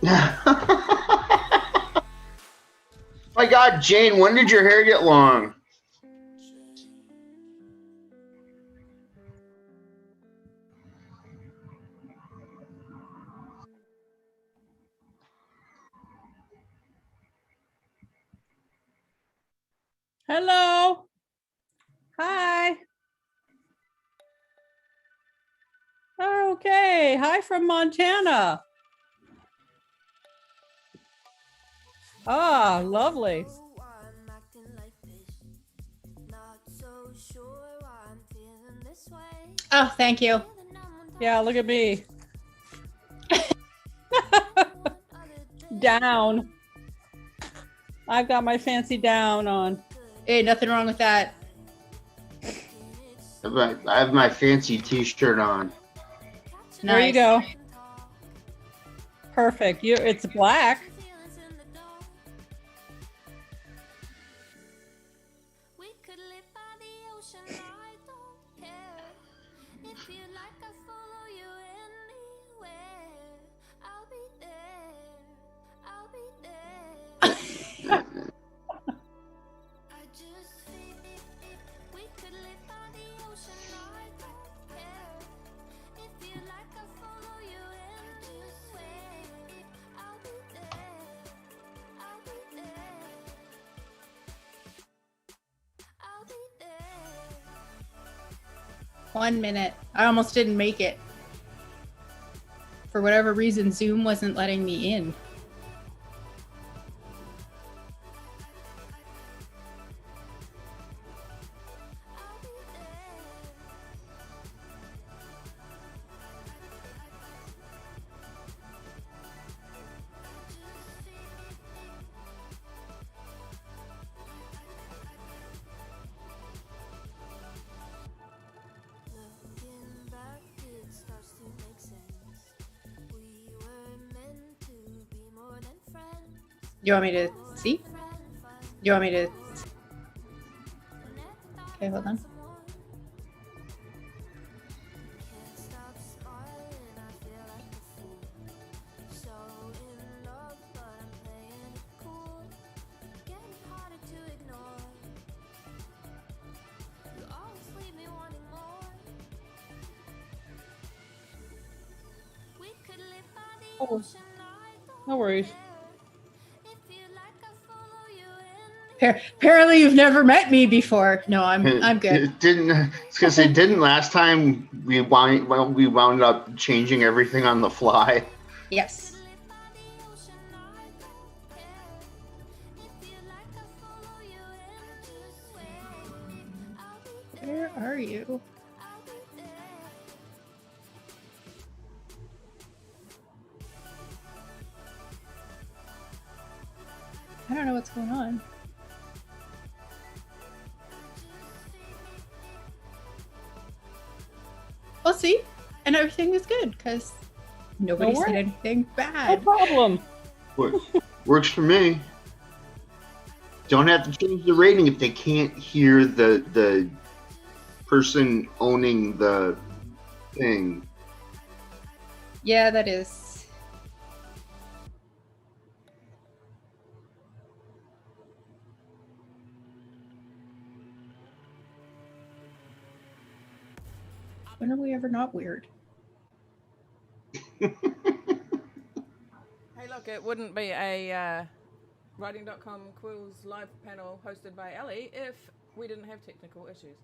My God, Jane, when did your hair get long? Hello. Hi. Okay. Hi from Montana. Ah, lovely. Oh, thank you. Yeah, look at me. Down. I've got my fancy down on. Hey, nothing wrong with that. I have my fancy T-shirt on. There you go. Perfect. It's black. One minute. I almost didn't make it. For whatever reason, Zoom wasn't letting me in. You want me to see? You want me to... Okay, hold on. Oh, no worries. Apparently, you've never met me before. No, I'm good. It didn't. I was gonna say, didn't last time we wound up changing everything on the fly. Yes. Where are you? I don't know what's going on. We'll see. And everything is good because nobody said anything bad. No problem. Works for me. Don't have to change the rating if they can't hear the person owning the thing. Yeah, that is. When are we ever not weird? Hey, look, it wouldn't be a Writing.com Quills live panel hosted by Ellie if we didn't have technical issues.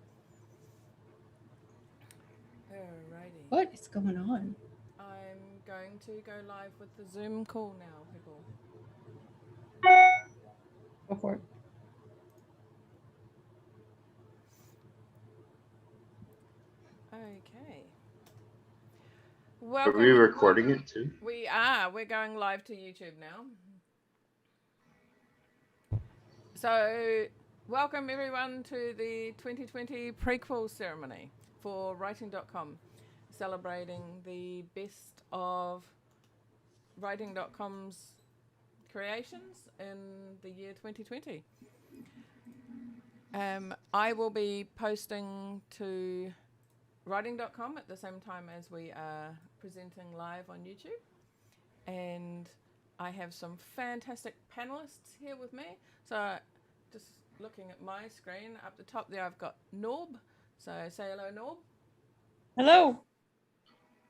Alrighty. What is going on? I'm going to go live with the Zoom call now, people. Go for it. Okay. Are we recording it too? We are. We're going live to YouTube now. So, welcome everyone to the 2020 PreQuill ceremony for Writing.com, celebrating the best of Writing.com's creations in the year 2020. I will be posting to Writing.com at the same time as we are presenting live on YouTube. And I have some fantastic panelists here with me. So just looking at my screen, up the top there I've got Norb. So say hello, Norb. Hello.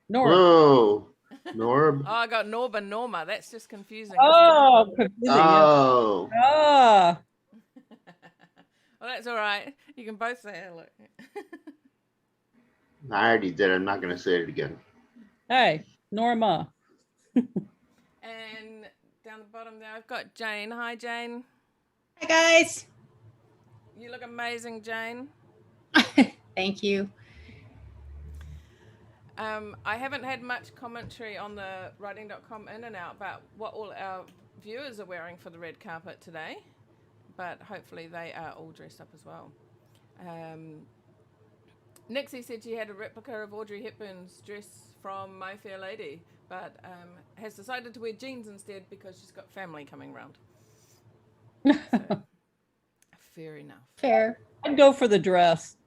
Nora. Whoa, Norb. Oh, I got Norb and Norma. That's just confusing. Oh, confusing. Yeah. Oh, Ah. Well, that's all right. You can both say hello. I already did. I'm not gonna say it again. Hey, Norma. And down the bottom there, I've got Jane. Hi, Jane. Hi, guys. You look amazing, Jane. Thank you. I haven't had much commentary on the writing.com in and out about what all our viewers are wearing for the red carpet today, but hopefully they are all dressed up as well. Nixie said she had a replica of Audrey Hepburn's dress from My Fair Lady, but has decided to wear jeans instead because she's got family coming round. So, fair enough. Fair. I'd go for the dress.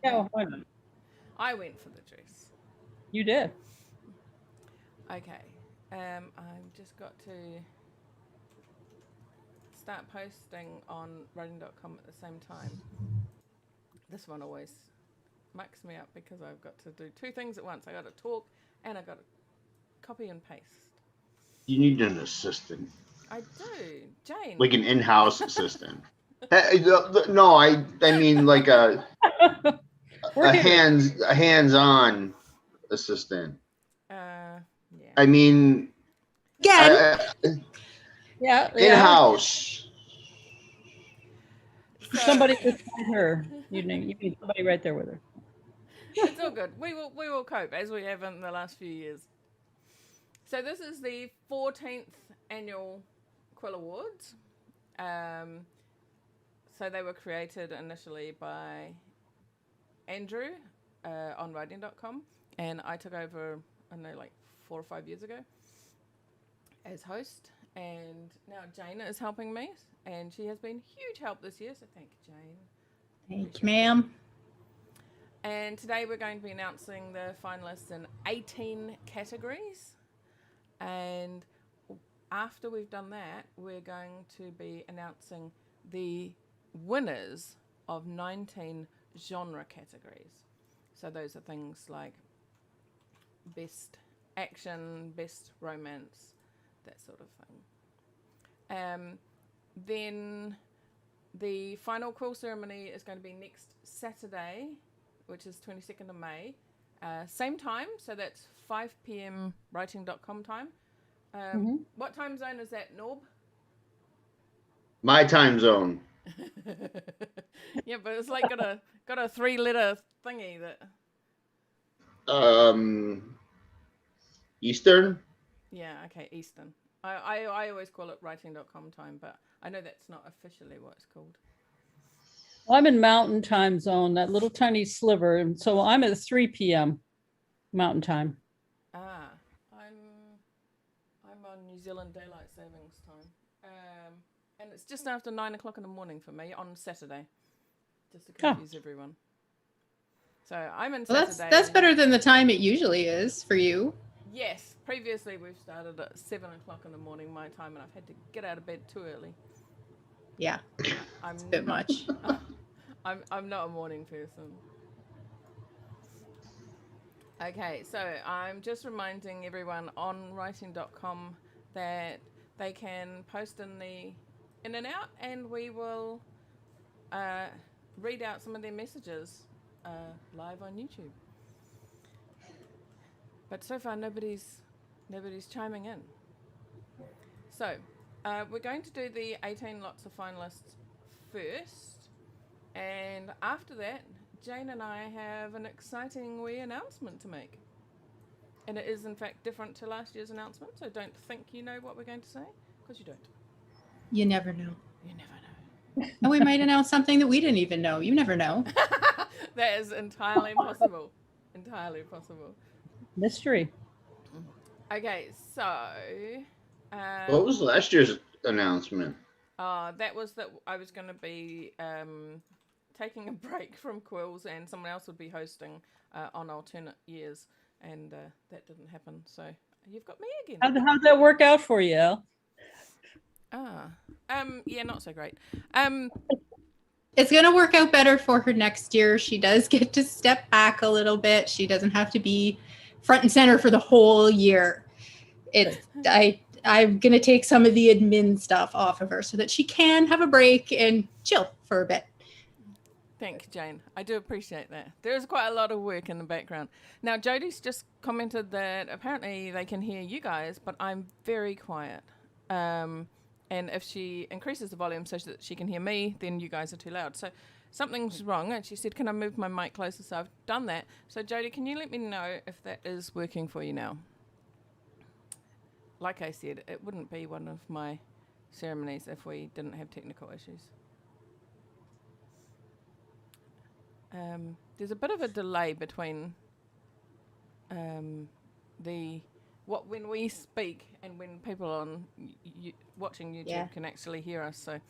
Yeah, why not? I went for the dress. You did. Okay. I've just got to start posting on writing.com at the same time. This one always mucks me up because I've got to do two things at once. I got to talk and I got to copy and paste. You need an assistant, I do. Jane. like an in-house assistant. No, I mean like a hands-on assistant. Yeah. I mean, Again. Yeah. in-house. So, Somebody beside her. You need somebody right there with her. it's all good. We will cope as we have in the last few years. So this is the 14th annual Quill Awards. So they were created initially by Andrew on writing.com, and I took over, I don't know, like 4 or 5 years ago as host, and now Jane is helping me, and she has been huge help this year, so thank you, Jane. Thank you, ma'am. And today we're going to be announcing the finalists in 18 categories, and after we've done that, we're going to be announcing the winners of 19 genre categories. So those are things like best action, best romance, that sort of thing. Then the final quill ceremony is going to be next Saturday, which is 22nd of May. Same time, so that's 5 p.m. writing.com time. What time zone is that, Norb? My time zone. Yeah, but it's like got a 3-letter thingy that. Eastern. Yeah, okay, Eastern. I always call it writing.com time, but I know that's not officially what it's called. Well, I'm in Mountain Time Zone, that little tiny sliver, and so I'm at 3 p.m. Mountain Time. Ah, I'm on New Zealand Daylight Savings Time, and it's just after 9 o'clock in the morning for me on Saturday, just to confuse everyone. So I'm in Saturday. That's better than the time it usually is for you. Yes, previously we've started at 7 o'clock in the morning my time, and I've had to get out of bed too early. Yeah, I'm it's a bit much. I'm not a morning person. Okay, so I'm just reminding everyone on writing.com that they can post in and out, and we will read out some of their messages live on YouTube. But so far nobody's chiming in. So we're going to do the 18 lots of finalists first, and after that Jane and I have an exciting wee announcement to make. And it is in fact different to last year's announcement, so don't think you know what we're going to say, because you don't. You never know. You never know. And we might announce something that we didn't even know. You never know. That is entirely possible. Entirely possible. Mystery. Okay, so What was last year's announcement? that was that I was going to be taking a break from Quills, and someone else would be hosting on alternate years, and that didn't happen. So You've got me again. How'd that work out for you, Al? Yeah, not so great. It's going to work out better for her next year. She does get to step back a little bit. She doesn't have to be front and center for the whole year. I'm going to take some of the admin stuff off of her so that she can have a break and chill for a bit. Thank you, Jane. I do appreciate that. There is quite a lot of work in the background. Now, Jodie's just commented that apparently they can hear you guys, but I'm very quiet. And if she increases the volume so that she can hear me, then you guys are too loud. So something's wrong. And she said, can I move my mic closer? So I've done that. So Jodie, can you let me know if that is working for you now? Like I said, it wouldn't be one of my ceremonies if we didn't have technical issues. There's a bit of a delay between when we speak and when people on watching YouTube can actually hear us. So,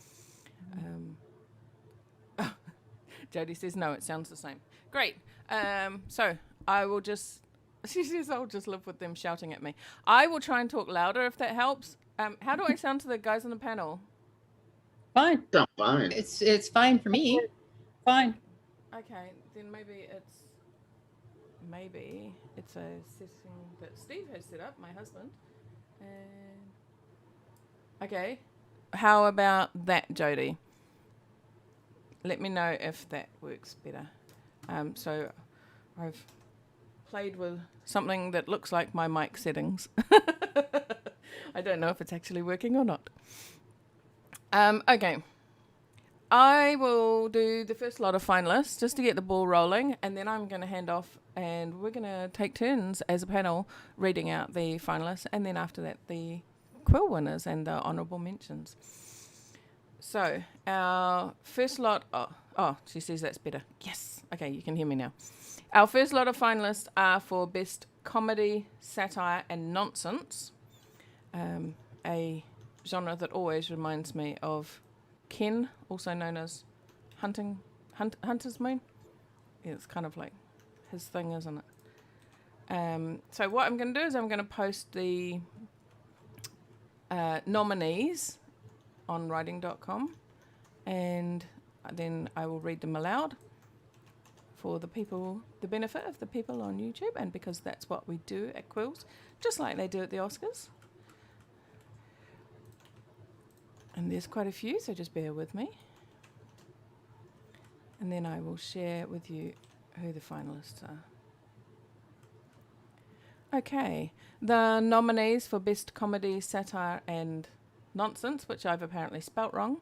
Jodie says no, it sounds the same. Great. So I will just. She says I'll just live with them shouting at me. I will try and talk louder if that helps. How do I sound to the guys on the panel? Fine. Sound fine. It's fine for me. Fine. Okay, then maybe it's a setting that Steve has set up, my husband. And okay, how about that, Jodie? Let me know if that works better. So I've played with something that looks like my mic settings. I don't know if it's actually working or not. Okay. I will do the first lot of finalists just to get the ball rolling, and then I'm going to hand off, and we're going to take turns as a panel reading out the finalists, and then after that the quill winners and the honourable mentions. So our first lot, oh, she says that's better. Yes. Okay, you can hear me now. Our first lot of finalists are for Best Comedy, Satire and Nonsense, a genre that always reminds me of Ken, also known as Hunter's Moon. Yeah, it's kind of like his thing, isn't it? So what I'm going to do is I'm going to post the nominees on writing.com, and then I will read them aloud for the benefit of the people on YouTube, and because that's what we do at Quills, just like they do at the Oscars. And there's quite a few, so just bear with me. And then I will share with you who the finalists are. Okay, the nominees for Best Comedy, Satire and Nonsense, which I've apparently spelt wrong,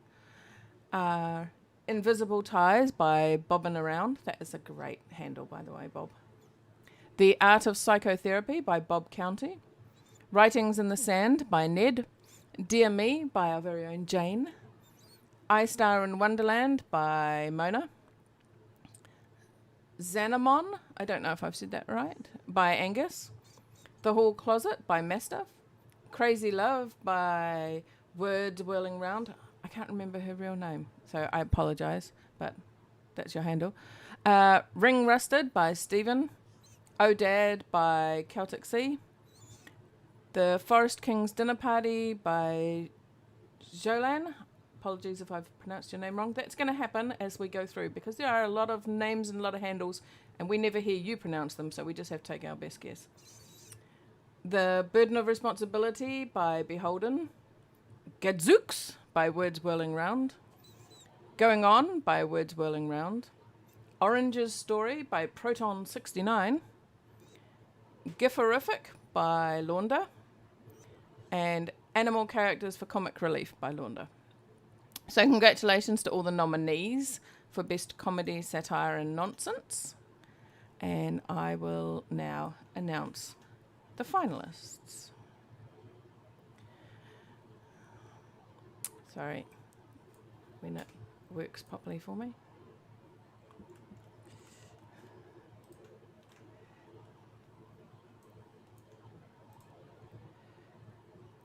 are Invisible Ties by Bobbin' Around. That is a great handle, by the way, Bob. The Art of Psychotherapy by Bob County. Writings in the Sand by Ned. Dear Me by our very own Jane. I Star in Wonderland by Mona. Xanamon, I don't know if I've said that right, by Angus. The Hall Closet by Mastiff. Crazy Love by Words Whirling Round. I can't remember her real name, so I apologise, but that's your handle. Ring Rusted by Stephen. Oh Dad by Celtic Sea. The Forest King's Dinner Party by Jolan. Apologies if I've pronounced your name wrong. That's going to happen as we go through, because there are a lot of names and a lot of handles, and we never hear you pronounce them, so we just have to take our best guess. The Burden of Responsibility by Beholden. Gadzooks by Words Whirling Round. Going On by Words Whirling Round. Orange's Story by Proton69. Gifferific by Launda. And Animal Characters for Comic Relief by Launda. So congratulations to all the nominees for Best Comedy, Satire and Nonsense. And I will now announce the finalists. Sorry, when it works properly for me.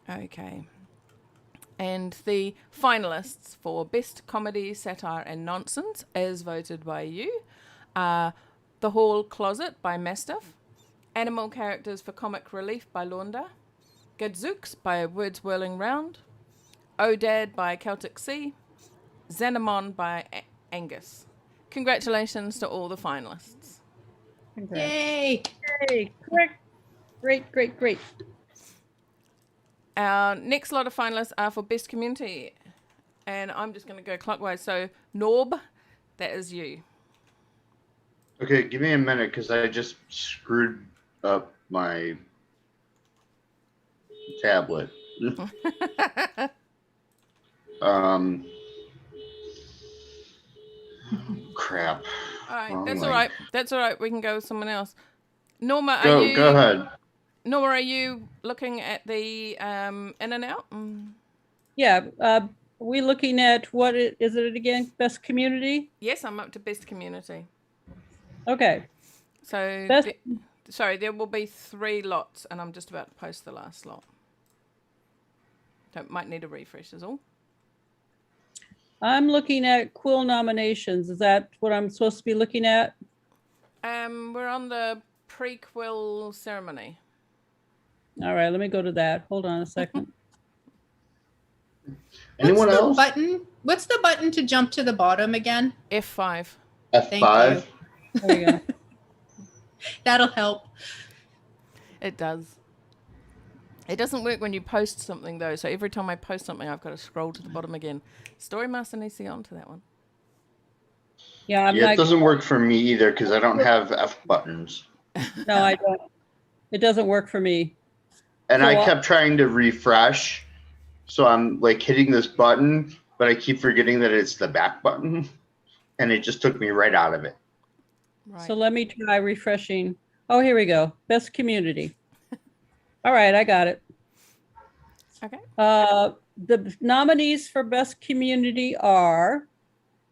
Okay. And the finalists for Best Comedy, Satire and Nonsense, as voted by you, are The Hall Closet by Mastiff, Animal Characters for Comic Relief by Launda, Gadzooks by Words Whirling Round, Odad by Celtic Sea, Xenomon by Angus. Congratulations to all the finalists. Congrats. Yay! Yay, correct. Great, great, great. Our next lot of finalists are for Best Community. And I'm just going to go clockwise. So, Norb, that is you. Okay, give me a minute because I just screwed up my tablet. Crap. All right, Wrong that's link. all right. That's all right. We can go with someone else. Norma, Go are ahead. Norma, are you looking at the in and out? Yeah, we looking at is it again? Best community? Yes, I'm up to Best Community. Okay. So, Best- there will be 3 lots, and I'm just about to post the last lot. Might need a refresh is all. I'm looking at Quill nominations. Is that what I'm supposed to be looking at? We're on the PreQuill ceremony. All right, let me go to that. Hold on a second. Anyone What's the else? button? What's the button to jump to the bottom again? F5. F5. There you go. That'll help. It does. It doesn't work when you post something, though. So every time I post something, I've got to scroll to the bottom again. Story Master needs to get onto that one. Yeah, It doesn't work for me either because I don't have F buttons. No, I don't. It doesn't work for me. And So I kept trying to refresh. So I'm like hitting this button, but I keep forgetting that it's the back button. And it just took me right out of it. Right. So let me try refreshing. Oh, here we go. Best community. All right, I got it. Okay. The nominees for best community are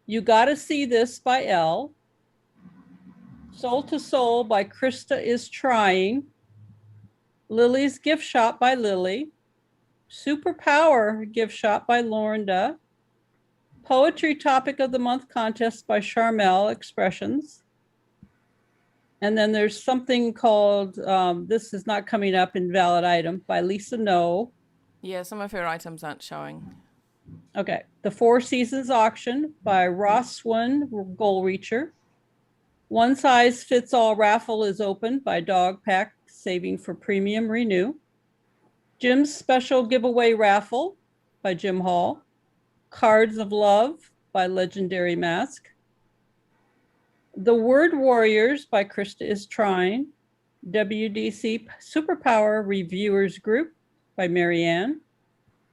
You Gotta See This by Elle, Soul to Soul by Krista Is Trying, Lily's Gift Shop by Lily, Superpower Gift Shop by Laurinda, Poetry Topic of the Month Contest by Charmel Expressions. And then there's something called, this is not coming up, Invalid Item by Lisa No. Yeah, some of her items aren't showing. Okay. The Four Seasons Auction by Ross Swin, Goal Reacher. One Size Fits All Raffle is open by Dog Pack, Saving for Premium Renew. Jim's Special Giveaway Raffle by Jim Hall. Cards of Love by Legendary Mask. The Word Warriors by Krista Is Trying. WDC Superpower Reviewers Group by Marianne.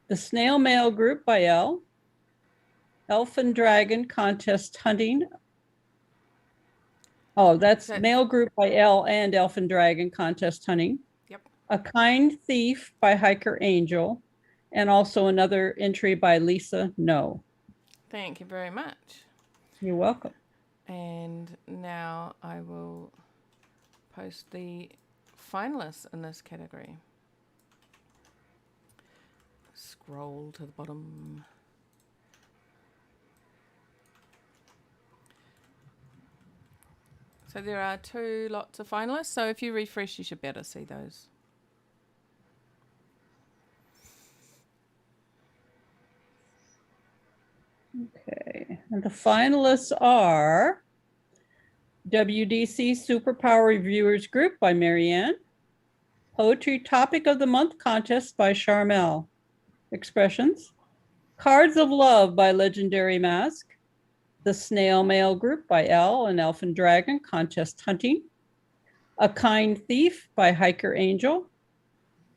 The Snail Mail Group by Elle. Elf and Dragon Contest Hunting. Oh, that's Mail Group by Elle and Elf and Dragon Contest Hunting. Yep. A Kind Thief by Hiker Angel. And also another entry by Lisa No. Thank you very much. You're welcome. And now I will post the finalists in this category. Scroll to the bottom. So there are 2 lots of finalists. So if you refresh, you should be able to see those. Okay, and the finalists are WDC Superpower Reviewers Group by Marianne, Poetry Topic of the Month Contest by Charmel Expressions, Cards of Love by Legendary Mask, The Snail Mail Group by Elle and Elf and Dragon Contest Hunting, A Kind Thief by Hiker Angel,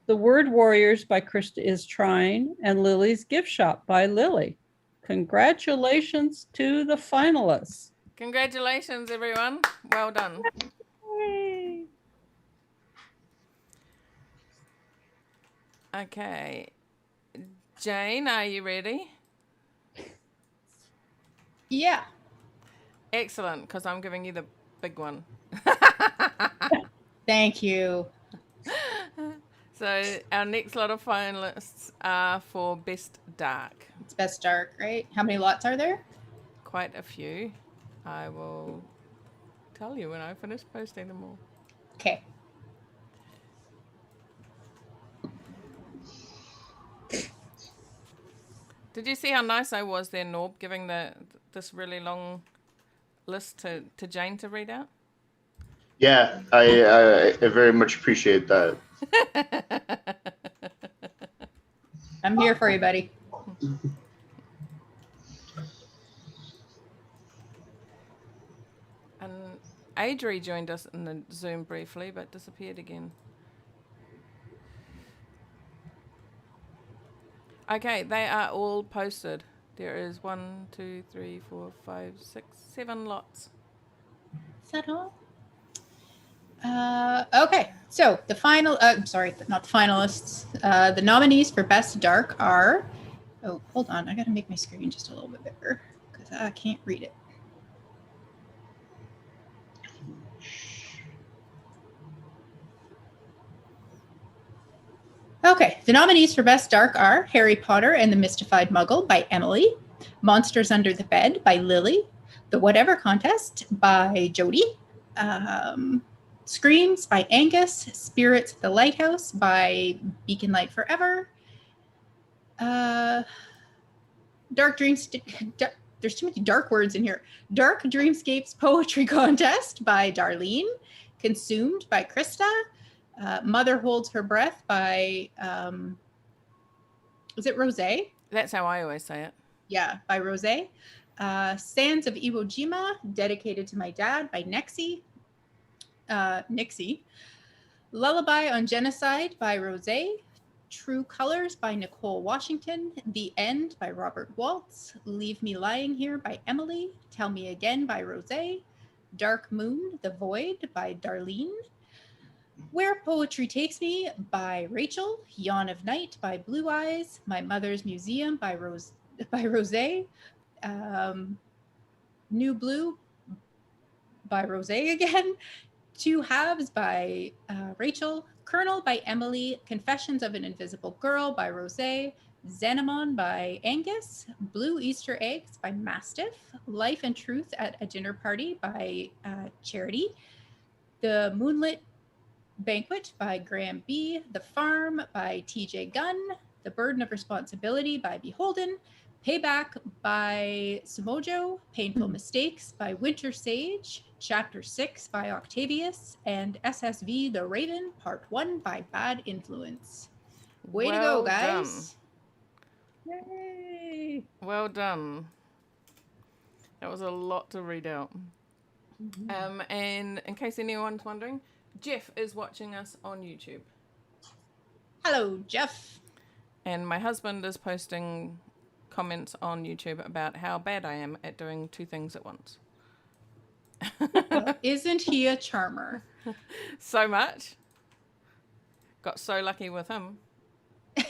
The Word Warriors by Krista Is Trying, and Lily's Gift Shop by Lily. Congratulations to the finalists. Congratulations, everyone. Well done. Yay. Okay. Jane, are you ready? Yeah. Excellent, because I'm giving you the big one. Thank you. So our next lot of finalists are for Best Dark. It's Best Dark, right? How many lots are there? Quite a few. I will tell you when I finish posting them all. Okay. Did you see how nice I was there, Norb, giving this really long list to Jane to read out? Yeah, I very much appreciate that. I'm here for you, buddy. And Adri joined us in the Zoom briefly, but disappeared again. Okay, they are all posted. There is 1, 2, 3, 4, 5, 6, 7 lots. Is that all? Okay, so the final, sorry, not the finalists. The nominees for Best Dark are, oh, hold on, I gotta make my screen just a little bit bigger because I can't read it. Okay, the nominees for Best Dark are Harry Potter and the Mystified Muggle by Emily, Monsters Under the Bed by Lily, The Whatever Contest by Jody, Screams by Angus, Spirits at the Lighthouse by Beacon Light Forever, Dark Dreams, there's too many dark words in here. Dark Dreamscapes Poetry Contest by Darlene, Consumed by Krista, Mother Holds Her Breath by, is it Rosé? That's how I always say it. Yeah, by Rosé. Sands of Iwo Jima, Dedicated to My Dad by Nixie. Lullaby on Genocide by Rosé. True Colors by Nicole Washington. The End by Robert Waltz. Leave Me Lying Here by Emily. Tell Me Again by Rosé. Dark Moon, The Void by Darlene. Where Poetry Takes Me by Rachel. Yawn of Night by Blue Eyes. My Mother's Museum by Rosé. New Blue by Rosé again. Two Halves by Rachel. Colonel by Emily. Confessions of an Invisible Girl by Rosé. Xenomon by Angus. Blue Easter Eggs by Mastiff. Life and Truth at a Dinner Party by Charity. The Moonlit Banquet by Graham B. The Farm by TJ Gunn. The Burden of Responsibility by Beholden. Payback by Sumojo. Painful Mistakes by Winter Sage. Chapter 6 by Octavius. And SSV The Raven, Part 1 by Bad Influence. Way to go, guys. Yay! Well done. That was a lot to read out. And in case anyone's wondering, Jeff is watching us on YouTube. Hello, Jeff. And my husband is posting comments on YouTube about how bad I am at doing two things at once. Well, isn't he a charmer? So much. Got so lucky with him. I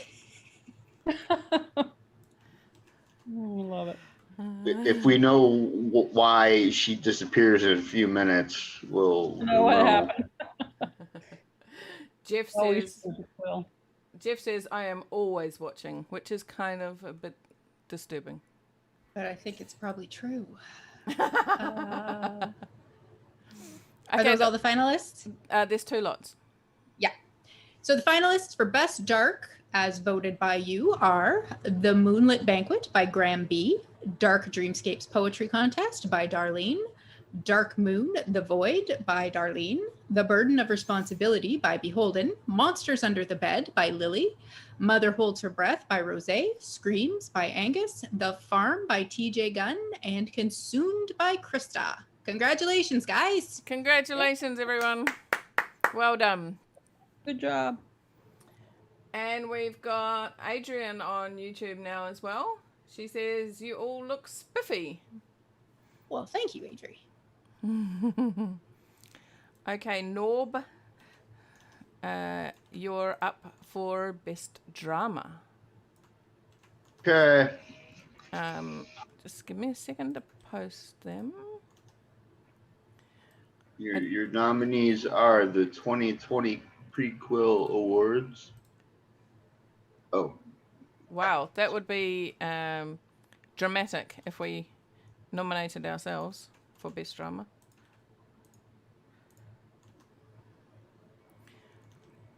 love it. If we know why she disappears in a few minutes, we'll know what happened. Jeff Always says, good, Will. Jeff says, I am always watching, which is kind of a bit disturbing. But I think it's probably true. Okay, Are those all the finalists? There's two lots. Yeah. So the finalists for Best Dark, as voted by you, are The Moonlit Banquet by Graham B., Dark Dreamscapes Poetry Contest by Darlene, Dark Moon, The Void by Darlene, The Burden of Responsibility by Beholden, Monsters Under the Bed by Lily, Mother Holds Her Breath by Rosé, Screams by Angus, The Farm by TJ Gunn, and Consumed by Krista. Congratulations, guys. Congratulations, everyone. Well done. Good job. And we've got Adrian on YouTube now as well. She says, you all look spiffy. Well, thank you, Adri. Okay, Norb, you're up for Best Drama. Okay. Just give me a second to post them. Your nominees are the 2020 PreQuill Awards. Oh. Wow, that would be dramatic if we nominated ourselves for Best Drama.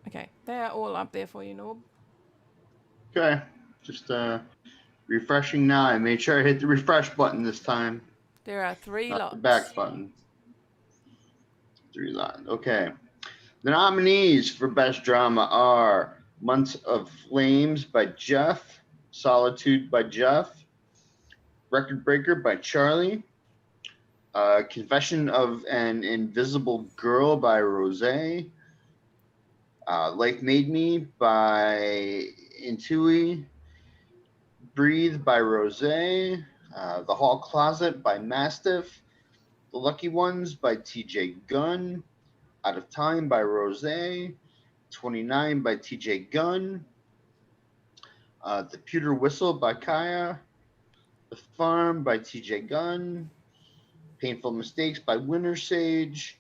Okay, they are all up there for you, Norb. Okay. Just Refreshing now. I made sure I hit the refresh button this time, There are 3 not lots. the back button. 3 lots. Okay. The nominees for Best Drama are Months of Flames by Jeff, Solitude by Jeff, Record Breaker by Charlie, Confession of an Invisible Girl by Rose, Life Made Me by Intui, Breathe by Rose, The Hall Closet by Mastiff, The Lucky Ones by TJ Gunn, Out of Time by Rose, 29 by TJ Gunn, The Pewter Whistle by Kaya, The Farm by TJ Gunn, Painful Mistakes by Winter Sage,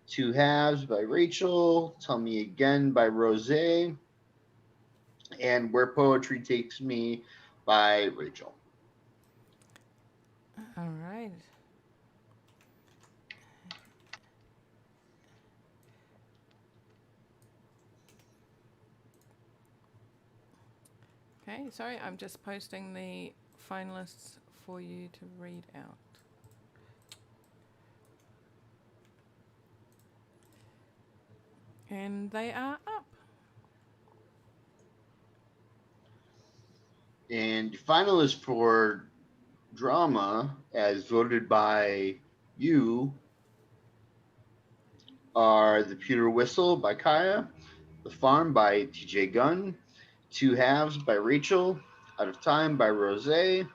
Two Halves by Rachel, Tell Me Again by Rose, and Where Poetry Takes Me by Rachel. All right. Okay, sorry, I'm just posting the finalists for you to read out. And they are up. And the finalists for drama, as voted by you, are The Pewter Whistle by Kaya, The Farm by TJ Gunn, Two Halves by Rachel, Out of Time by Rose, The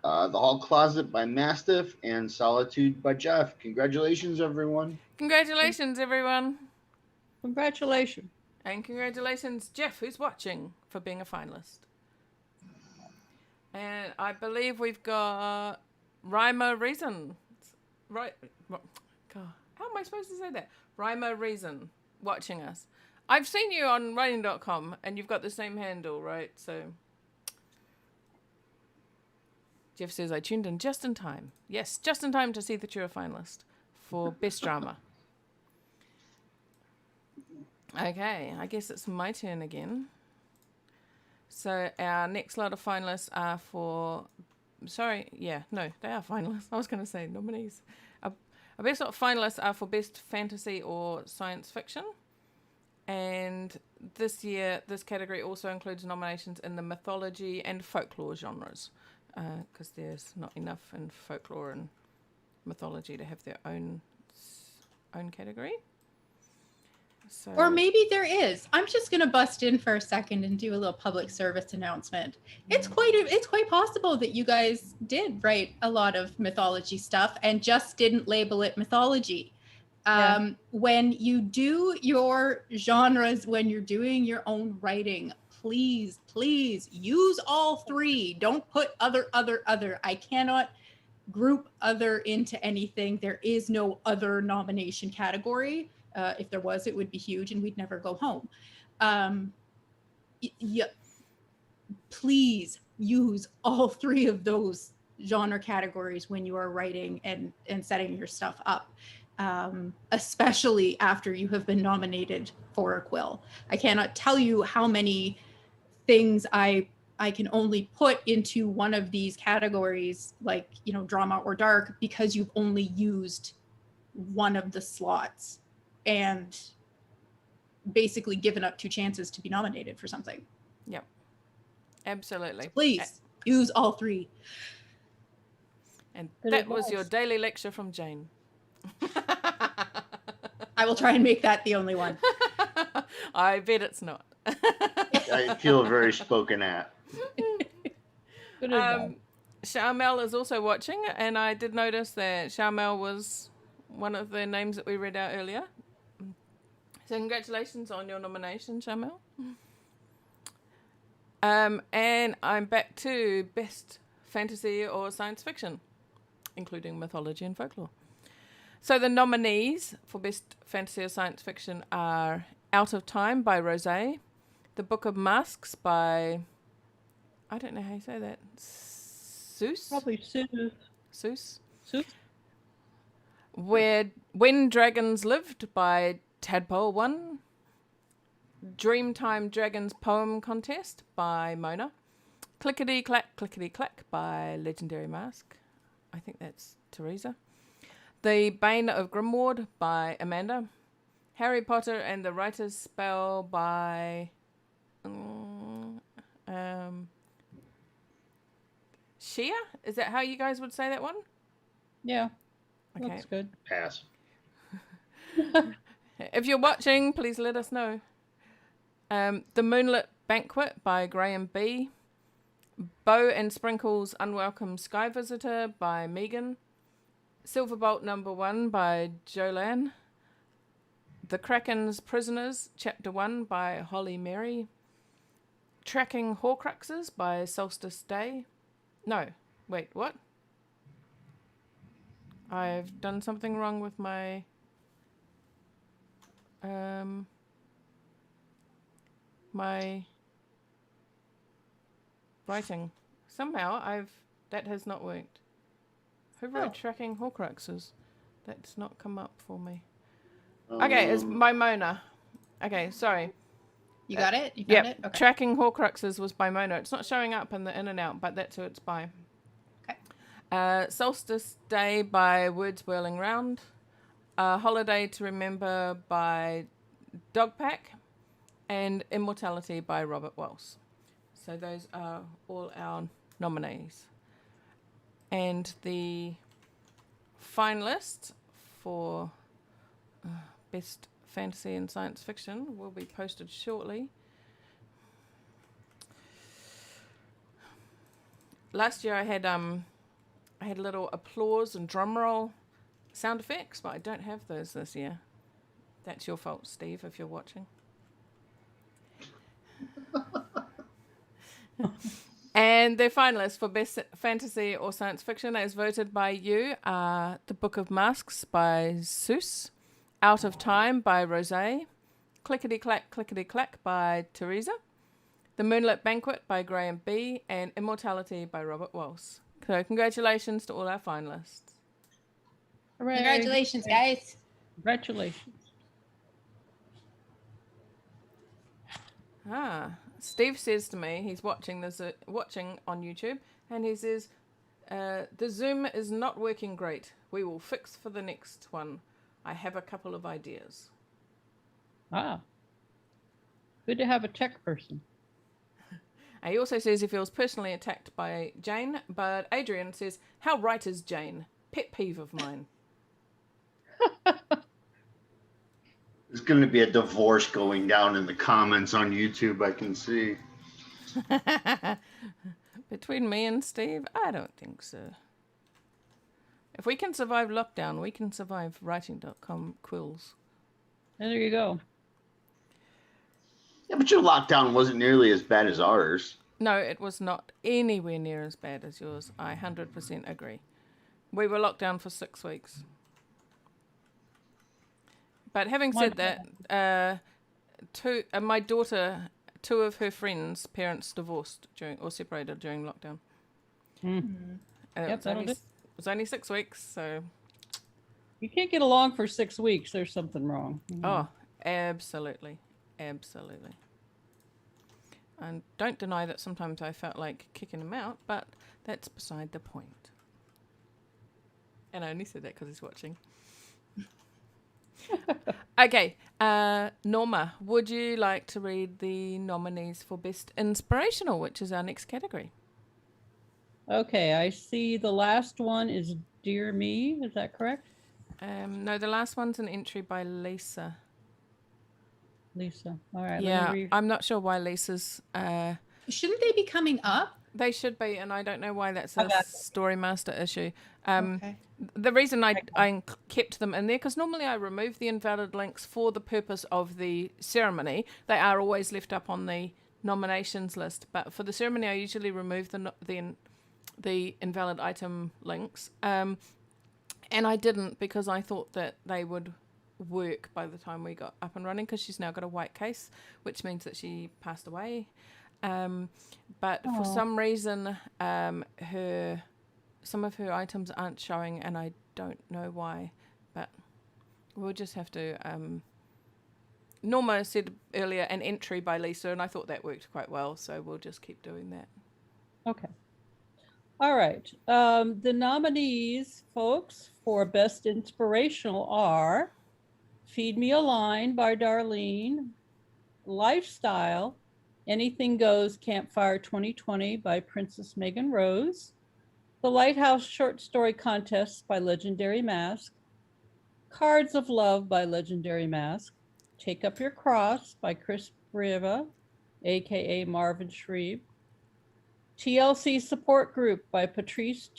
Hall Closet by Mastiff, and Solitude by Jeff. Congratulations, everyone. Congratulations, everyone. Congratulations. And congratulations, Jeff, who's watching, for being a finalist. And I believe we've got Rhymo Reason. Right. God, how am I supposed to say that? Rhymo Reason watching us. I've seen you on writing.com and you've got the same handle, right? So Jeff says, I tuned in just in time. Yes, just in time to see that you're a finalist for Best Drama. Okay, I guess it's my turn again. So our next lot of finalists are for... Sorry, yeah, no, they are finalists. I was going to say nominees. Our best lot of finalists are for Best Fantasy or Science Fiction. And this year, this category also includes nominations in the mythology and folklore genres, because there's not enough in folklore and mythology to have their own category. So, Or maybe there is. I'm just going to bust in for a second and do a little public service announcement. It's quite possible that you guys did write a lot of mythology stuff and just didn't label it mythology. When you do your genres, when you're doing your own writing, please use all 3. Don't put other. I cannot group other into anything. There is no other nomination category. If there was, it would be huge and we'd never go home. Please use all 3 of those genre categories when you are writing and setting your stuff up, especially after you have been nominated for a quill. I cannot tell you how many things I can only put into one of these categories, like, drama or dark, because you've only used one of the slots and basically given up 2 chances to be nominated for something. Yep. Absolutely. So please use all 3. And that was your daily lecture from Jane. I will try and make that the only one. I bet it's not. I feel very spoken at. Charmel is also watching, and I did notice that Charmel was one of the names that we read out earlier. So congratulations on your nomination, Charmel. And I'm back to Best Fantasy or Science Fiction, including mythology and folklore. So the nominees for Best Fantasy or Science Fiction are Out of Time by Rose, The Book of Masks by... I don't know how you say that. Seuss? Probably Seuss. Seuss. When Dragons Lived by Tadpole 1, Dreamtime Dragons Poem Contest by Mona, Clickety Clack by Legendary Mask. I think that's Teresa. The Bane of Grimward by Amanda. Harry Potter and the Writer's Spell by Shia? Is that how you guys would say that one? Yeah. Okay. Looks good. Pass. If you're watching, please let us know. The Moonlit Banquet by Graham B. Bow and Sprinkles Unwelcome Sky Visitor by Megan. Silverbolt number 1 by Jolanne. The Kraken's Prisoners, Chapter 1 by Holly Mary. Tracking Horcruxes by Solstice Day. No, wait, what? I've done something wrong with my my writing. Somehow that has not worked. Who wrote Tracking Horcruxes? That's not come up for me. Okay, it's by Mona. Okay, sorry. You got it? You found it? Okay. Tracking Horcruxes was by Mona. It's not showing up in the in and out, but that's who it's by. Okay. Solstice Day by Words Whirling Round. Holiday to Remember by Dogpack. And Immortality by Robert Wells. So those are all our nominees. And the finalists for Best Fantasy and Science Fiction will be posted shortly. Last year I had a little applause and drum roll sound effects, but I don't have those this year. That's your fault, Steve, if you're watching. And the finalists for Best Fantasy or Science Fiction, as voted by you, are The Book of Masks by Seuss, Out of Time by Rosé, Clickety Clack by Teresa, The Moonlit Banquet by Graham B, and Immortality by Robert Wells. So congratulations to all our finalists. Hooray. Congratulations, guys. Congratulations. Steve says to me, he's watching on YouTube, and he says, the Zoom is not working great. We will fix for the next one. I have a couple of ideas. Good to have a tech person. And he also says he feels personally attacked by Jane, but Adrian says, how right is Jane? Pet peeve of mine. There's going to be a divorce going down in the comments on YouTube, I can see. Between me and Steve, I don't think so. If we can survive lockdown, we can survive writing.com quills. There you go. Yeah, but your lockdown wasn't nearly as bad as ours. No, it was not anywhere near as bad as yours. I 100% agree. We were locked down for 6 weeks. But having said that, my daughter, 2 of her friends' parents divorced separated during lockdown. Mm-hmm. And it was only 6 weeks, so... You can't get along for 6 weeks. There's something wrong. Mm-hmm. Oh, absolutely. Absolutely. And don't deny that sometimes I felt like kicking him out, but that's beside the point. And I only said that because he's watching. Okay, Norma, would you like to read the nominees for Best Inspirational, which is our next category? Okay, I see the last one is Dear Me. Is that correct? No, the last one's an entry by Lisa. Lisa. All right. Yeah, I'm not sure why Lisa's... Shouldn't they be coming up? They should be, and I don't know why that's a Story Master issue. Okay. The reason I kept them in there, because normally I remove the invalid links for the purpose of the ceremony. They are always left up on the nominations list, but for the ceremony I usually remove the invalid item links. And I didn't, because I thought that they would work by the time we got up and running, because she's now got a white case, which means that she passed away. But for some reason, some of her items aren't showing, and I don't know why, but we'll just have to... Norma said earlier an entry by Lisa, and I thought that worked quite well, so we'll just keep doing that. Okay. All right. The nominees, folks, for Best Inspirational are Feed Me a Line by Darlene, Lifestyle, Anything Goes Campfire 2020 by Princess Megan Rose, The Lighthouse Short Story Contest by Legendary Mask, Cards of Love by Legendary Mask, Take Up Your Cross by Chris Briva, aka Marvin Shreve, TLC Support Group by Patrice.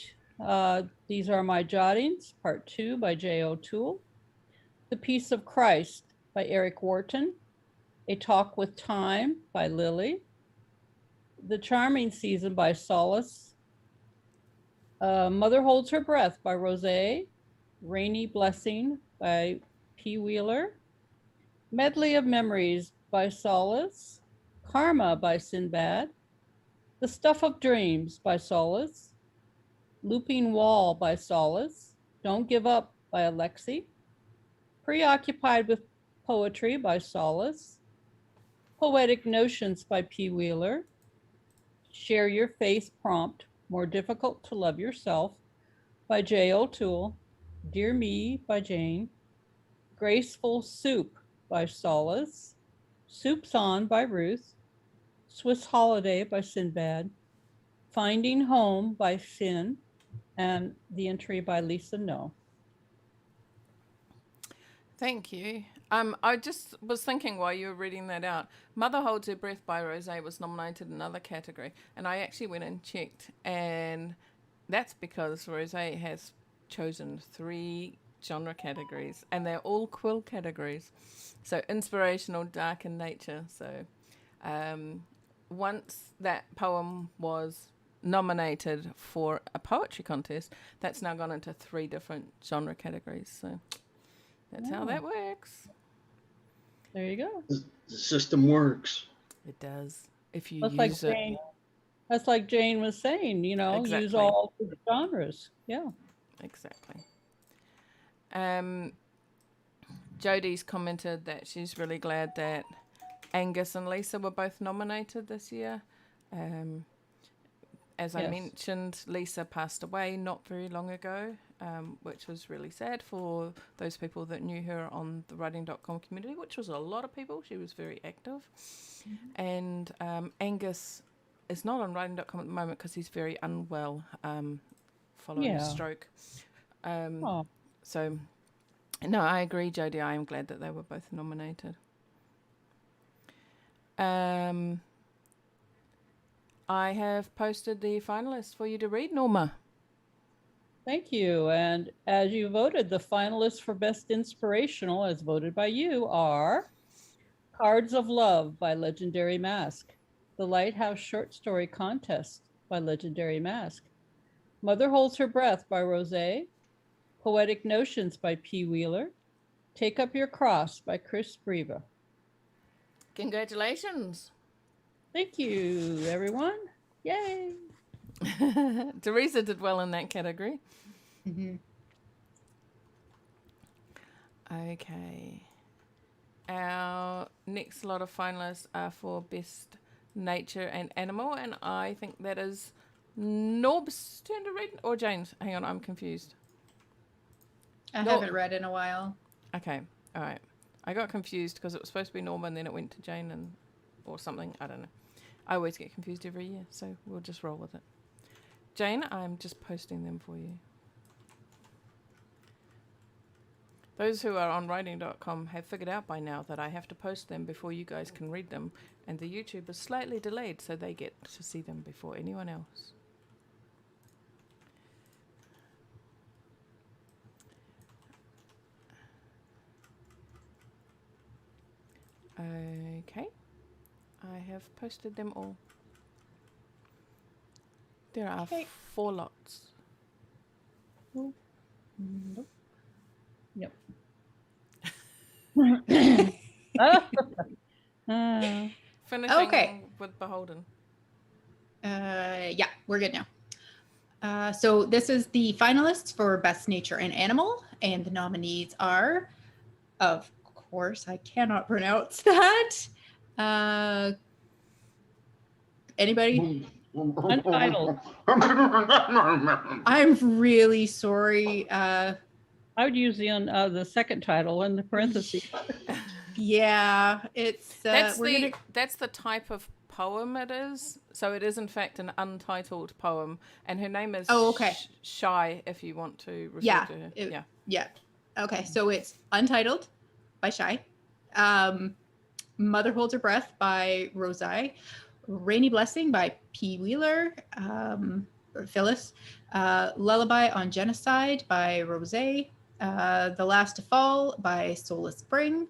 These Are My Jottings, Part 2 by J. O'Toole, The Peace of Christ by Eric Wharton, A Talk with Time by Lily, The Charming Season by Solace, Mother Holds Her Breath by Rosé, Rainy Blessing by P. Wheeler, Medley of Memories by Solace, Karma by Sinbad, The Stuff of Dreams by Solace, Looping Wall by Solace, Don't Give Up by Alexi, Preoccupied with Poetry by Solace, Poetic Notions by P. Wheeler, Share Your Faith Prompt, More Difficult to Love Yourself by J. O'Toole, Dear Me by Jane, Graceful Soup by Solace, Soup's On by Ruth, Swiss Holiday by Sinbad, Finding Home by Finn, and the entry by Lisa No. Thank you. I just was thinking while you were reading that out, Mother Holds Her Breath by Rosé was nominated in another category, and I actually went and checked, and that's because Rosé has chosen 3 genre categories, and they're all quill categories. So inspirational, dark, and nature. So once that poem was nominated for a poetry contest, that's now gone into 3 different genre categories. So that's how that works. There you go. The system works. It does. If you That's use like it. Jane, that's like Jane was saying, you know, use Exactly. all the genres. Yeah. Exactly. Jodie's commented that she's really glad that Angus and Lisa were both nominated this year. As I mentioned, Lisa passed away not very long ago, which was really sad for those people that knew her on the writing.com community, which was a lot of people. She was very active. Mm-hmm. And Angus is not on writing.com at the moment because he's very unwell following a stroke. So, no, I agree, Jodie. I am glad that they were both nominated. I have posted the finalists for you to read, Norma. Thank you. And as you voted, the finalists for Best Inspirational, as voted by you, are Cards of Love by Legendary Mask, The Lighthouse Short Story Contest by Legendary Mask, Mother Holds Her Breath by Rosé, Poetic Notions by P. Wheeler, Take Up Your Cross by Chris Briva. Congratulations. Thank you, everyone. Yay. Teresa did well in that category. Mm-hmm. Okay. Our next lot of finalists are for Best Nature and Animal, and I think that is Norb's turn to read, or Jane's. Hang on, I'm confused. I haven't read in a while. Okay, all right. I got confused because it was supposed to be Norma and then it went to Jane and or something. I don't know. I always get confused every year, so we'll just roll with it. Jane, I'm just posting them for you. Those who are on writing.com have figured out by now that I have to post them before you guys can read them, and the YouTube is slightly delayed, so they get to see them before anyone else. Okay. I have posted them all. There are 4 lots. Nope. Yep. Finishing with Beholden. Yeah, we're good now. So this is the finalists for Best Nature and Animal, and the nominees are, of course, I cannot pronounce that. Anybody? Untitled. I'm really sorry. I would use the second title in the parentheses. Yeah, it's That's we're gonna. that's the type of poem it is. So it is in fact an untitled poem, and her name is Oh, okay. Shy. If you want to refer Yeah, to her, yeah. Okay, so it's Untitled by Shy, Mother Holds Her Breath by Rosai, Rainy Blessing by P. Wheeler, or Phyllis, Lullaby on Genocide by Rose, The Last to Fall by Soulless Spring,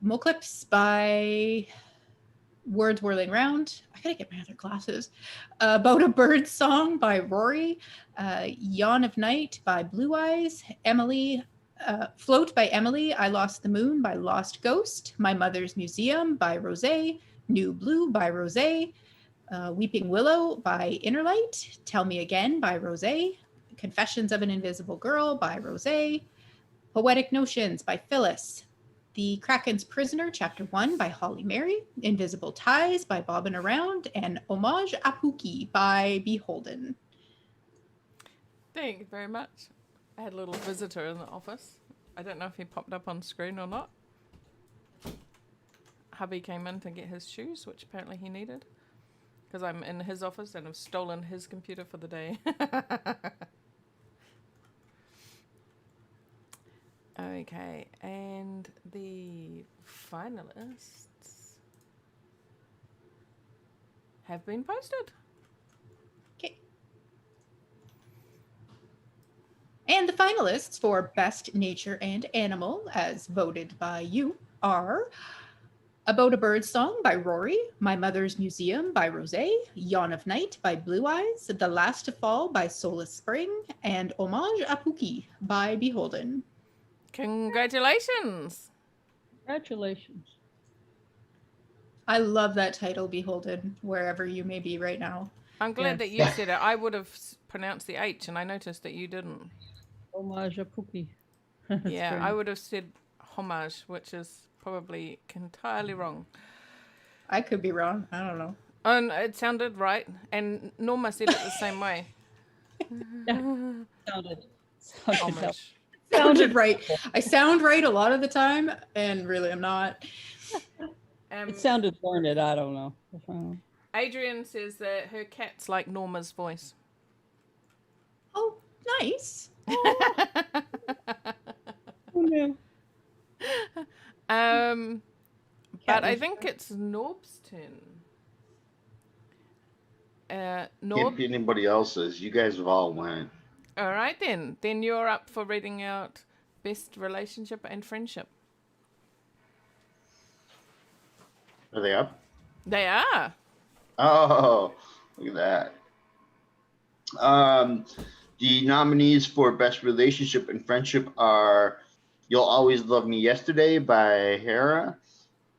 Moclips by Words Whirling Round. I gotta get my other glasses. About a Bird Song by Rory. Yawn of Night by Blue Eyes. Emily. Float by Emily. I Lost the Moon by Lost Ghost. My Mother's Museum by Rose. New Blue by Rose. Weeping Willow by Innerlight. Tell Me Again by Rose. Confessions of an Invisible Girl by Rose. Poetic Notions by Phyllis. The Kraken's Prisoner, Chapter 1 by Holly Mary, Invisible Ties by Bobbin Around, and Homage à Pookie by Beholden. Thank you very much. I had a little visitor in the office. I don't know if he popped up on screen or not. Hubby came in to get his shoes, which apparently he needed, because I'm in his office and I've stolen his computer for the day. Okay, and the finalists have been posted. Okay. And the finalists for Best Nature and Animal, as voted by you, are About a Bird Song by Rory, My Mother's Museum by Rose, Yawn of Night by Blue Eyes, The Last to Fall by Soulless Spring, and Homage à Pookie by Beholden. Congratulations. Congratulations. I love that title, Beholden, wherever you may be right now. I'm glad that you said it. I would have pronounced the H, and I noticed that you didn't. Homage à Pookie. Yeah, I would have said homage, which is probably entirely wrong. I could be wrong. I don't know. And it sounded right, and Norma said it the same way. Sounded Homage. Sounded right. I sound right a lot of the time, and really I'm not. It sounded learned. I don't know. Adrian says that her cat's like Norma's voice. Oh, nice. Oh, no. But I think it's Norb's turn. Norb. Can't be anybody else's. You guys have all went. All right then. Then you're up for reading out best relationship and friendship. Are they up? They are. Oh, look at that. The nominees for Best Relationship and Friendship are You'll Always Love Me Yesterday by Hera,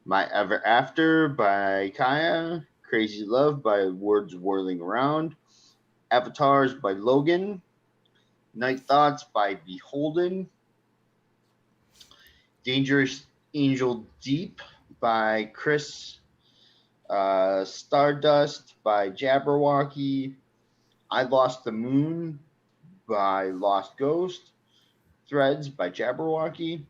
My Ever After by Kaya, Crazy Love by Words Whirling Around, Avatars by Logan, Night Thoughts by Beholden, Dangerous Angel Deep by Chris, Stardust by Jabberwocky, I Lost the Moon by Lost Ghost, Threads by Jabberwocky,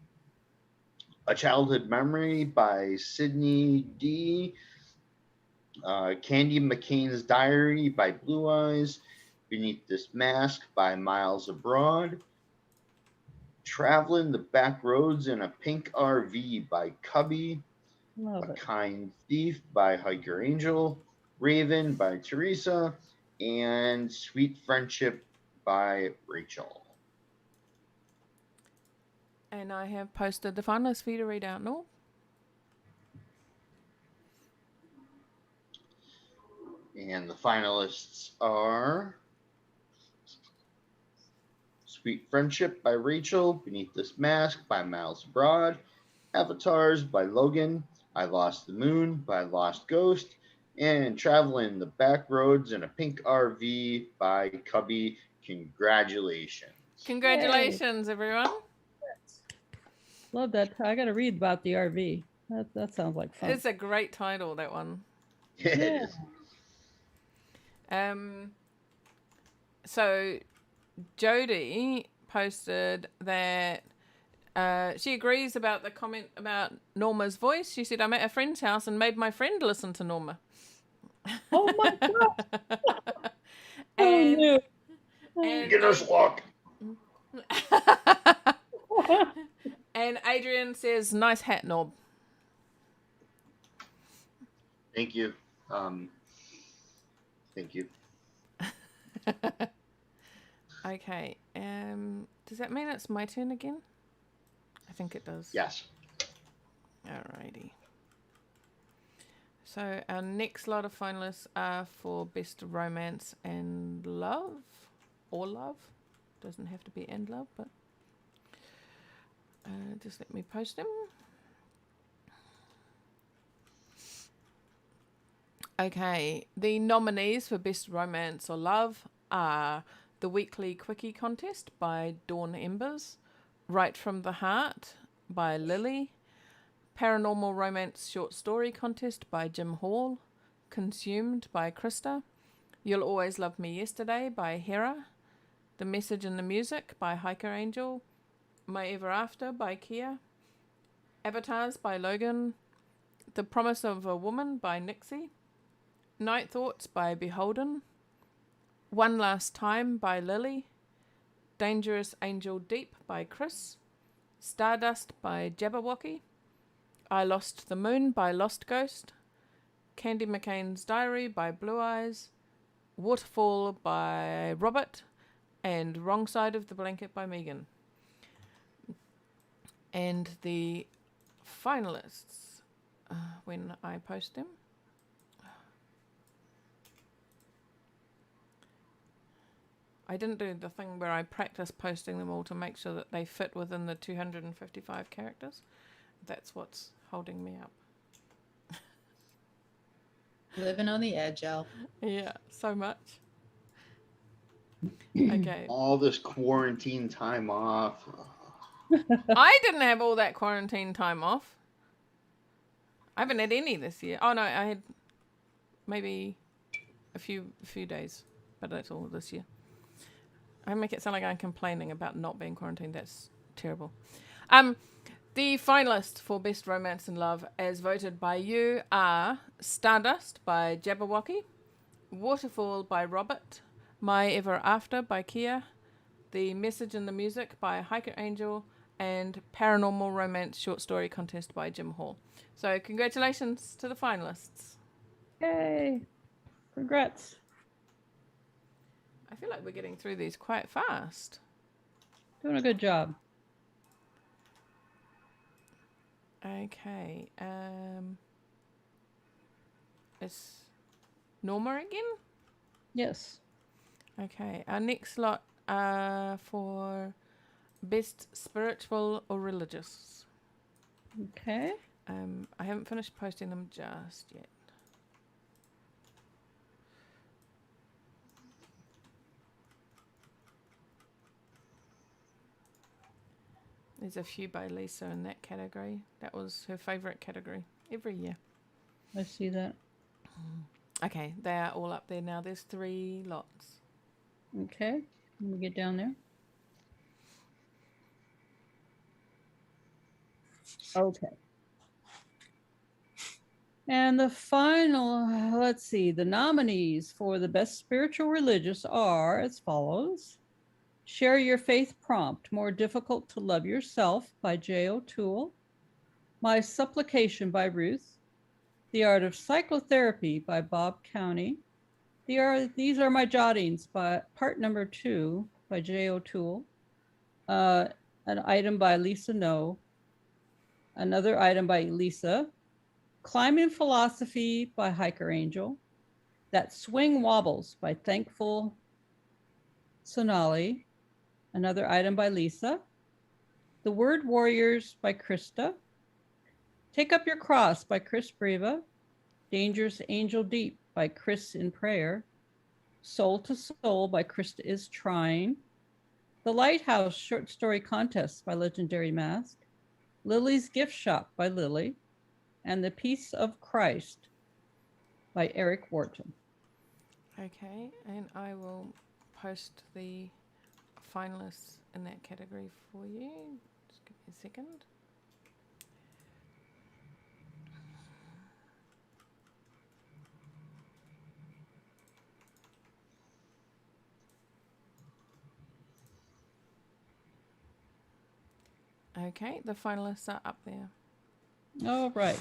A Childhood Memory by Sydney D, Candy McCain's Diary by Blue Eyes, Beneath This Mask by Miles Abroad, Traveling the Back Roads in a Pink RV by Cubby, A Kind Thief by Hiker Angel, Raven by Teresa, and Sweet Friendship by Rachel. And I have posted the finalists for you to read out, Norb. And the finalists are Sweet Friendship by Rachel, Beneath This Mask by Miles Abroad, Avatars by Logan, I Lost the Moon by Lost Ghost, and Traveling the Back Roads in a Pink RV by Cubby. Congratulations. Congratulations, everyone. Love that. I got to read about the RV. That sounds like fun. It's a great title, that one. Yeah, it Yeah. is. So Jody posted that she agrees about the comment about Norma's voice. She said, I'm at a friend's house and made my friend listen to Norma. Oh my God. Oh and no. and Beginner's luck. and Adrian says, nice hat, Norb. Thank you. Thank you. Okay. Does that mean it's my turn again? I think it does. Yes. Alrighty. So our next lot of finalists are for Best Romance and Love. Or Love. Doesn't have to be and love, but just let me post them. Okay, the nominees for Best Romance or Love are The Weekly Quickie Contest by Dawn Embers, Right from the Heart by Lily, Paranormal Romance Short Story Contest by Jim Hall, Consumed by Krista, You'll Always Love Me Yesterday by Hera, The Message in the Music by Hiker Angel, My Ever After by Kia, Avatars by Logan, The Promise of a Woman by Nixie, Night Thoughts by Beholden, One Last Time by Lily, Dangerous Angel Deep by Chris, Stardust by Jabberwocky, I Lost the Moon by Lost Ghost, Candy McCain's Diary by Blue Eyes, Waterfall by Robert, and Wrong Side of the Blanket by Megan. And the finalists, when I post them, I didn't do the thing where I practice posting them all to make sure that they fit within the 255 characters. That's what's holding me up. Living on the edge, Elle. Yeah, so much. Okay. All this quarantine time off. I didn't have all that quarantine time off. I haven't had any this year. Oh no, I had maybe a few days, but that's all this year. I make it sound like I'm complaining about not being quarantined. That's terrible. The finalists for Best Romance and Love, as voted by you, are Stardust by Jabberwocky, Waterfall by Robert, My Ever After by Kia, The Message in the Music by Hiker Angel, and Paranormal Romance Short Story Contest by Jim Hall. So congratulations to the finalists. Yay. Congrats. I feel like we're getting through these quite fast. Doing a good job. Okay. Is Norma again? Yes. Okay. Our next lot are for Best Spiritual or Religious. Okay. I haven't finished posting them just yet. There's a few by Lisa in that category. That was her favourite category every year. I see that. Okay, they are all up there now. There's 3 lots. Okay. Let me get down there. Okay. And the final, let's see, the nominees for the Best Spiritual Religious are as follows. Share Your Faith Prompt, More Difficult to Love Yourself by J. O'Toole. My Supplication by Ruth. The Art of Psychotherapy by Bob County. These Are My Jottings by Part Number 2 by J. O'Toole. An item by Lisa No. Another item by Lisa. Climbing Philosophy by Hiker Angel. That Swing Wobbles by Thankful Sonali. Another item by Lisa. The Word Warriors by Krista. Take Up Your Cross by Chris Breva. Dangerous Angel Deep by Chris in Prayer. Soul to Soul by Krista Is Trying. The Lighthouse Short Story Contest by Legendary Mask. Lily's Gift Shop by Lily. And The Peace of Christ by Eric Wharton. Okay, and I will post the finalists in that category for you. Just give me a second. Okay, the finalists are up there. All right.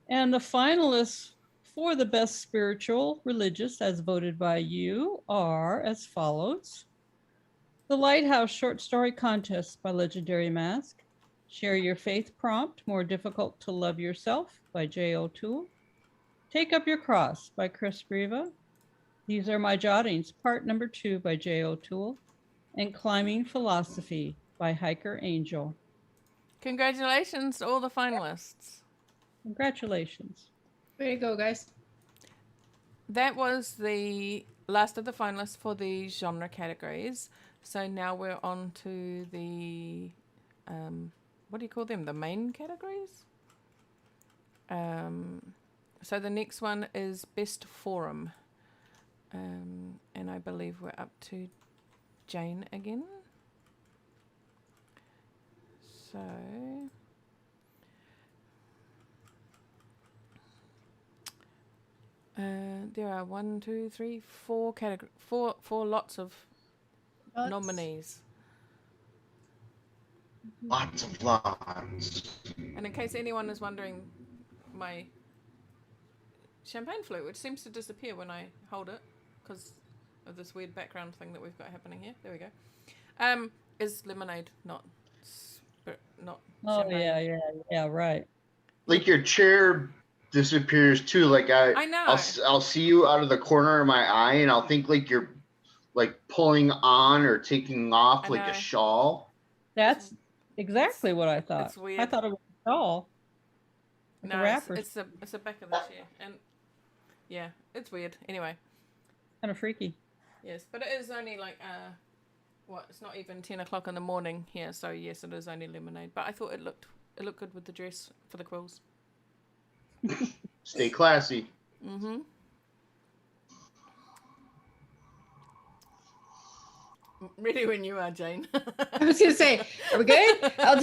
And the finalists for the best spiritual religious as voted by you are as follows. The Lighthouse Short Story Contest by Legendary Mask. Share Your Faith Prompt, More Difficult to Love Yourself by J. O'Toole. Take Up Your Cross by Chris Breva. These Are My Jottings, Part Number 2 by J. O'Toole. And Climbing Philosophy by Hiker Angel. Congratulations to all the finalists. Congratulations. Way to go, guys. That was the last of the finalists for the genre categories. So now we're on to the, what do you call them? The main categories? So the next one is Best Forum. And I believe we're up to Jane again. So there are 1, 2, 3, 4 category, four lots of nominees. Lots of lots. And in case anyone is wondering, my champagne flute, which seems to disappear when I hold it because of this weird background thing that we've got happening here. There we go. Is lemonade, not champagne. Yeah, right. Like your chair disappears too. Like I know. I'll see you out of the corner of my eye, and I'll think like you're like pulling on or taking off I like know. a shawl. That's exactly what I thought. It's weird. I thought it was a doll. Like a No, wrapper. it's the back of the chair, and yeah, it's weird. Anyway, Kind of freaky. yes, but it is only like it's not even 10 o'clock in the morning here, so yes, it is only lemonade. But I thought it looked good with the dress for the quills. Stay classy. Mm-hmm. Ready when you are, Jane. I was gonna say, are we good? I'm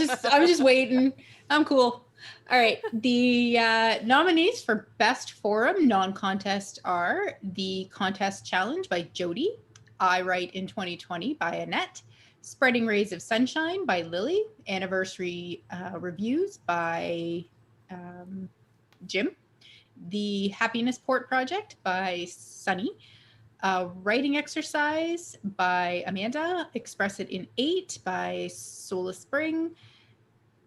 just waiting. I'm cool. All right. The nominees for Best Forum non-contest are The Contest Challenge by Jody, I Write in 2020 by Annette, Spreading Rays of Sunshine by Lily, Anniversary Reviews by Jim, The Happiness Port Project by Sunny, Writing Exercise by Amanda, Express It in 8 by Sola Spring,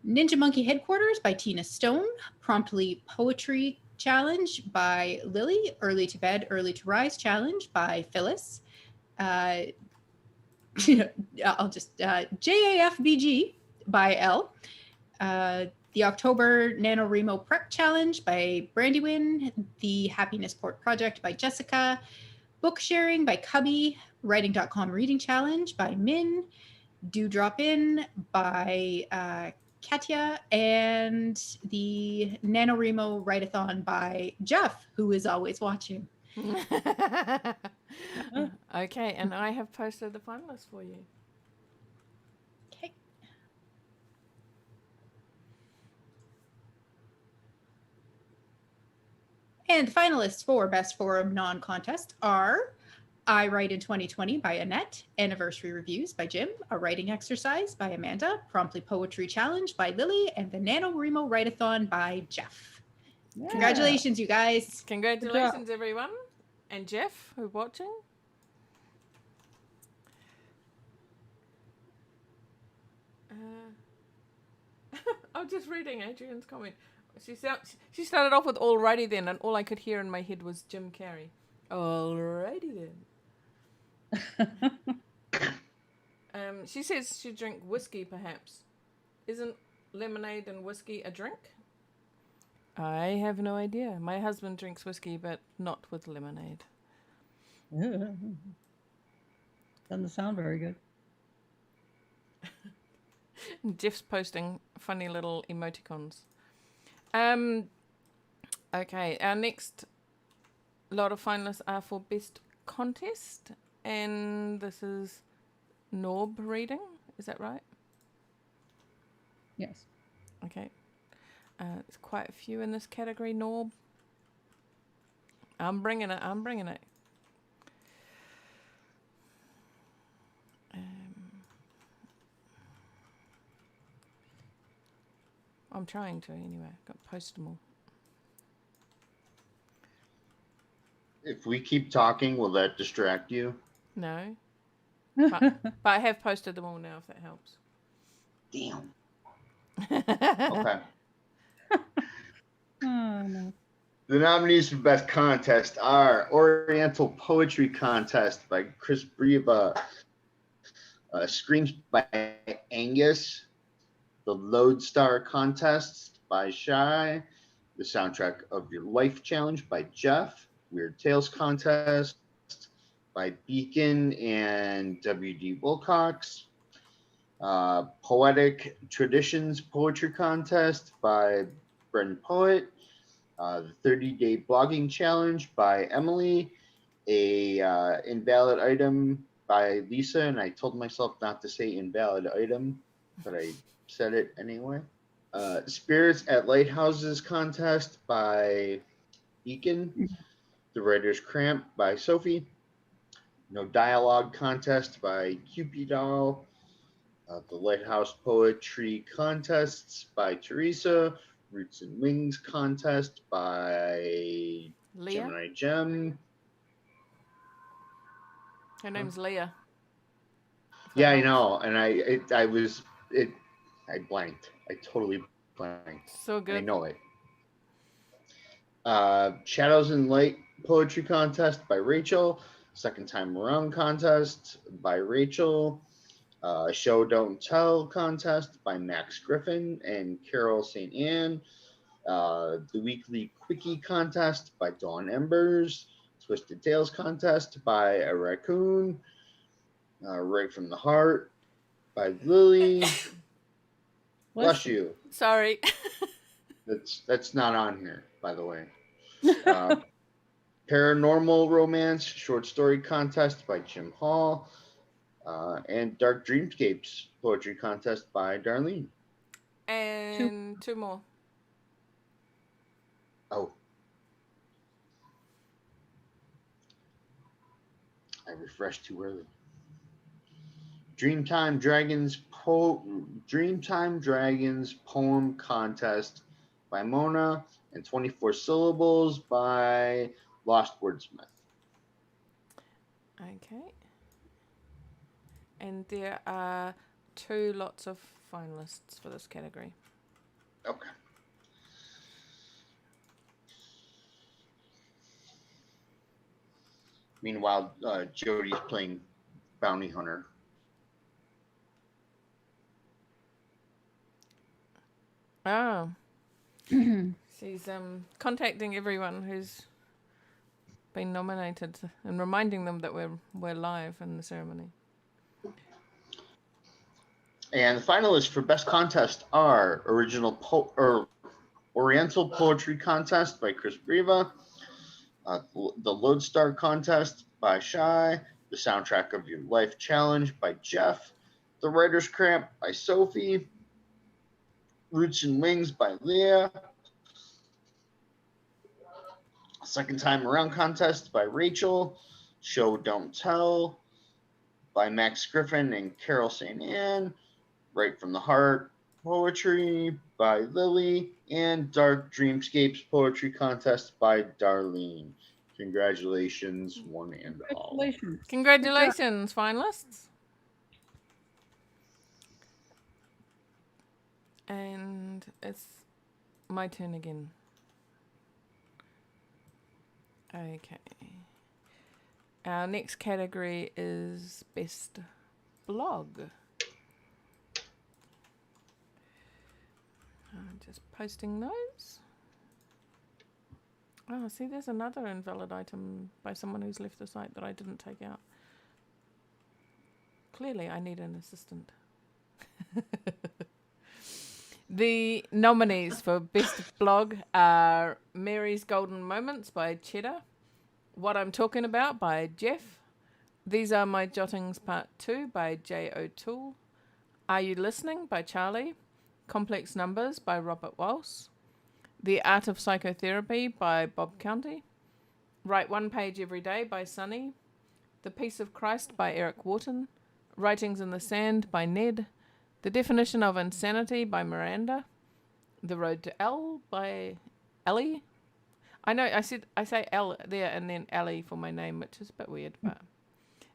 Ninja Monkey Headquarters by Tina Stone, Promptly Poetry Challenge by Lily, Early to Bed, Early to Rise Challenge by Phyllis, I'll just JAFBG by Elle, the October NaNoWriMo Prep Challenge by Brandywin, The Happiness Port Project by Jessica, Book Sharing by Cubby, Writing.com Reading Challenge by Min, Do Drop In by Katya, and the NaNoWriMo Write-a-thon by Jeff, who is always watching. Okay, and I have posted the finalists for you. Okay. And the finalists for Best Forum non-contest are I Write in 2020 by Annette, Anniversary Reviews by Jim, A Writing Exercise by Amanda, Promptly Poetry Challenge by Lily, and the NaNoWriMo Write-a-thon by Jeff. Yeah. Congratulations, you guys. Congratulations, everyone. And Jeff, who's watching. I was just reading Adrian's comment. She started off with alrighty then, and all I could hear in my head was Jim Carrey. Alrighty then. She says she drink whiskey, perhaps. Isn't lemonade and whiskey a drink? I have no idea. My husband drinks whiskey, but not with lemonade. Doesn't sound very good. Jeff's posting funny little emoticons. Okay, our next A lot of finalists are for best contest, and this is Norb reading. Is that right? Yes. Okay. There's quite a few in this category, Norb. I'm bringing it. I'm bringing it. I'm trying to anyway. Got to post them all. If we keep talking, will that distract you? No. But I have posted them all now, if that helps. Damn. Okay. Oh, no. The nominees for Best Contest are Oriental Poetry Contest by Chris Brieva, Screams by Angus, The Lodestar Contest by Shy, The Soundtrack of Your Life Challenge by Jeff, Weird Tales Contest by Beacon and W.D. Wilcox, Poetic Traditions Poetry Contest by Brendan Poet, the 30-Day Blogging Challenge by Emily, a invalid item by Lisa, and I told myself not to say invalid item, but I said it anyway. Spirits at Lighthouses Contest by Beacon, The Writer's Cramp by Sophie, No Dialogue Contest by Cupid Doll, the Lighthouse Poetry Contests by Teresa, Roots and Wings Contest by Leah? Gemini Gem. Her name's Leah. Yeah, I know, and I blanked. I totally blanked. So good. I know it. Shadows and Light Poetry Contest by Rachel. Second Time Around Contest by Rachel. Show Don't Tell Contest by Max Griffin and Carol St. Anne. The Weekly Quickie Contest by Dawn Embers. Twisted Tales Contest by a Raccoon. Right from the Heart by Lily. Bless you. Sorry. That's not on here, by the way. Paranormal Romance Short Story Contest by Jim Hall. And Dark Dreamscapes Poetry Contest by Darlene. And two more. Oh. I refreshed too early. Dreamtime Dragons Poem Contest by Mona, and 24 Syllables by Lost Wordsmith. Okay. And there are 2 lots of finalists for this category. Okay. Meanwhile, Jody's playing Bounty Hunter. Oh. She's contacting everyone who's been nominated and reminding them that we're live in the ceremony. And the finalists for Best Contest are Oriental Poetry Contest by Chris Brieva, the Lodestar Contest by Shy, the Soundtrack of Your Life Challenge by Jeff, the Writer's Cramp by Sophie, Roots and Wings by Leah, Second Time Around Contest by Rachel, Show Don't Tell by Max Griffin and Carol St. Anne, Right from the Heart Poetry by Lily, and Dark Dreamscapes Poetry Contest by Darlene. Congratulations, one and all. Congratulations, finalists. And it's my turn again. Okay. Our next category is Best Blog. I'm just posting those. Oh, see, there's another invalid item by someone who's left the site that I didn't take out. Clearly, I need an assistant. The nominees for Best Blog are Mary's Golden Moments by Cheddar, What I'm Talking About by Jeff. These Are My Jottings Part 2 by J. O'Toole. Are You Listening by Charlie. Complex Numbers by Robert Walsh. The Art of Psychotherapy by Bob County. Write One Page Every Day by Sunny. The Peace of Christ by Eric Wharton. Writings in the Sand by Ned. The Definition of Insanity by Miranda. The Road to L by Ellie. I know I say L there and then Ellie for my name, which is a bit weird, but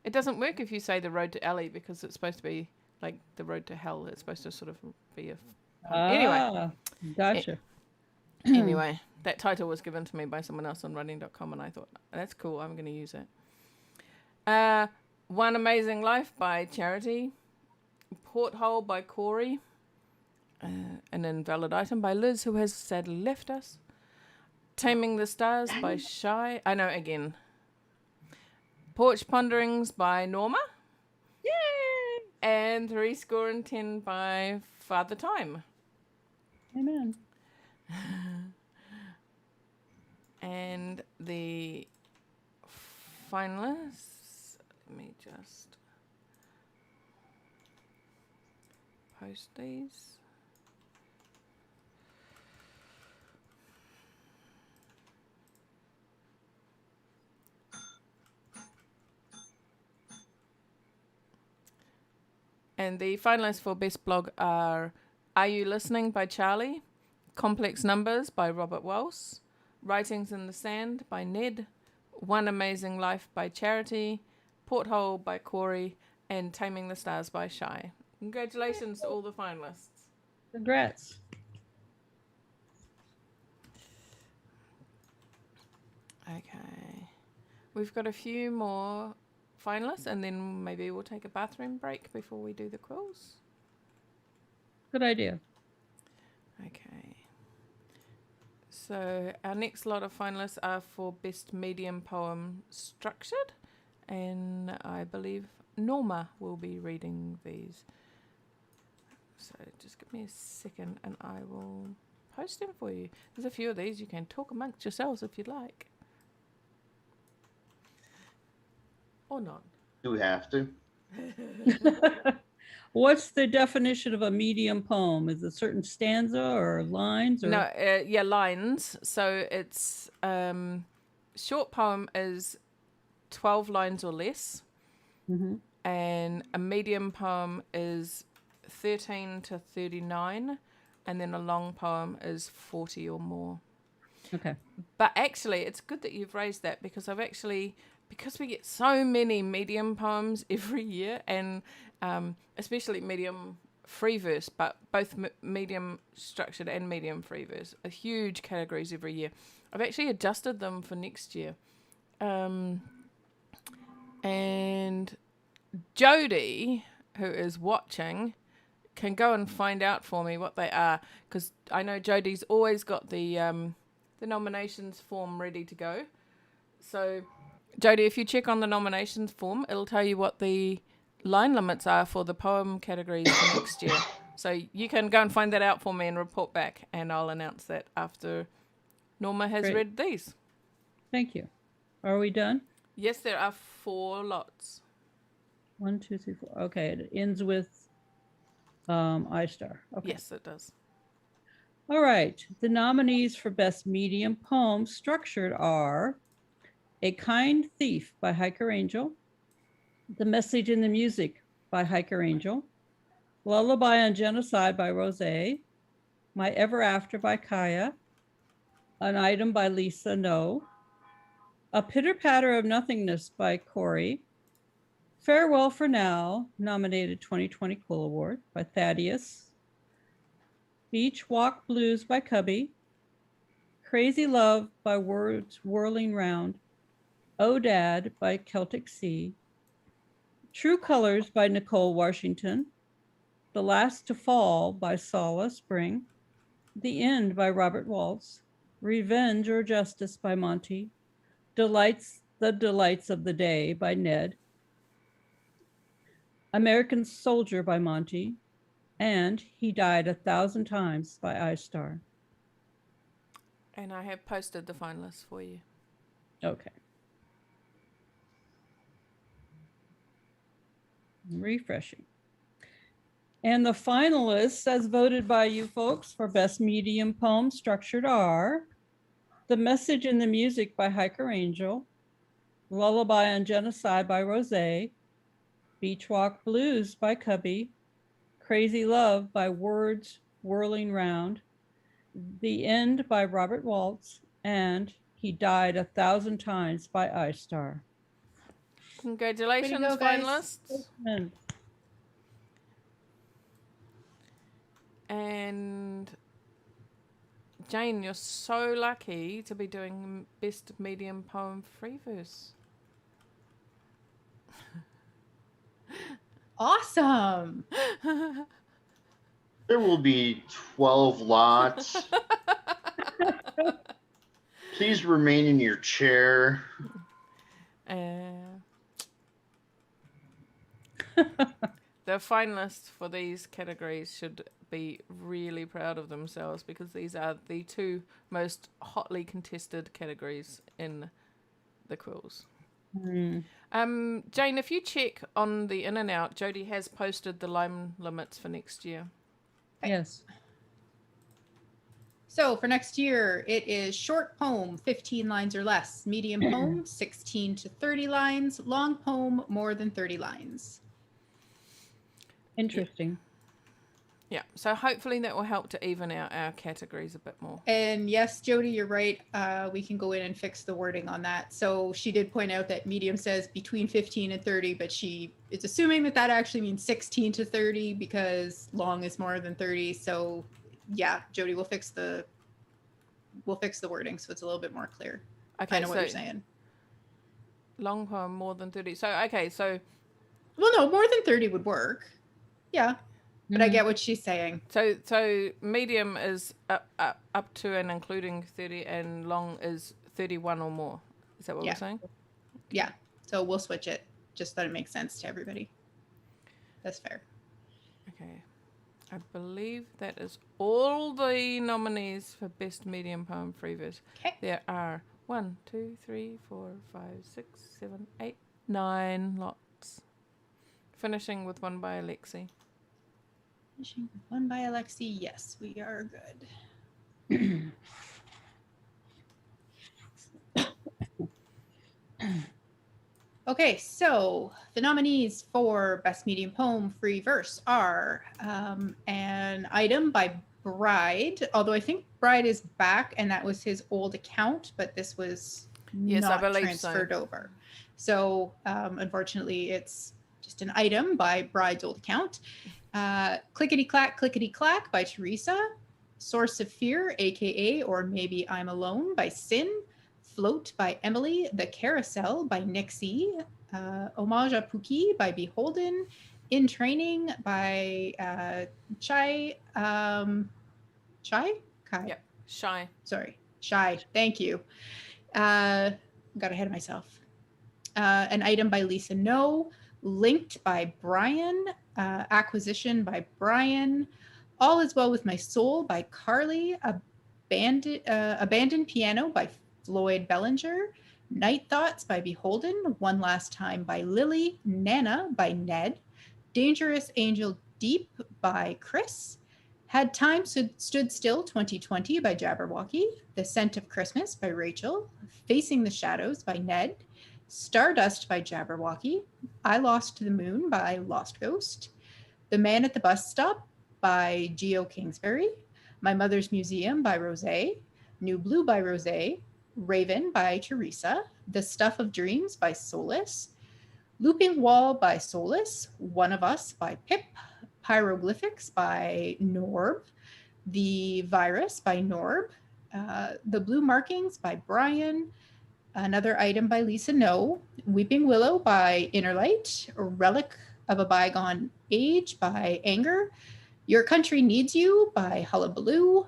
it doesn't work if you say the road to Ellie because it's supposed to be like the road to hell. It's supposed to sort of be a anyway. Gotcha. Anyway, that title was given to me by someone else on running.com and I thought, that's cool, I'm going to use it. One Amazing Life by Charity. Porthole by Corey. An Invalid Item by Liz, who has sadly left us. Taming the Stars by Shy. I know, again. Porch Ponderings by Norma. Yay! And 70 by Father Time. Amen. And the finalists, let me just post these. And the finalists for Best Blog are You Listening by Charlie, Complex Numbers by Robert Walsh, Writings in the Sand by Ned, One Amazing Life by Charity, Porthole by Corey, and Taming the Stars by Shy. Congratulations to all the finalists. Congrats. Okay. We've got a few more finalists, and then maybe we'll take a bathroom break before we do the quills. Good idea. Okay. So our next lot of finalists are for Best Medium Poem Structured, and I believe Norma will be reading these. So just give me a second and I will post them for you. There's a few of these. You can talk amongst yourselves if you'd like. Or not. Do we have to? What's the definition of a medium poem? Is it a certain stanza or lines? Or? No, lines. So it's short poem is 12 lines or less, and a medium poem is 13 to 39, and then a long poem is 40 or more. Okay. But actually, it's good that you've raised that because because we get so many medium poems every year, and especially medium free verse, but both medium structured and medium free verse are huge categories every year. I've actually adjusted them for next year. And Jody, who is watching, can go and find out for me what they are, because I know Jody's always got the nominations form ready to go. So Jody, if you check on the nominations form, it'll tell you what the line limits are for the poem categories for next year. So you can go and find that out for me and report back, and I'll announce that after Norma has read these. Thank you. Are we done? Yes, there are 4 lots. 1, 2, 3, 4. Okay, it ends with iStar. Okay. Yes, it does. All right. The nominees for Best Medium Poem Structured are A Kind Thief by Hiker Angel, The Message in the Music by Hiker Angel, Lullaby on Genocide by Rose, My Ever After by Kaya, An Item by Lisa No, A Pitter Patter of Nothingness by Corey, Farewell for Now, nominated 2020 Quill Award by Thaddeus, Beach Walk Blues by Cubby, Crazy Love by Words Whirling Round, Oh Dad by Celtic Sea, True Colors by Nicole Washington, The Last to Fall by Sala Spring, The End by Robert Waltz, Revenge or Justice by Monty, The Delights of the Day by Ned, American Soldier by Monty, and He Died 1,000 Times by iStar. And I have posted the finalists for you. Okay. Refreshing. And the finalists, as voted by you folks for Best Medium Poem Structured, are The Message in the Music by Hiker Angel, Lullaby on Genocide by Rosé, Beach Walk Blues by Cubby, Crazy Love by Words Whirling Round, The End by Robert Waltz, and He Died 1,000 Times by iStar. Congratulations, Way to go, guys. finalists. And Jane, you're so lucky to be doing Best Medium Poem Free Verse. Awesome. There will be 12 lots. Please remain in your chair. The finalists for these categories should be really proud of themselves because these are the two most hotly contested categories in the quills. Jane, if you check on the in and out, Jodie has posted the line limits for next year. Yes. So for next year, it is short poem, 15 lines or less. Medium poem, 16 to 30 lines. Long poem, more than 30 lines. Interesting. Yeah, so hopefully that will help to even out our categories a bit more. And yes, Jody, you're right. We can go in and fix the wording on that. So she did point out that medium says between 15 and 30, but she is assuming that that actually means 16 to 30 because long is more than 30. So yeah, Jody, we'll fix the wording so it's a little bit more clear. Okay, I know what you're saying. Long poem, more than 30. So, okay, so... Well, no, more than 30 would work. Yeah. But I get what she's saying. So medium is up to and including 30, and long is 31 or more. Is that what we're saying? Yeah. So we'll switch it just so that it makes sense to everybody. That's fair. Okay. I believe that is all the nominees for Best Medium Poem Free Verse. Okay. There are 1, 2, 3, 4, 5, 6, 7, 8, 9 lots. Finishing with one by Alexi. One by Alexi. Yes, we are good. Okay, so the nominees for Best Medium Poem Free Verse are an item by Bride, although I think Bride is back and that was his old account, but this was not transferred over. So unfortunately, it's just an item by Bride's old account. Clickety Clack by Teresa. Source of Fear, aka Or Maybe I'm Alone by Sin. Float by Emily. The Carousel by Nixie. Homage à Pookie by Beholden. In Training by Chai. Chai? Kai. Yep. Shy. Sorry. Shy. Thank you. Got ahead of myself. An item by Lisa No. Linked by Brian. Acquisition by Brian. All Is Well With My Soul by Carly. Abandoned Piano by Floyd Bellinger. Night Thoughts by Beholden. One Last Time by Lily. Nana by Ned. Dangerous Angel Deep by Chris. Had Time Stood Still 2020 by Jabberwocky. The Scent of Christmas by Rachel. Facing the Shadows by Ned. Stardust by Jabberwocky. I Lost the Moon by Lost Ghost. The Man at the Bus Stop by Geo Kingsbury. My Mother's Museum by Rosé. New Blue by Rosé. Raven by Teresa. The Stuff of Dreams by Solus. Looping Wall by Solus. One of Us by Pip. Pyroglyphics by Norb. The Virus by Norb. The Blue Markings by Brian. Another item by Lisa No. Weeping Willow by Innerlight. Relic of a Bygone Age by Anger. Your Country Needs You by Hullabaloo.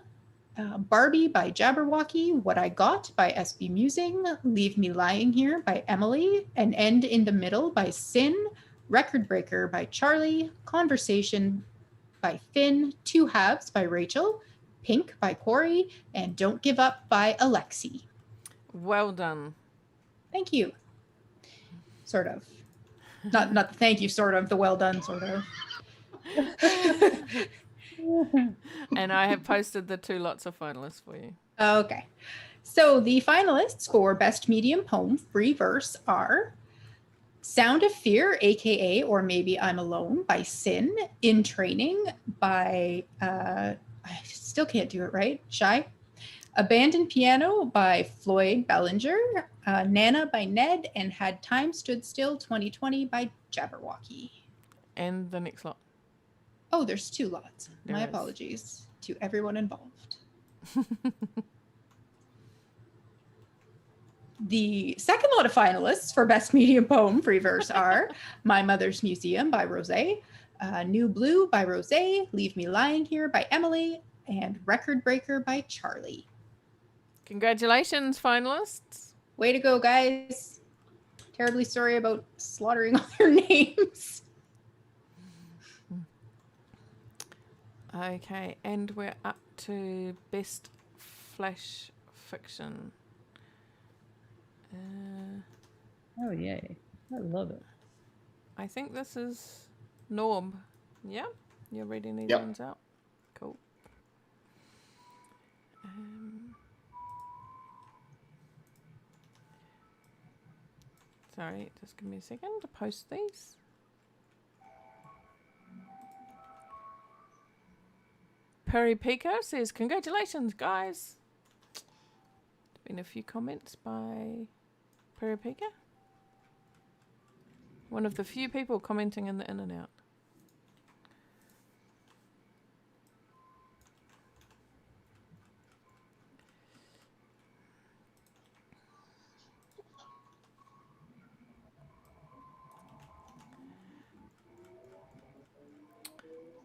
Barbie by Jabberwocky. What I Got by SB Musing. Leave Me Lying Here by Emily. An End in the Middle by Sin. Record Breaker by Charlie. Conversation by Finn. Two Halves by Rachel. Pink by Corey. And Don't Give Up by Alexi. Well done. Thank you. Sort of. Not the thank you sort of, the well done sort of. And I have posted the 2 lots of finalists for you. Okay. So the finalists for Best Medium Poem Free Verse are Sound of Fear, aka Or Maybe I'm Alone by Sin, In Training by, I still can't do it right, Shy. Abandoned Piano by Floyd Bellinger, Nana by Ned, and Had Time Stood Still 2020 by Jabberwocky. And the next lot. Oh, there's 2 lots. There My is. apologies to everyone involved. The second lot of finalists for Best Medium Poem Free Verse are My Mother's Museum by Rosé, New Blue by Rosé, Leave Me Lying Here by Emily, and Record Breaker by Charlie. Congratulations, finalists. Way to go, guys. Terribly sorry about slaughtering all your names. Okay, and we're up to Best Flash Fiction. Oh, yay. I love it. I think this is Norm. Yeah? You're reading these Yep. ones out? Cool. Sorry, just give me a second to post these. Perry Pico says, congratulations, guys. There's been a few comments by Perry Pico. One of the few people commenting in the in and out.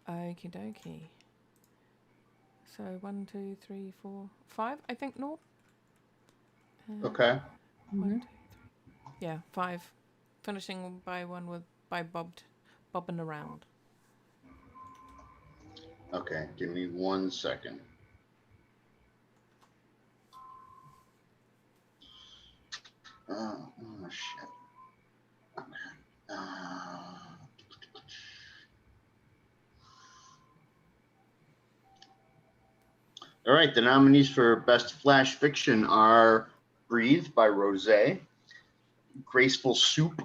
Okie dokie. So 1, 2, 3, 4, 5, I think, Norm. Okay. 1, 2, 3. Yeah, 5. Finishing by bobbing around. Okay. Give me 1 second. Oh shit. Okay. All right, the nominees for Best Flash Fiction are Breathe by Rosé, Graceful Soup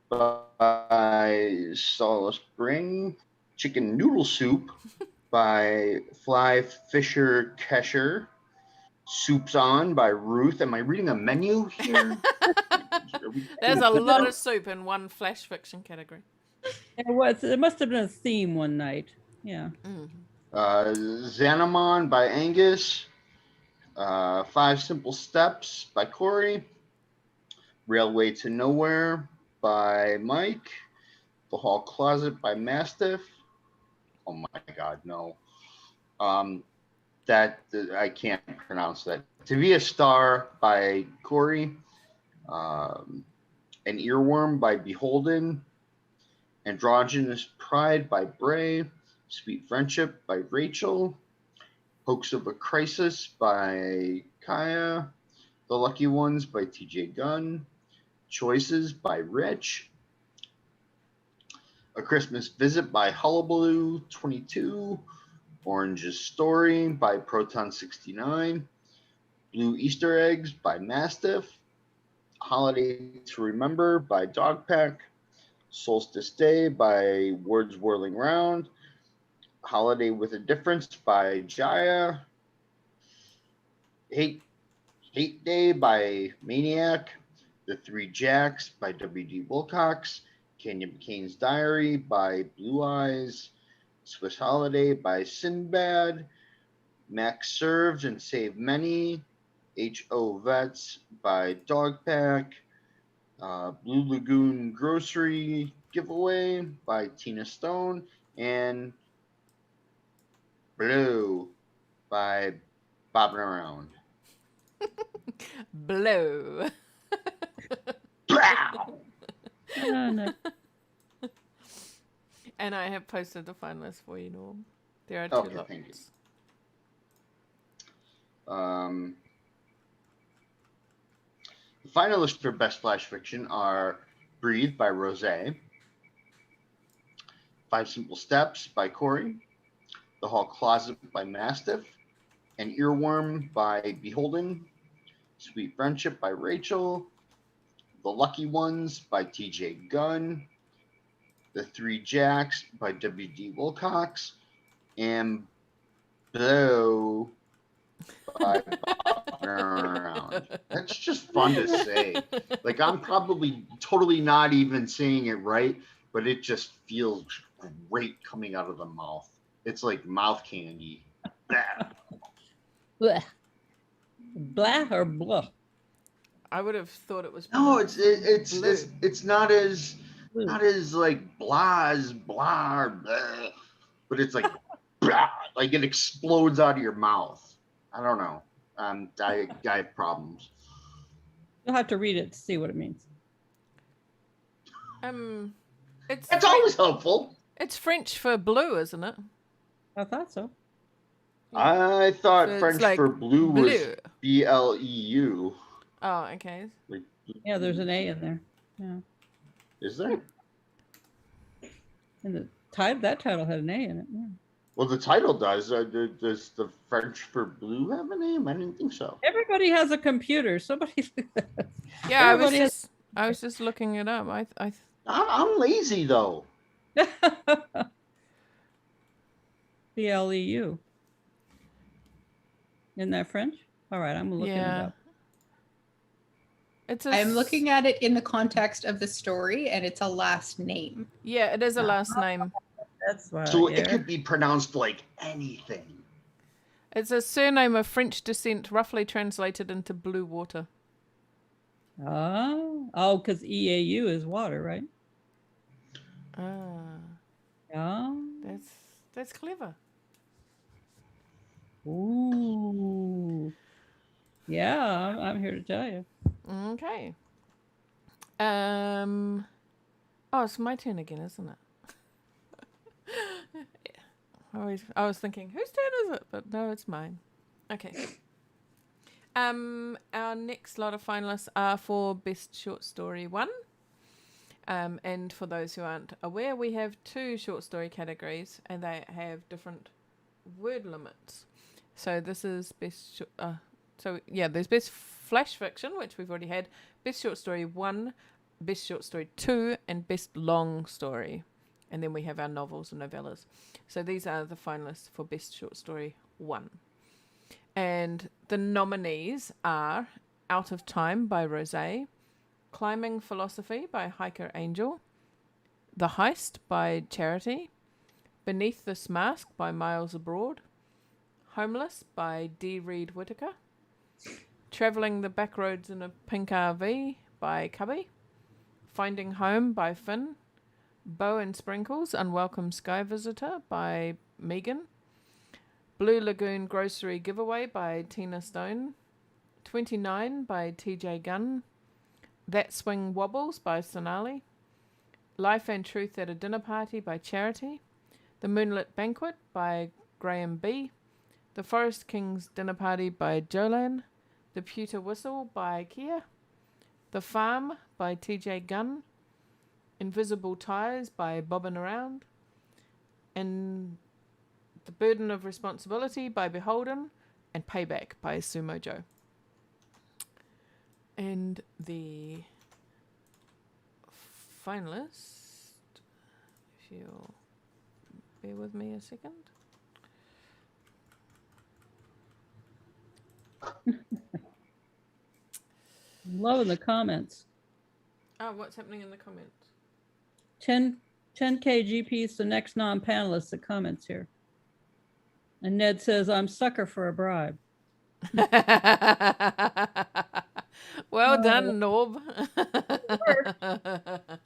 by Solace Spring, Chicken Noodle Soup by Fly Fisher Kesher, Soup's On by Ruth. Am I reading a menu here? There's a lot of soup in one flash fiction category. It must have been a theme one night. Yeah. Xanamon by Angus, 5 Simple Steps by Corey, Railway to Nowhere by Mike, The Hall Closet by Mastiff. Oh my God, no. That I can't pronounce that. To Be a Star by Corey, An Earworm by Beholden, Androgynous Pride by Bray, Sweet Friendship by Rachel, Hoax of a Crisis by Kaya, The Lucky Ones by TJ Gunn, Choices by Rich, A Christmas Visit by Hullabaloo 22, Orange's Story by Proton 69, Blue Easter Eggs by Mastiff, Holiday to Remember by Dogpack, Solstice Day by Words Whirling Round, Holiday with a Difference by Jaya, Hate Day by Maniac, The Three Jacks by W.D. Wilcox, Canyon McCain's Diary by Blue Eyes, Swiss Holiday by Sinbad, Max Served and Saved Many, H.O. Vets by Dogpack, Blue Lagoon Grocery Giveaway by Tina Stone, and Blue by Bobbing Around. Blow. Blow! Oh, no. And I have posted the finalists for you, Norm. There are 2 Okay, lots. thank you. The finalists for Best Flash Fiction are Breathe by Rose. 5 Simple Steps by Corey. The Hall Closet by Mastiff. An Earworm by Beholden. Sweet Friendship by Rachel. The Lucky Ones by TJ Gunn. The Three Jacks by W.D. Wilcox. And Blow by Bobbing Around. That's just fun to say. Like, I'm probably totally not even saying it right, but it just feels great coming out of the mouth. It's like mouth candy. Blah. Blah. Blah or blah? I would have thought it was. No, pronounced blue. it's not as Blue. like blah as blah, or blah, but it's like blah, like it explodes out of your mouth. I don't know. I have problems. You'll have to read it to see what it means. It's That's always helpful. It's French for blue, isn't it? I thought so. I thought So it's French like for blue was bleu. BLEU. Oh, okay. Like, Yeah, there's an A in there. Yeah. is there? And the title, that title had an A in it. Yeah. Well, the title does. Does the French for blue have a name? I didn't think so. Everybody has a computer. Somebody. Yeah, Everybody I was just looking it up. I'm lazy though. BLEU. Isn't that French? All right, I'm looking it yeah. up. It's I'm looking at it in the context of the story, and it's a last name. Yeah, it is a last name. That's why. So it could be pronounced like anything. It's a surname of French descent, roughly translated into blue water. Oh, because EAU is water, right? Ah, Oh. that's clever. Ooh. Yeah, I'm here to tell you. Okay. Oh, it's my turn again, isn't it? I was thinking, whose turn is it? But no, it's mine. Okay. Our next lot of finalists are for Best Short Story 1. And for those who aren't aware, we have 2 short story categories, and they have different word limits. So this is best. There's Best Flash Fiction, which we've already had. Best Short Story 1, Best Short Story 2, and Best Long Story. And then we have our novels and novellas. So these are the finalists for Best Short Story 1. And the nominees are Out of Time by Rosé, Climbing Philosophy by Hiker Angel, The Heist by Charity, Beneath This Mask by Miles Abroad, Homeless by D. Reed Whitaker, Travelling the Backroads in a Pink RV by Cubby, Finding Home by Finn, Bow and Sprinkles, Unwelcome Sky Visitor by Megan, Blue Lagoon Grocery Giveaway by Tina Stone, 29 by TJ Gunn, That Swing Wobbles by Sonali, Life and Truth at a Dinner Party by Charity, The Moonlit Banquet by Graham B., The Forest King's Dinner Party by Jolan, The Pewter Whistle by Kia, The Farm by TJ Gunn, Invisible Ties by Bobbin' Around, and The Burden of Responsibility by Beholden, and Payback by Sumo Joe. And the finalist, if you'll bear with me a second. Loving the comments. Oh, what's happening in the comments? 10 KGP's the next non-panelist that comments here. And Ned says, I'm sucker for a bribe. Well done, Norb.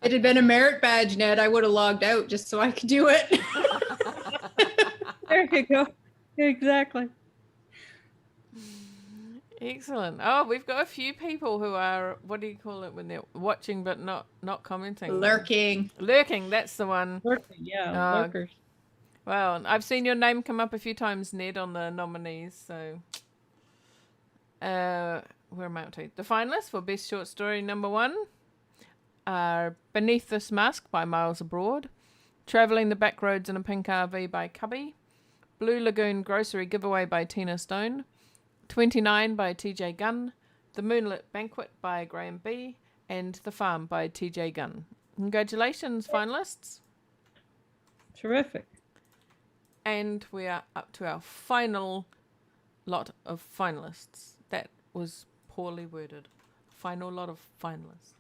It had been a merit badge, Ned. I would have logged out just so I could do it. There you go. Exactly. Excellent. Oh, we've got a few people who are, what do you call it when they're watching but not commenting? Lurking. Lurking, that's the one. Lurkers, yeah, lurkers. Well, I've seen your name come up a few times, Ned, on the nominees, so... where am I up to? The finalists for Best Short Story number 1 are Beneath This Mask by Miles Abroad, Travelling the Backroads in a Pink RV by Cubby, Blue Lagoon Grocery Giveaway by Tina Stone, 29 by TJ Gunn, The Moonlit Banquet by Graham B, and The Farm by TJ Gunn. Congratulations, finalists. Terrific. And we are up to our final lot of finalists. That was poorly worded. Final lot of finalists.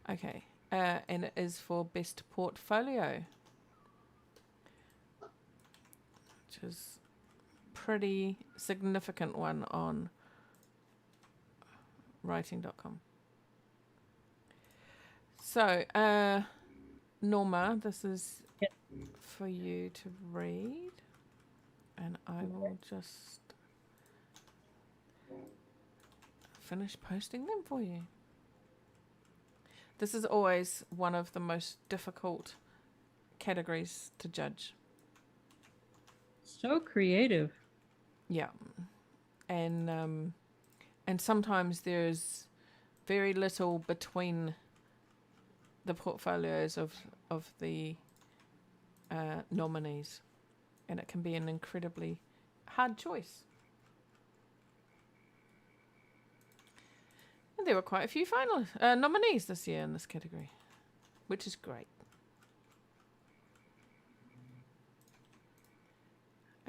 Okay. And it is for Best Portfolio, which is pretty significant one on writing.com. So, Norma, this is for you to read, and I will just finish posting them for you. This is always one of the most difficult categories to judge. So creative. Yeah. And sometimes there's very little between the portfolios of the nominees, and it can be an incredibly hard choice. And there were quite a few nominees this year in this category, which is great.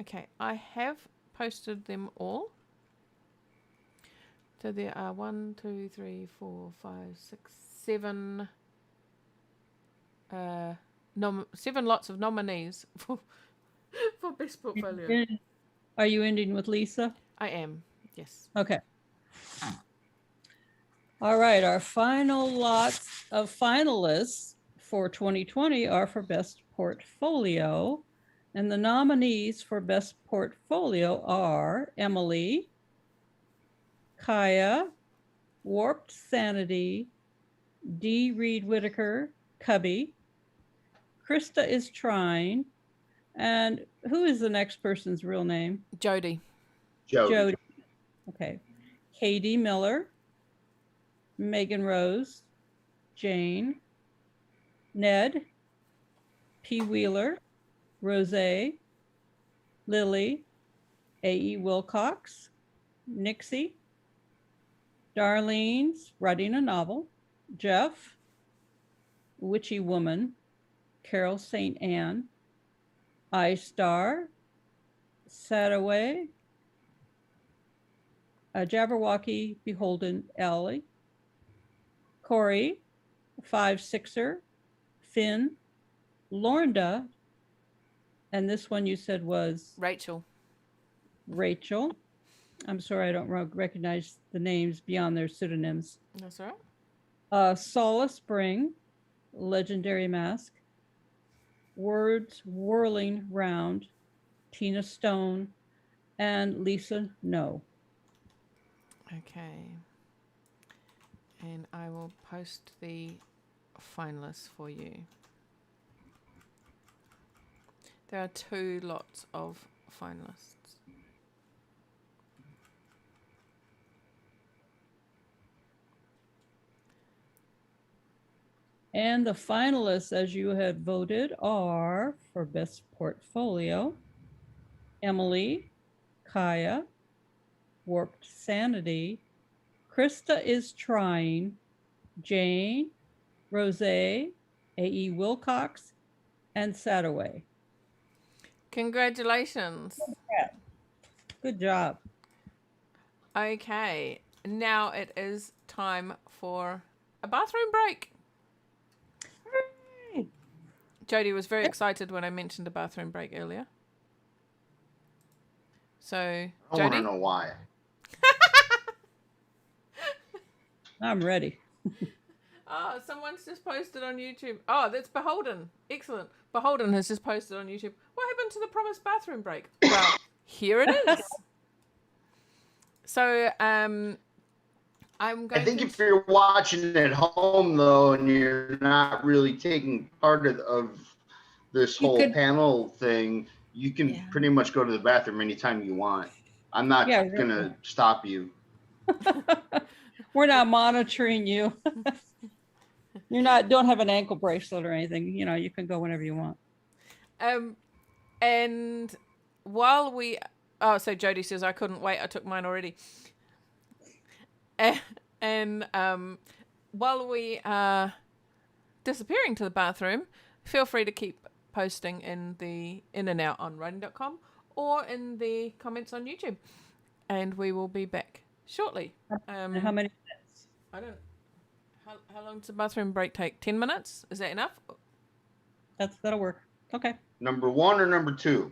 Okay, I have posted them all. So there are 1, 2, 3, 4, 5, 6, 7 7 lots of nominees for Best Portfolio. Are you ending with Lisa? I am, yes. Okay. All right, our final lots of finalists for 2020 are for Best Portfolio. And the nominees for Best Portfolio are Emily, Kaya, Warped Sanity, D. Reed Whitaker, Cubby, Krista is Trying, and who is the next person's real name? Jody. Jody. Okay. Katie Miller, Megan Rose, Jane, Ned, P. Wheeler, Rose, Lily, A.E. Wilcox, Nixie, Darlene's writing a novel, Jeff, Witchy Woman, Carol St. Anne, iStar, Sadaway, Jabberwocky Beholden Ellie, Corey, 5-6er, Finn, Lorna, and this one you said was Rachel. I'm sorry, I don't recognize the names beyond their pseudonyms. That's all right. Solace Spring, Legendary Mask, Words Whirling Round, Tina Stone, and Lisa No. Okay. And I will post the finalists for you. There are 2 lots of finalists. And the finalists, as you had voted, are for Best Portfolio, Emily, Kaya, Warped Sanity, Krista is Trying, Jane, Rose, A.E. Wilcox, and Sadaway. Congratulations. Good job. Okay, now it is time for a bathroom break. Hooray! Jody was very excited when I mentioned a bathroom break earlier. So, I want Jody? to know why. I'm ready. Oh, someone's just posted on YouTube. Oh, that's Beholden. Excellent. Beholden has just posted on YouTube. What happened to the promised bathroom break? Well, here it is. So, I'm going I think if you're watching at home, though, and you're not really taking part of this whole panel thing, you can pretty much go to the bathroom anytime you want. I'm not going to stop you. We're not monitoring you. Don't have an ankle bracelet or anything. You can go whenever you want. And while so Jody says I couldn't wait. I took mine already. And while we are disappearing to the bathroom, feel free to keep posting in and out on writing.com or in the comments on YouTube, and we will be back shortly. And how many minutes? I don't. How long does the bathroom break take? 10 minutes? Is that enough? That'll work. Okay. Number 1 or number 2?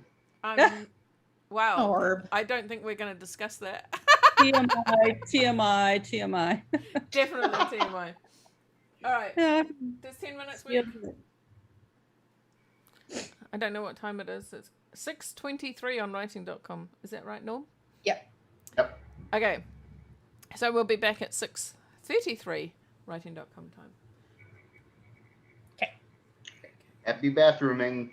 Wow. Orb. I don't think we're going to discuss that. TMI, TMI, TMI. Definitely TMI. All right. Yeah. Does 10 minutes work? I don't know what time it is. It's 6:23 on writing.com. Is that right, Norm? Yep. Yep. Okay. So we'll be back at 6:33 writing.com time. Okay. Happy bathrooming.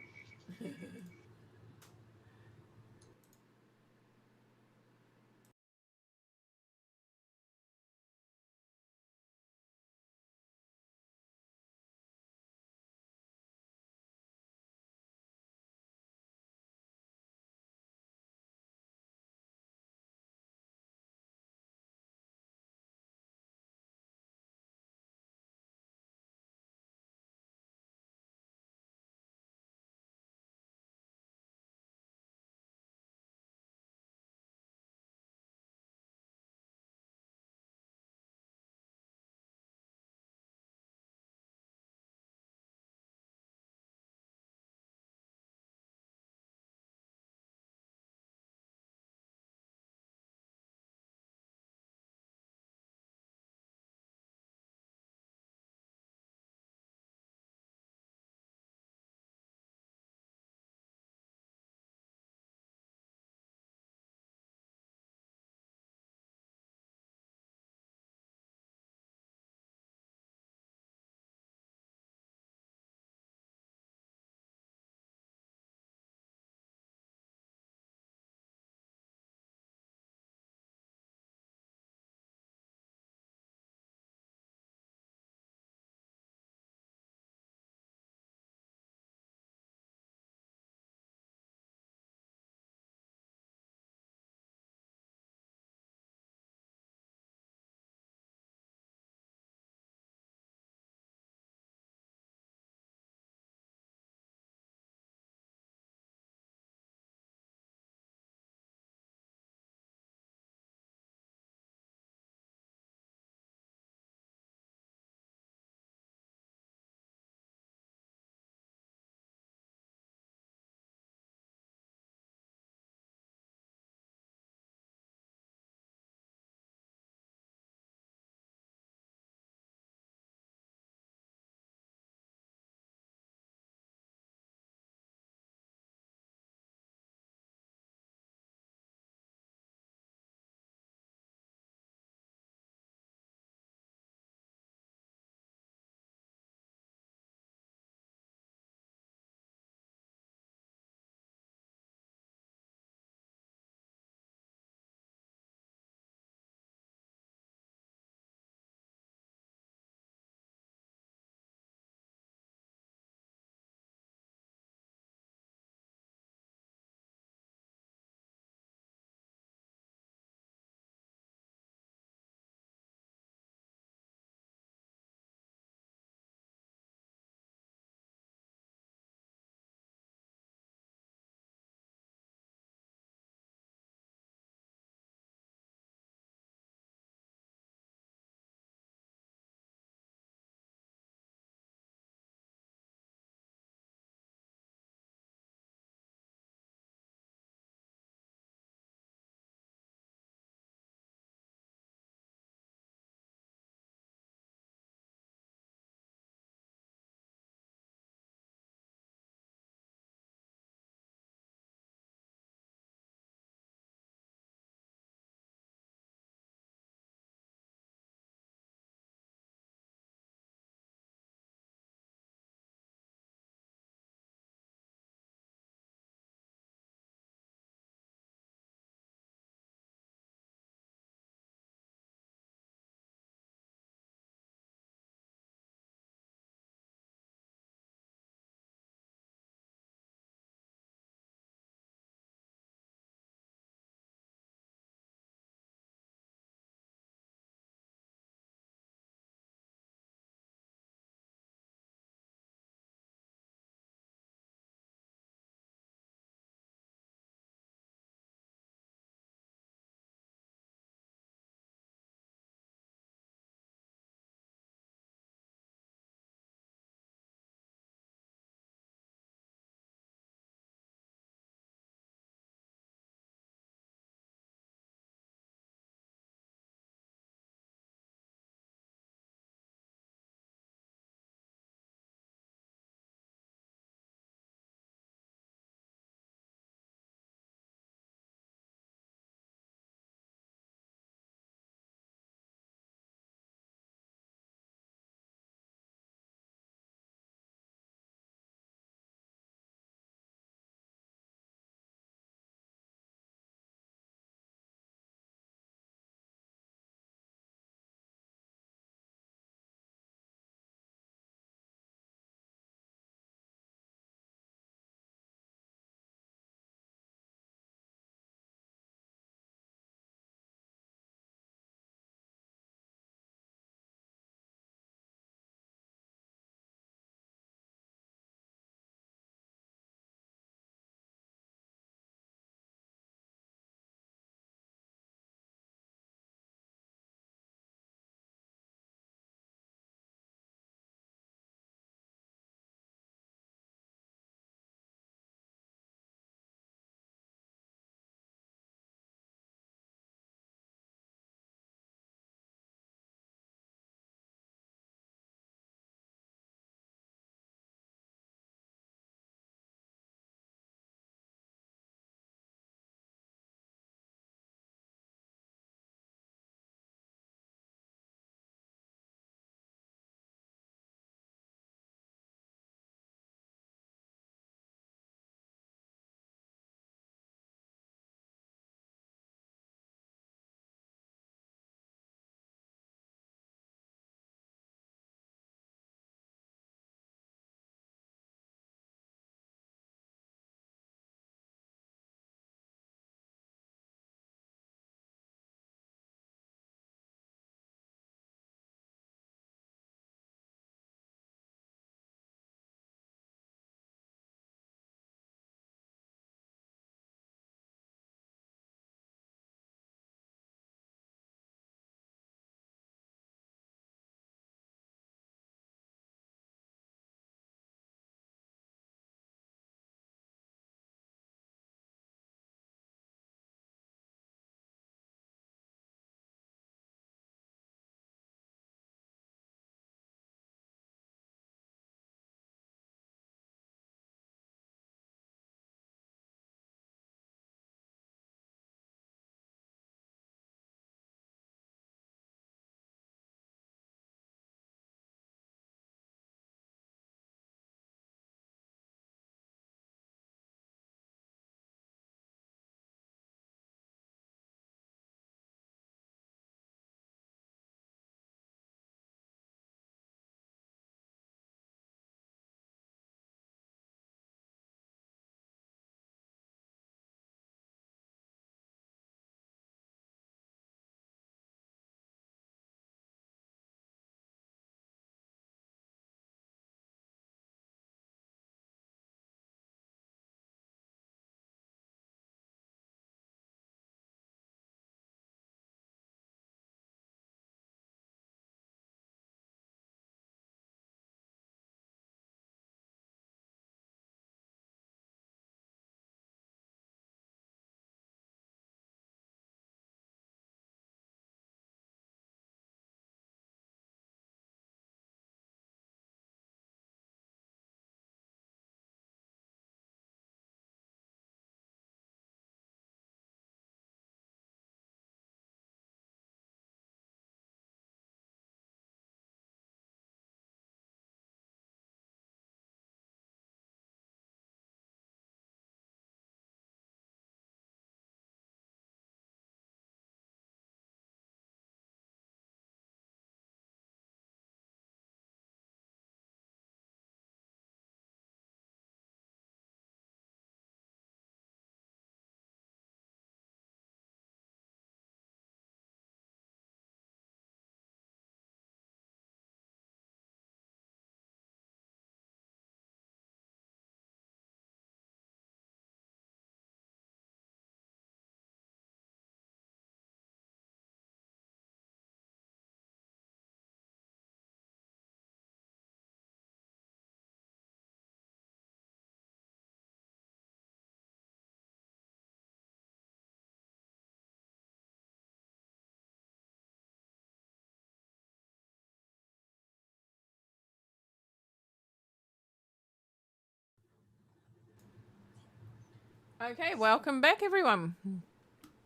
Okay, welcome back, everyone.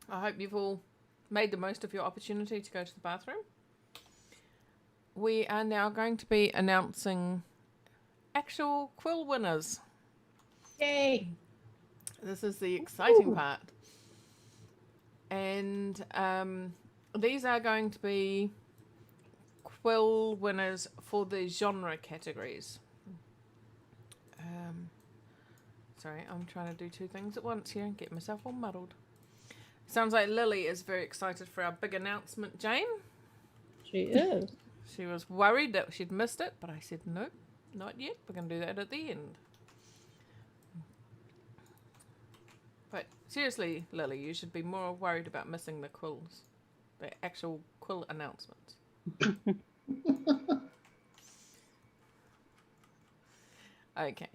I hope you've all made the most of your opportunity to go to the bathroom. We are now going to be announcing actual quill winners. Yay! This is the exciting part. And these are going to be quill winners for the genre categories. Sorry, I'm trying to do two things at once here and get myself all muddled. Sounds like Lily is very excited for our big announcement, Jane. She is. She was worried that she'd missed it, but I said, nope, not yet. We're going to do that at the end. But seriously, Lily, you should be more worried about missing the quills. The actual quill announcements. Okay.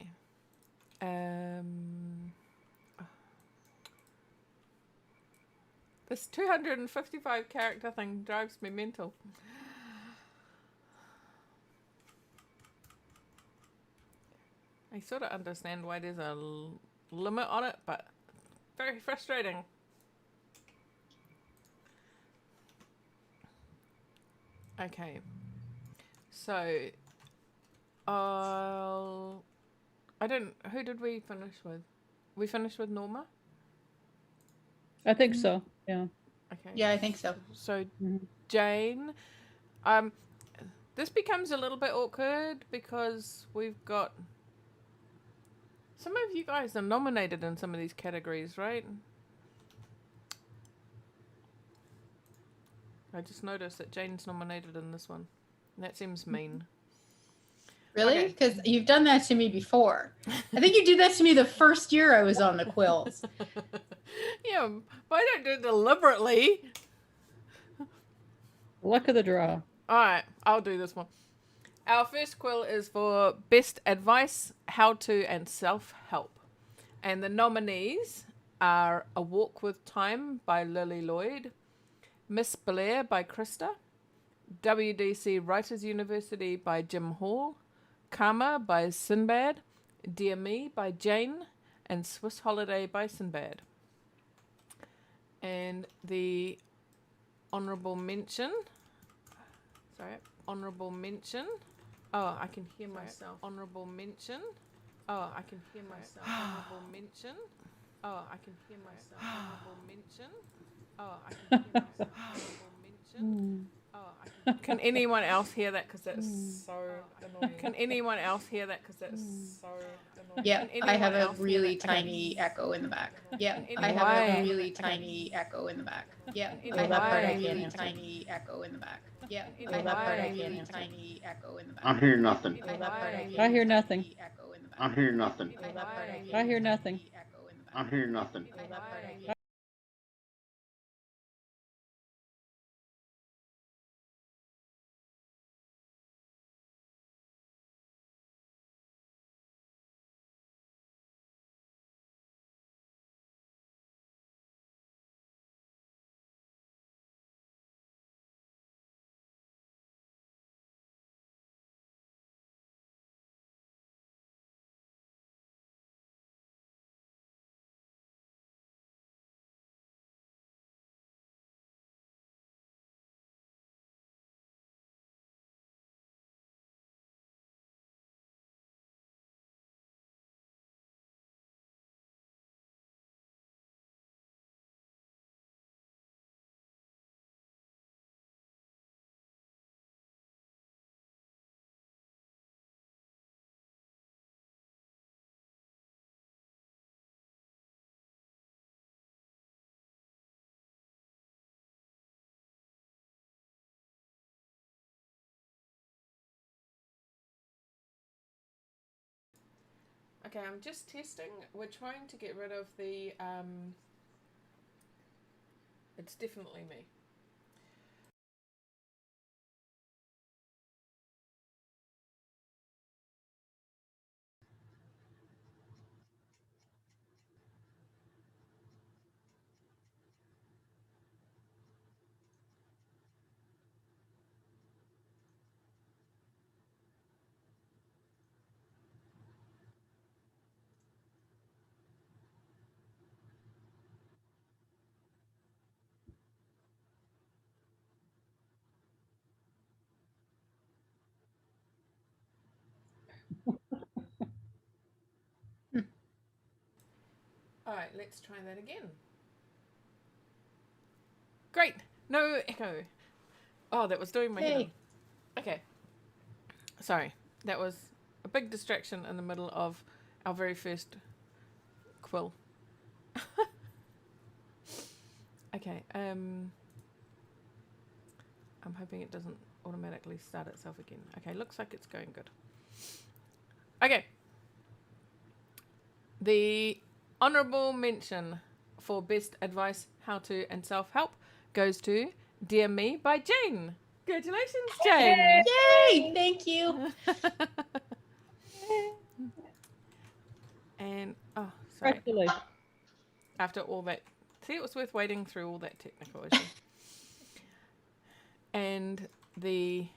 This 255 character thing drives me mental. I sort of understand why there's a limit on it, but very frustrating. Okay. So, who did we finish with? We finished with Norma? I think so. Yeah. Okay. Yeah, I think so. So, Mhm. Jane, this becomes a little bit awkward because we've got some of you guys are nominated in some of these categories, right? I just noticed that Jane's nominated in this one. And that seems mean. Really? Okay. Because you've done that to me before. I think you did that to me the first year I was on the quills. Yeah, but I don't do it deliberately. Luck of the draw. Alright, I'll do this one. Our first quill is for Best Advice, How To, and Self-Help. And the nominees are A Walk With Time by Lily Lloyd, Miss Blair by Krista, WDC Writers University by Jim Hall, Karma by Sinbad, Dear Me by Jane, and Swiss Holiday by Sinbad. And the honourable mention. Oh, I can hear myself. Honourable mention. Oh, I can hear myself. Honourable mention. Oh, I can hear myself. Honourable mention. Oh, I can hear myself. Honourable mention. Oh, can anyone else hear that? Because that's so annoying. Can anyone else hear that? Because that's so annoying. Yeah, I have a really tiny echo in the back. Yeah, I have a really tiny echo in the back. Yeah, I have a really tiny echo in the back. Yeah, I have a really tiny echo in the back. I hear nothing. I hear nothing. I hear nothing. I hear nothing. I hear nothing. Okay, I'm just testing. We're trying to get rid of the it's definitely me. All right, let's try that again. Great. No echo. Oh, that was doing my head Yay. in. Okay. Sorry. That was a big distraction in the middle of our very first quill. Okay. I'm hoping it doesn't automatically start itself again. Okay, looks like it's going good. Okay. The honourable mention for best advice, how to, and self-help goes to Dear Me by Jane. Congratulations, Jane. Yay! Thank you. And, oh, sorry. Congratulations. After all that, see, it was worth waiting through all that technical issue. And the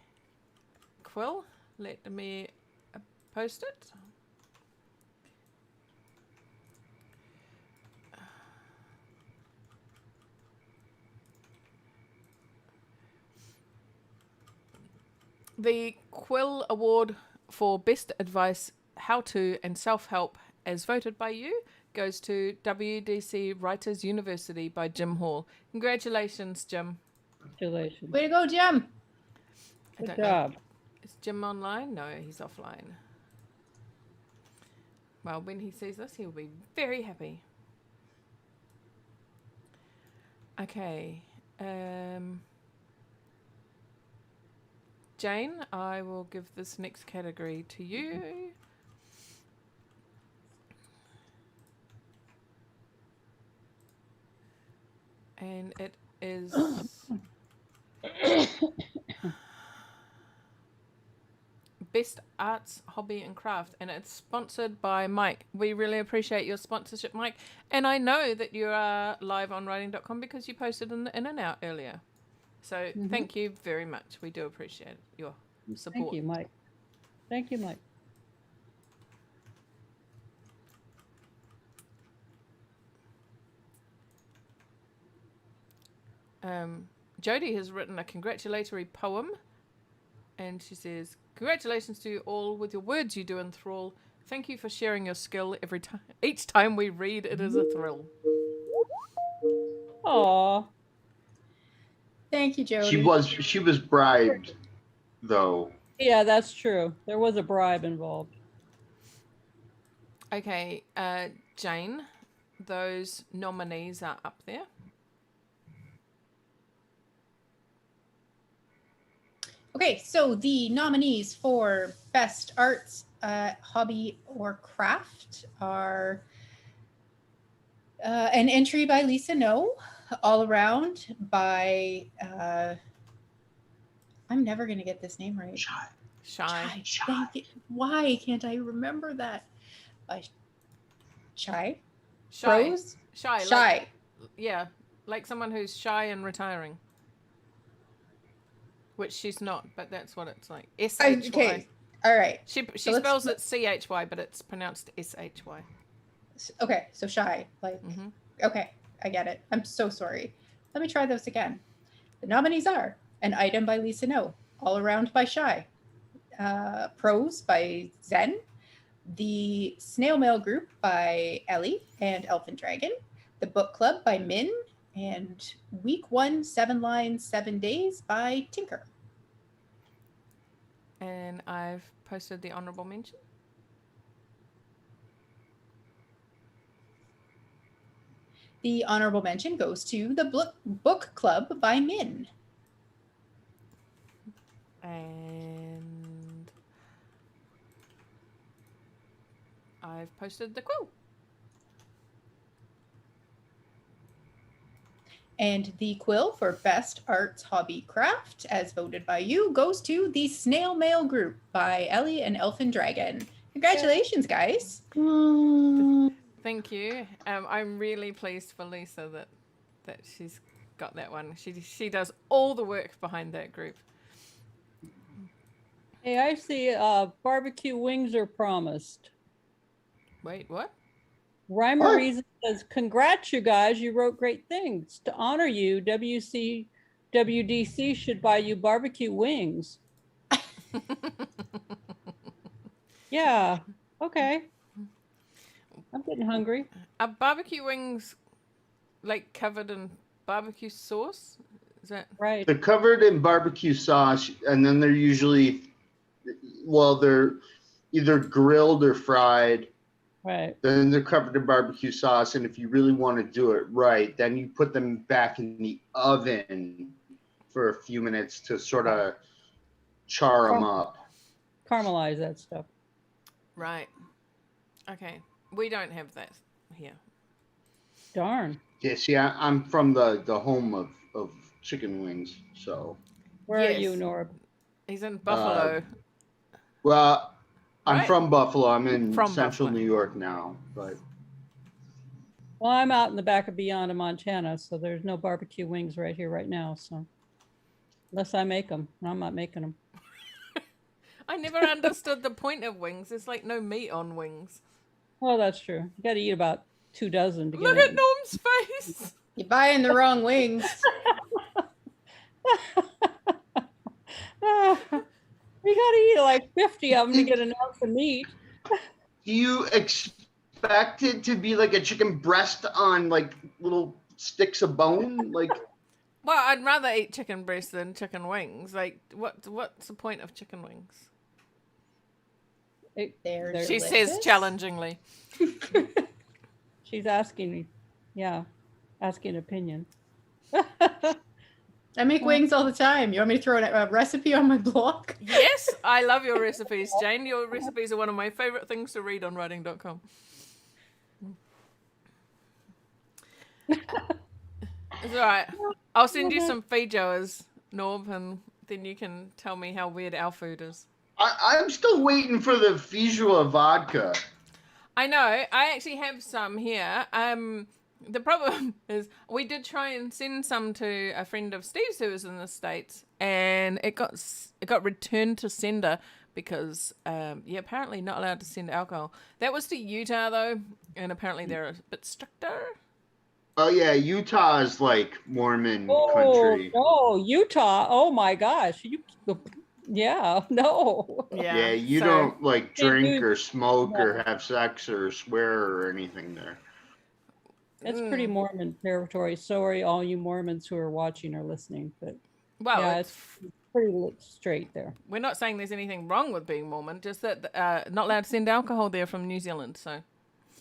quill, let me post it. The Quill Award for Best Advice, How to, and Self-Help, as voted by you, goes to WDC Writers University by Jim Hall. Congratulations, Jim. Congratulations. Way to go, Jim. I Good don't know. job. Is Jim online? No, he's offline. Well, when he sees this, he'll be very happy. Okay. Jane, I will give this next category to you. And it is Best Arts, Hobby and Craft, and it's sponsored by Mike. We really appreciate your sponsorship, Mike. And I know that you are live on writing.com because you posted in the in and out earlier. So thank you very much. We do appreciate your support. Thank you, Mike. Thank you, Mike. Jody has written a congratulatory poem, and she says, "Congratulations to you all with your words you do enthrall. Thank you for sharing your skill every time. Each time we read, it is a thrill." Aw. Thank you, Jody. She was bribed, though. Yeah, that's true. There was a bribe involved. Okay, Jane, those nominees are up there. Okay, so the nominees for Best Arts, Hobby, or Craft are an entry by Lisa No, All Around by, I'm never going to get this name right. Shy. Thank you. Why can't I remember that? By Shy? Prose? Shy. Shy. Like someone who's shy and retiring. Which she's not, but that's what it's like. S-H-Y. Okay, all right. She So let's- spells it C-H-Y, but it's pronounced S-H-Y. Okay, so Shy. Like, okay, I get it. I'm so sorry. Let me try those again. The nominees are An Item by Lisa No, All Around by Shy, Prose by Zen, The Snail Mail Group by Ellie and Elfin Dragon, The Book Club by Min, and Week 1, 7 Lines, 7 Days by Tinker. And I've posted the honorable mention. The honorable mention goes to The Book Club by Min. And I've posted the quill. And the quill for Best Arts Hobby Craft, as voted by you, goes to The Snail Mail Group by Ellie and Elfin Dragon. Congratulations, guys. Thank you. I'm really pleased for Lisa that she's got that one. She does all the work behind that group. Hey, I see barbecue wings are promised. Wait, what? Rhymer What? Reason says, "Congrats, you guys. You wrote great things. To honor you, WDC should buy you barbecue wings." Yeah. Okay. I'm getting hungry. Are barbecue wings like covered in barbecue sauce? Is that Right. They're covered in barbecue sauce, and then they're usually, well, they're either grilled or fried. Right. Then they're covered in barbecue sauce, and if you really want to do it right, then you put them back in the oven for a few minutes to sort of char them up. Caramelize that stuff. right? Okay, we don't have that here. Darn. Yeah, see, I'm from the home of chicken wings, so. Where are Yes. you, Norb? He's in Buffalo. Well, I'm Right. from Buffalo. I'm in From central Buffalo. New York now, but Well, I'm out in the back of Beyond in Montana, so there's no barbecue wings right here, right now. So unless I make them, I'm not making them. I never understood the point of wings. There's like no meat on wings. Well, that's true. You got to eat about 2 dozen to Look get at it. Norm's face. You're buying the wrong wings. We got to eat like 50 of them to get an ounce of meat. do you expect it to be like a chicken breast on like little sticks of bone? Like, Well, I'd rather eat chicken breast than chicken wings. Like, what's the point of chicken wings? They're She delicious. says challengingly. She's asking me, yeah, asking opinion. I make wings all the time. You want me to throw a recipe on my blog? Yes, I love your recipes, Jane. Your recipes are one of my favorite things to read on writing.com. It's all right. I'll send you some feijoas, Norb, and then you can tell me how weird our food is. I'm still waiting for the Feijoa vodka. I know. I actually have some here. The problem is we did try and send some to a friend of Steve's who was in the States, and it got returned to sender because apparently not allowed to send alcohol. That was to Utah though, and apparently they're a bit stricter. Oh yeah, Utah is like Mormon country. Oh, Utah. Oh my gosh. Yeah, no. Yeah, you so- don't like drink do- or smoke no. or have sex or swear or anything there. It's pretty Mormon territory. Sorry, all you Mormons who are watching or listening, but Well, yeah, it's it's pretty straight there. we're not saying there's anything wrong with being Mormon, just that not allowed to send alcohol there from New Zealand. So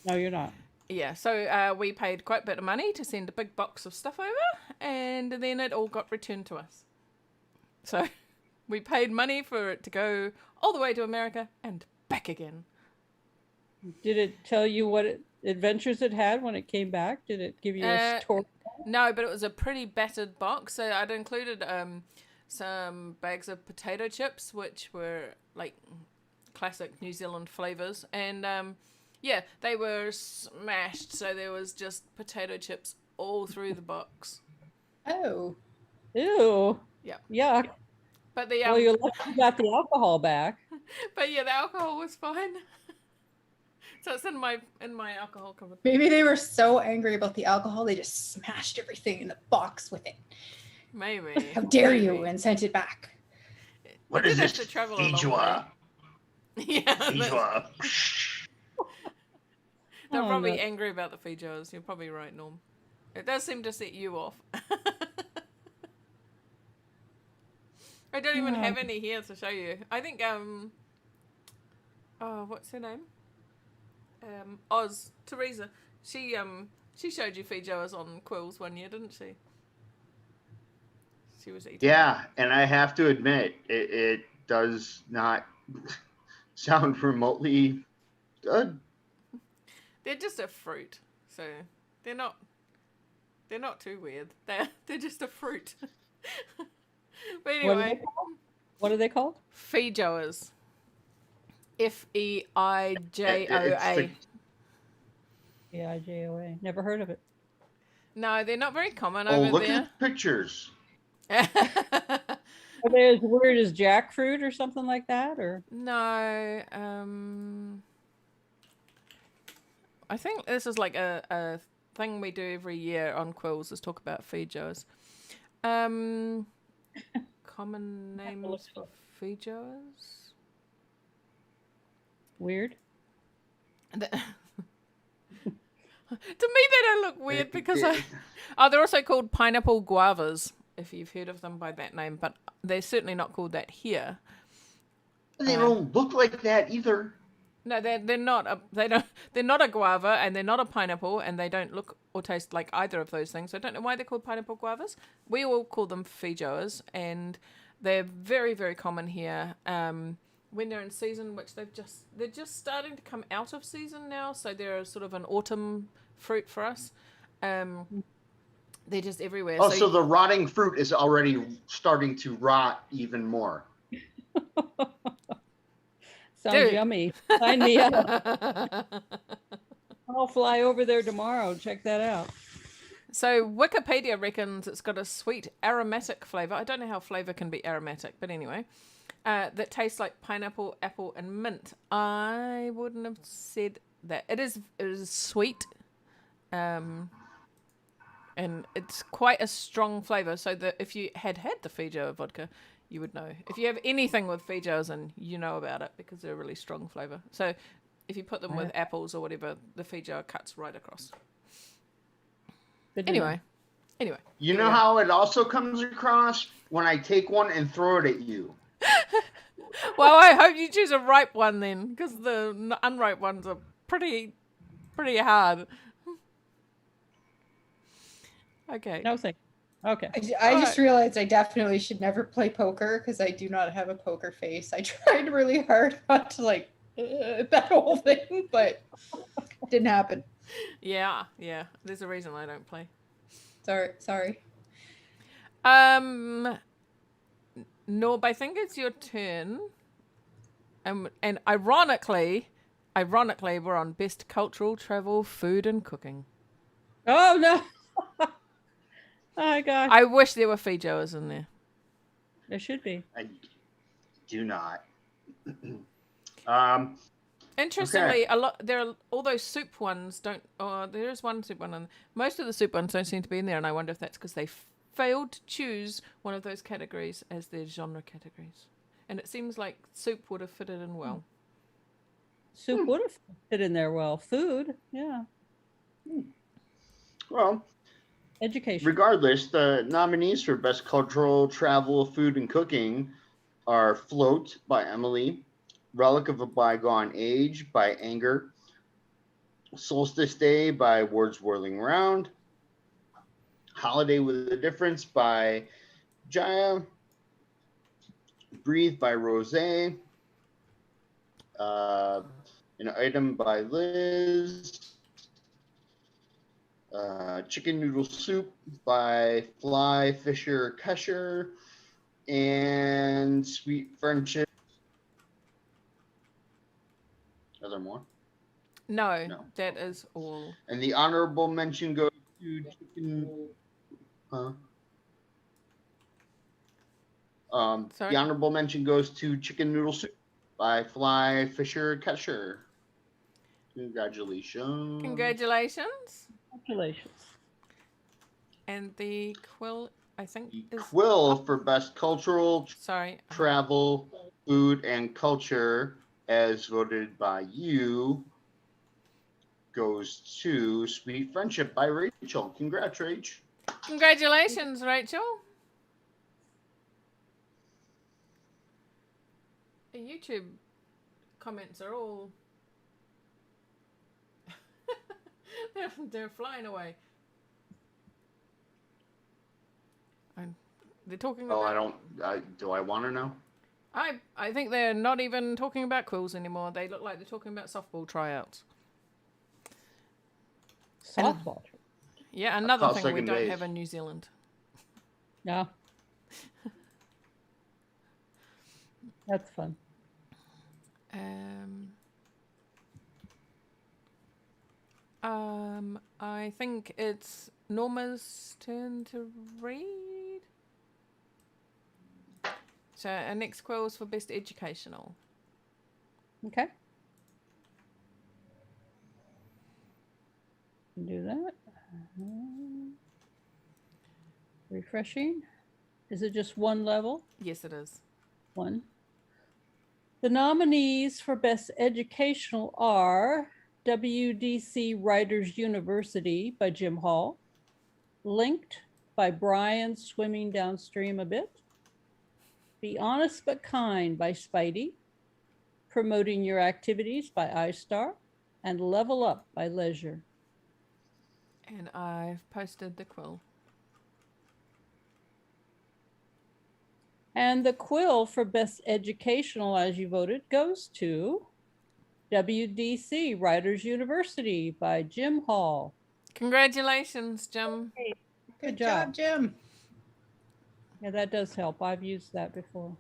No, you're not. yeah, so we paid quite a bit of money to send a big box of stuff over, and then it all got returned to us. So we paid money for it to go all the way to America and back again. Did it tell you what adventures it had when it came back? Did it give you a story? No, but it was a pretty battered box. So I'd included some bags of potato chips, which were like classic New Zealand flavors, and they were smashed. So there was just potato chips all through the box. Oh. Ew. Yeah. Yuck. But the Well, you're lucky you got the alcohol back. but yeah, the alcohol was fine. So it's in my alcohol cupboard. Maybe they were so angry about the alcohol, they just smashed everything in the box with it. Maybe. How dare Maybe. you, and sent it back. What We is did have this? to travel a long Feijoa. Yeah, that's- Feijoa. they're Oh, probably no. angry about the feijoas. You're probably right, Norm. It does seem to set you off. I don't even have any here to show you. I think what's her name? Teresa. She showed you feijoas on Quills one year, didn't she? She was eating. Yeah, and I have to admit, it does not sound remotely good. They're just a fruit, so they're not too weird. They're just a fruit. But anyway, What are they called? feijoas. Feijoa. Feijoa. Never heard of it. No, they're not very common Oh, over look there. at the pictures. Are they as weird as jackfruit or something like that? Or No, I think this is like a thing we do every year on Quills is talk about feijoas. Common names for feijoas. weird? To me, they don't look weird because they're also called pineapple guavas, if you've heard of them by that name, but they're certainly not called that here. They don't look like that either. No, they're not. They're not a guava, and they're not a pineapple, and they don't look or taste like either of those things. So I don't know why they're called pineapple guavas. We all call them feijoas, and they're very, very common here. When they're in season, which they're just starting to come out of season now, so they're sort of an autumn fruit for us. They're just everywhere. Oh, so the rotting fruit is already starting to rot even more. Sounds yummy. Sign me up. I'll fly over there tomorrow. Check that out. So Wikipedia reckons it's got a sweet aromatic flavour. I don't know how flavour can be aromatic, but anyway. That tastes like pineapple, apple, and mint. I wouldn't have said that. It is sweet. And it's quite a strong flavour. So that if you had the feijoa vodka, you would know. If you have anything with feijoas in, you know about it because they're a really strong flavour. So if you put them with apples or whatever, the feijoa cuts right across. Anyway. You know how it also comes across? When I take one and throw it at you. Well, I hope you choose a ripe one then, because the unripe ones are pretty hard. Okay. No thanks. Okay. I just realized I definitely should never play poker because I do not have a poker face. I tried really hard not to like that whole thing, but it didn't happen. Yeah. There's a reason I don't play. Sorry. Norb, I think it's your turn. And ironically, we're on best cultural travel, food, and cooking. Oh no! Oh gosh! I wish there were feijoas in there. There should be. I do not. Interestingly, there are all those soup ones don't. Oh, there is one soup one, and most of the soup ones don't seem to be in there. And I wonder if that's because they failed to choose one of those categories as their genre categories. And it seems like soup would have fitted in well. Soup would have fit in there well. Food, yeah. Well, education. Regardless, the nominees for Best Cultural Travel, Food, and Cooking are Float by Emily, Relic of a Bygone Age by Anger, Solstice Day by Words Whirling Round, Holiday with a Difference by Jaya, Breathe by Rose, an Item by Liz, Chicken Noodle Soup by Fly Fisher Kesher, and Sweet Friendship. Are there more? No, that is all. And the honorable mention goes to Chicken. The honorable mention goes to Chicken Noodle Soup by Fly Fisher Kesher. Congratulations. Congratulations. Congratulations. And the quill, I think, is Quill for Best Cultural Travel, Food, and Culture, as voted by you, goes to Sweet Friendship by Rachel. Congrats, Rach. Congratulations, Rachel. The YouTube comments are all they're flying away. They're talking about... do I want to know? I think they're not even talking about quills anymore. They look like they're talking about softball tryouts. Softball? Yeah, another thing we don't have in New Zealand. No. That's fun. I think it's Norma's turn to read. So our next quill is for Best Educational. Okay. Do that. Refreshing. Is it just one level? Yes, it is. One. The nominees for Best Educational are WDC Writers University by Jim Hall. Linked by Brian Swimming Downstream a Bit. Be Honest But Kind by Spidey. Promoting Your Activities by iStar. And Level Up by Leisure. And I've posted the quill. And the quill for Best Educational, as you voted, goes to WDC Writers University by Jim Hall. Congratulations, Jim. Good job, Jim. Yeah, that does help. I've used that before.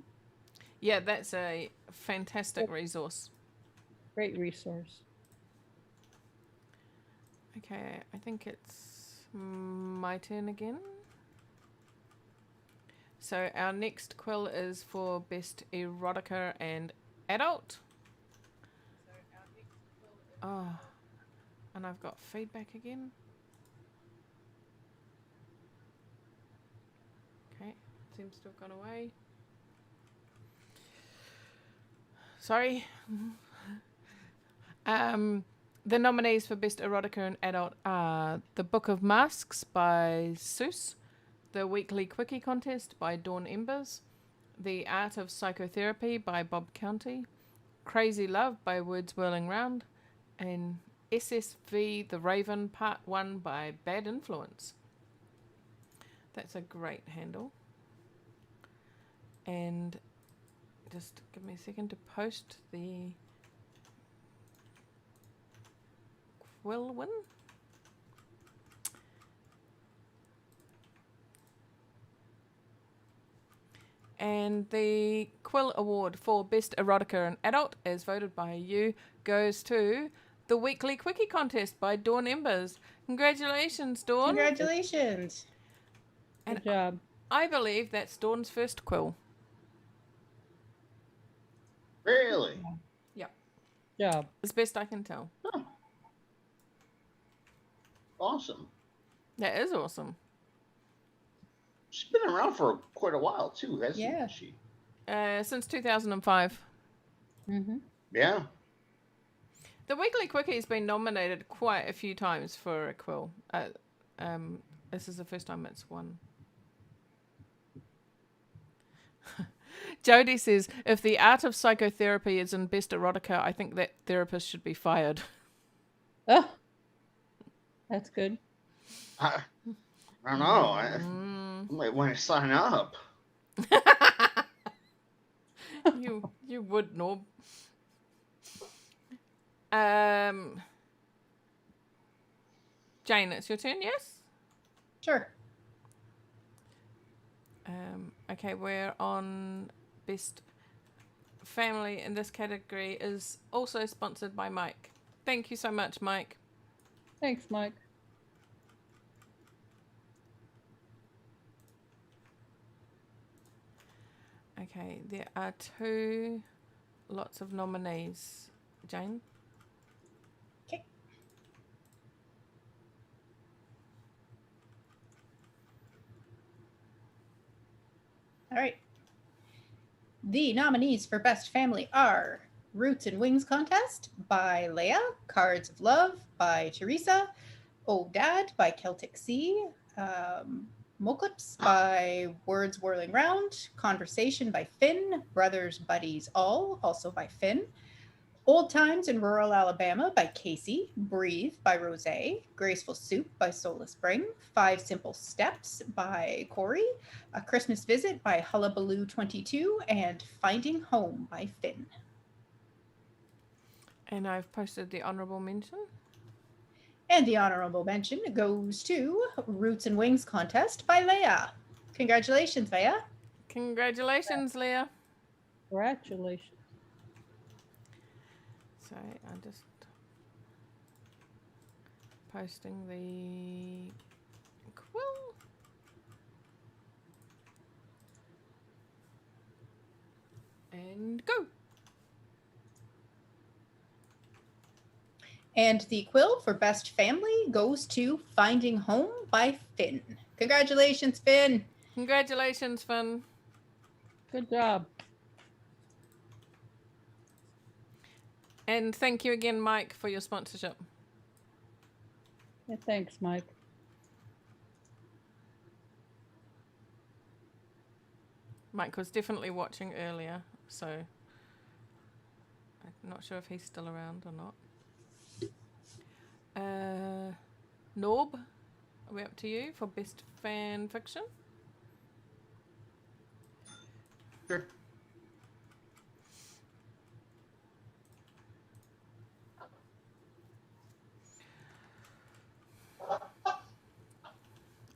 Yeah, that's a fantastic resource. Great resource. Okay, I think it's my turn again. So our next quill is for Best Erotica and Adult. Oh, and I've got feedback again. Okay, seems to have gone away. Sorry. The nominees for Best Erotica and Adult are The Book of Masks by Seuss, The Weekly Quickie Contest by Dawn Embers, The Art of Psychotherapy by Bob County, Crazy Love by Words Whirling Round, and SSV The Raven Part 1 by Bad Influence. That's a great handle. And just give me a second to post the quill win. And the Quill Award for Best Erotica and Adult, as voted by you, goes to The Weekly Quickie Contest by Dawn Embers. Congratulations, Dawn. Congratulations. And Good job. I believe that's Dawn's first quill. Really? Job. As best I can tell. Huh. Awesome. That is awesome. She's been around for quite a while too, hasn't she? Since 2005. Mm-hmm. Yeah. The Weekly Quickie has been nominated quite a few times for a quill. This is the first time it's won. Jody says, if The Art of Psychotherapy is in Best Erotica, I think that therapist should be fired. Oh, that's good. I don't know. I might want to sign up. You would, Norb. Jane, it's your turn, yes? Sure. Okay, we're on Best Family, and this category is also sponsored by Mike. Thank you so much, Mike. Thanks, Mike. Okay, there are lots of nominees. Jane? Okay. All right. The nominees for Best Family are Roots and Wings Contest by Leia, Cards of Love by Teresa, Oh Dad by Celtic Sea, Moclips by Words Whirling Round, Conversation by Finn, Brothers Buddies All, also by Finn, Old Times in Rural Alabama by Casey, Breathe by Rose, Graceful Soup by Sola Spring, 5 Simple Steps by Corey, A Christmas Visit by Hullabaloo 22, and Finding Home by Finn. And I've posted the honourable mention. And the honorable mention goes to Roots and Wings Contest by Leia. Congratulations, Leia. Congratulations, Leah. Congratulations. So I'm just posting the quill. And go. And the quill for Best Family goes to Finding Home by Finn. Congratulations, Finn. Congratulations, Finn. Good job. And thank you again, Mike, for your sponsorship. Yeah, thanks, Mike. Mike was definitely watching earlier, so I'm not sure if he's still around or not. Norb, are we up to you for best fan fiction? Sure.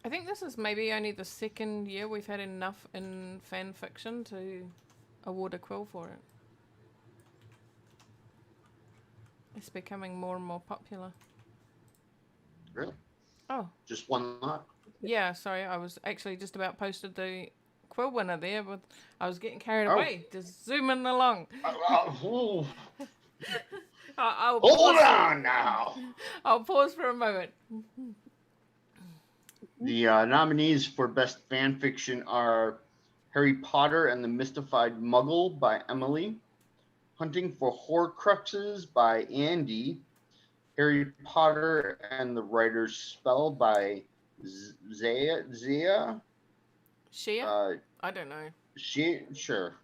I think this is maybe only the second year we've had enough in fan fiction to award a quill for it. It's becoming more and more popular. Really? Oh, Just one lot? yeah, sorry, I was actually just about posted the quill winner there, but I was getting carried Oh. away. Just zooming along. Hold I'll pause on now. I'll pause for a moment. The nominees for Best Fan Fiction are Harry Potter and the Mystified Muggle by Emily, Hunting for Horcruxes by Andy, Harry Potter and the Writer's Spell by Zia. Shia? I don't know. Sure.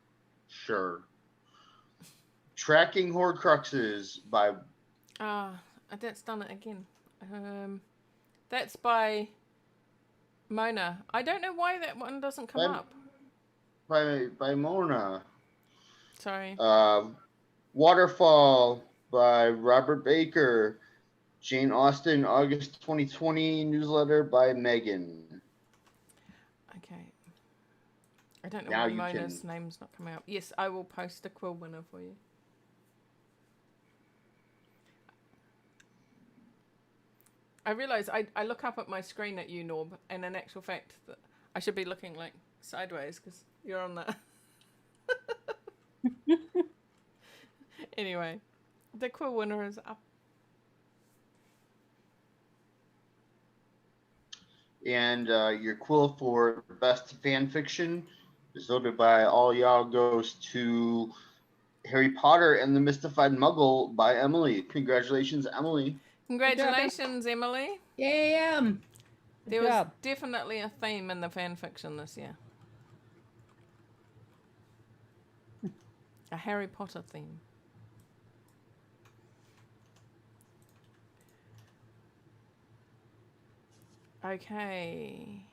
Tracking Horcruxes by That's done it again. That's by Mona. I don't know why that one doesn't come up. by Mona. Sorry. Waterfall by Robert Baker. Jane Austen, August 2020 newsletter by Megan. Okay. I don't know Now why you Mona's can- name's not coming up. Yes, I will post a quill winner for you. I realise I look up at my screen at you, Norb, and in actual fact, that I should be looking like sideways because you're on that. Anyway, the quill winner is up. And your quill for Best Fan Fiction is voted by all y'all goes to Harry Potter and the Mystified Muggle by Emily. Congratulations, Emily. Congratulations, Emily. Yeah. There Good was job. definitely a theme in the fan fiction this year. A Harry Potter theme. Okay.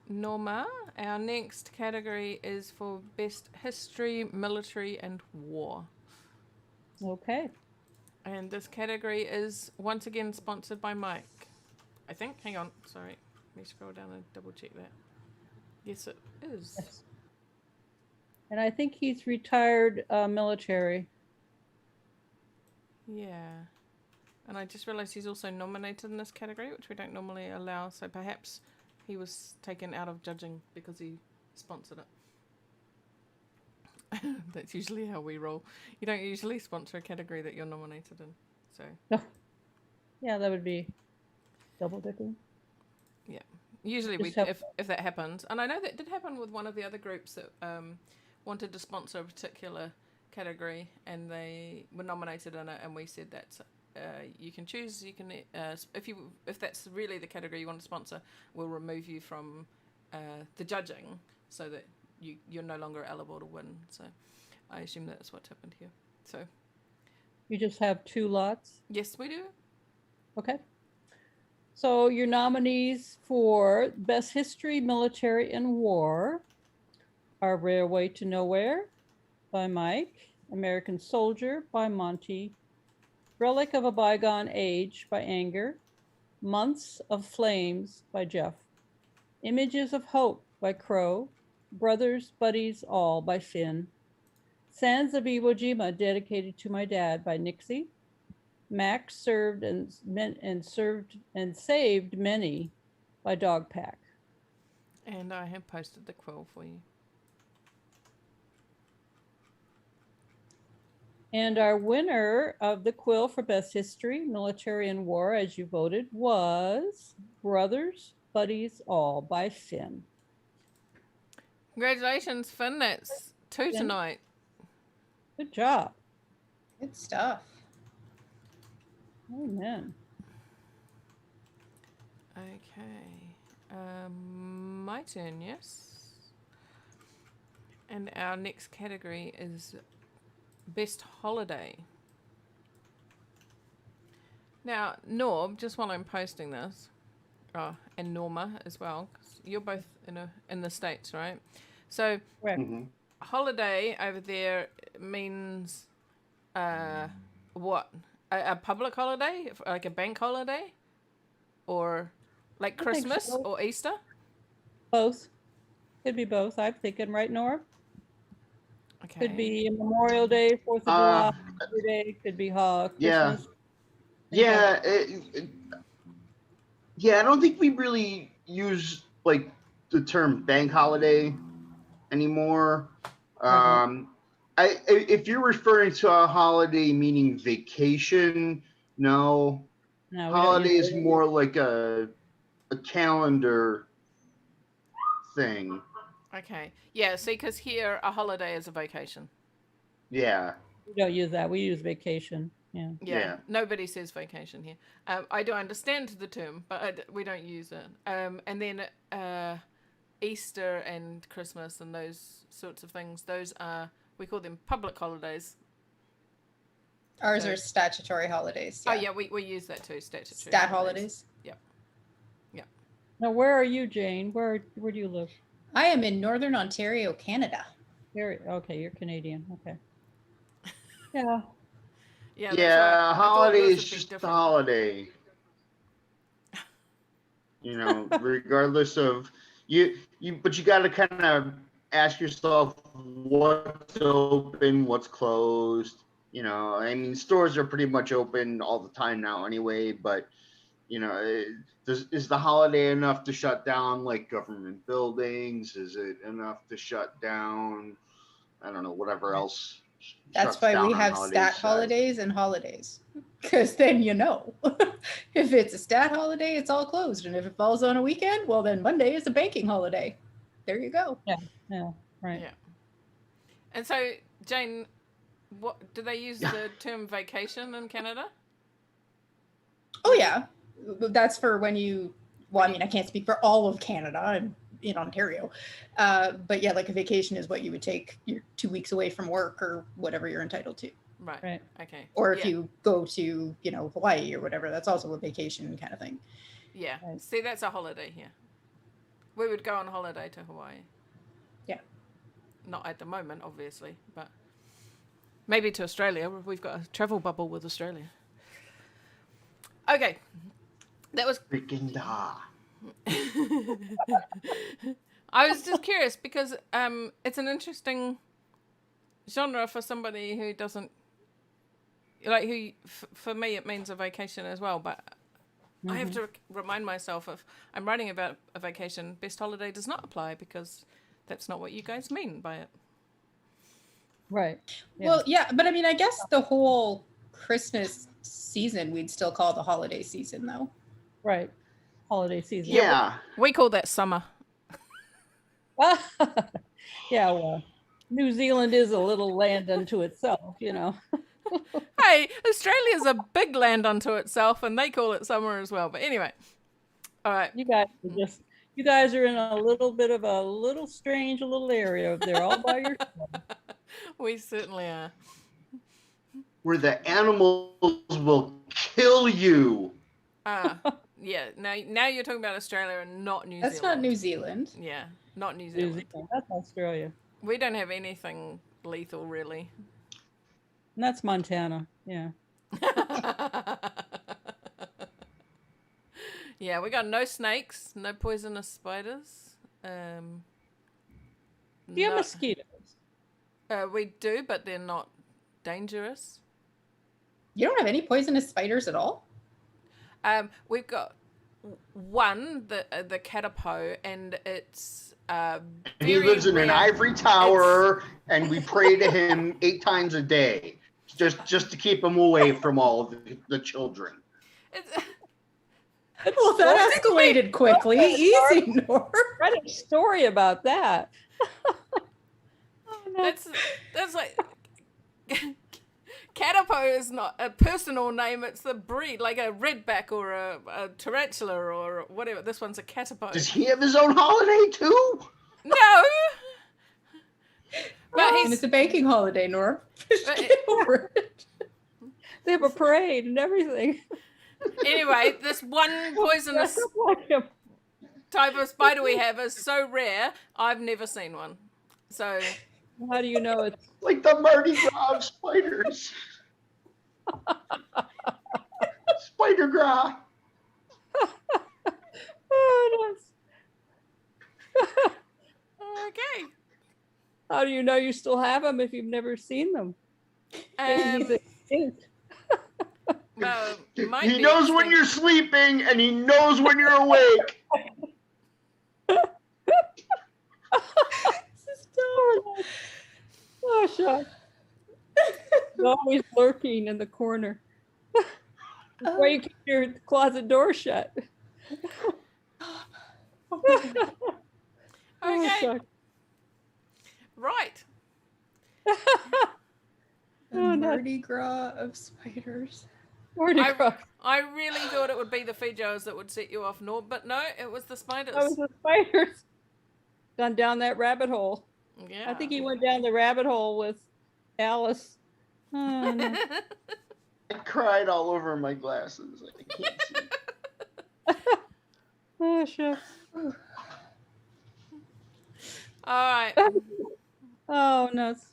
Norma, our next category is for Best History, Military and War. Okay. And this category is once again sponsored by Mike. I think. Hang on. Sorry. Let me scroll down and double check that. Yes, it is. Yes. And I think he's retired military. Yeah. And I just realised he's also nominated in this category, which we don't normally allow. So perhaps he was taken out of judging because he sponsored it. That's usually how we roll. You don't usually sponsor a category that you're nominated in. So Yeah, that would be double dipping. usually we, Just have- if that happens, and I know that did happen with one of the other groups that wanted to sponsor a particular category, and they were nominated in it, and we said that you can choose. You can if that's really the category you want to sponsor, we'll remove you from the judging, so that you're no longer eligible to win. So I assume that's what's happened here. So You just have 2 lots. yes, we do. Okay. So your nominees for Best History, Military, and War are Railway to Nowhere by Mike, American Soldier by Monty, Relic of a Bygone Age by Anger, Months of Flames by Jeff, Images of Hope by Crow, Brothers, Buddies, All by Finn, Sands of Iwo Jima dedicated to my dad by Nixie, Max served and saved many by Dogpack. And I have posted the quill for you. And our winner of the quill for Best History, Military, and War, as you voted, was Brothers, Buddies, All by Finn. Congratulations, Finn. That's 2 Finn. tonight. Good job. Good stuff. Amen. Okay. My turn, yes. And our next category is Best Holiday. Now, Norb, just while I'm posting this, and Norma as well, 'cause you're both in the States, right? So, Correct. Mhm. holiday over there means what? A public holiday, like a bank holiday, or like I think Christmas so. or Easter? Both. Could be both. I'm thinking, right, Nora? Okay. Could be Memorial Day, 4th of July, Labor Day. Could be Yeah. Christmas. Yeah. Yeah, I don't think we really use like the term bank holiday anymore. If you're referring to a holiday meaning vacation, no. No, we don't Holiday use is more like a calendar thing. Okay. Yeah, see, because here a holiday is a vacation. Yeah. we don't use that. We use vacation. Yeah. Yeah. Nobody says vacation here. I do understand the term, but we don't use it. And then Easter and Christmas and those sorts of things, those are, we call them public holidays. Ours So- are statutory holidays. Oh, yeah, we use that too, statutory. Stat holidays. Now, where are you, Jane? Where do you live? I am in Northern Ontario, Canada. Okay, you're Canadian. Okay. Yeah. Yeah, that's Yeah, right. holiday I thought yours is would be just a different. holiday. You know, regardless of but you got to kind of ask yourself what's open, what's closed. You know, I mean, stores are pretty much open all the time now anyway, but you know, is the holiday enough to shut down like government buildings? Is it enough to shut down, I don't know, whatever else? That's shuts why down we on have stat holidays and holidays. Because then you know. If it's a stat holiday, it's all closed. And if it falls on a weekend, well, then Monday is a banking holiday. There you go. Yeah. Right. Yeah. And so, Jane, what do they use the term vacation in Canada? Oh, yeah. That's for when you, well, I mean, I can't speak for all of Canada. I'm in Ontario. But yeah, like a vacation is what you would take your 2 weeks away from work or whatever you're entitled to. Right. Okay. Or if you go to, Hawaii or whatever, that's also a vacation kind of thing. Yeah. Right. See, that's a holiday here. We would go on holiday to Hawaii. Yeah. Not at the moment, obviously, but maybe to Australia. We've got a travel bubble with Australia. Okay. That was freaking da. I was just curious because it's an interesting genre for somebody who doesn't like for me it means a vacation as well, but I have to remind myself if I'm writing about a vacation, best holiday does not apply because that's not what you guys mean by it. Right. Yeah. Well, yeah, but I mean, I guess the whole Christmas season we'd still call the holiday season, though. Right. Holiday season. Yeah. We call that summer. Yeah, well, New Zealand is a little land unto itself, you know. Hey, Australia's a big land unto itself, and they call it summer as well. But anyway, all right. You guys are in a little bit of a little strange little area over there all by yourself. We certainly are. Where the animals will kill you. Yeah. Now you're talking about Australia and not New That's Zealand. not New Zealand. Yeah, not New New Zealand. Zealand. That's Australia. We don't have anything lethal, really. And that's Montana. Yeah. Yeah, we got no snakes, no poisonous spiders. Do you have no- mosquitoes? we do, but they're not dangerous. You don't have any poisonous spiders at all? We've got one, the catapo, and it's And he lives in an rare. ivory tower, and we pray to him 8 times a day, just to keep him away from all the children. It's, Well, that escalated quickly. Easy, Nor. Write a story about that. Oh, no. that's like Katapo is not a personal name, it's the breed, like a redback or a tarantula or whatever. This one's a Katapo. Does he have his own holiday too? No! But And it's a banking holiday, Norm. Get over it. They have a parade and everything. anyway, this one poisonous Dress up like him. type of spider we have is so rare, I've never seen one. So, How do you know it's Like the Mardi Gras of spiders. Spider Gras. oh, nice. okay. How do you know you still have them if you've never seen them? Maybe he's extinct. Might He be knows when extinct. you're sleeping and he knows when you're awake. Oh, shucks. He's always lurking in the corner. That's why you keep your closet door shut. Okay. shucks. Right. The Oh, no. Mardi Gras of spiders. Mardi Gras. I really thought it would be the Feijoas that would set you off, Norm, but no, it was the spiders. That was the spiders. Gone down that rabbit hole. Yeah. I think he went down the rabbit hole with Alice. Oh, no. I cried all over my glasses. I can't see. Oh, shucks. All right. Oh, nuts.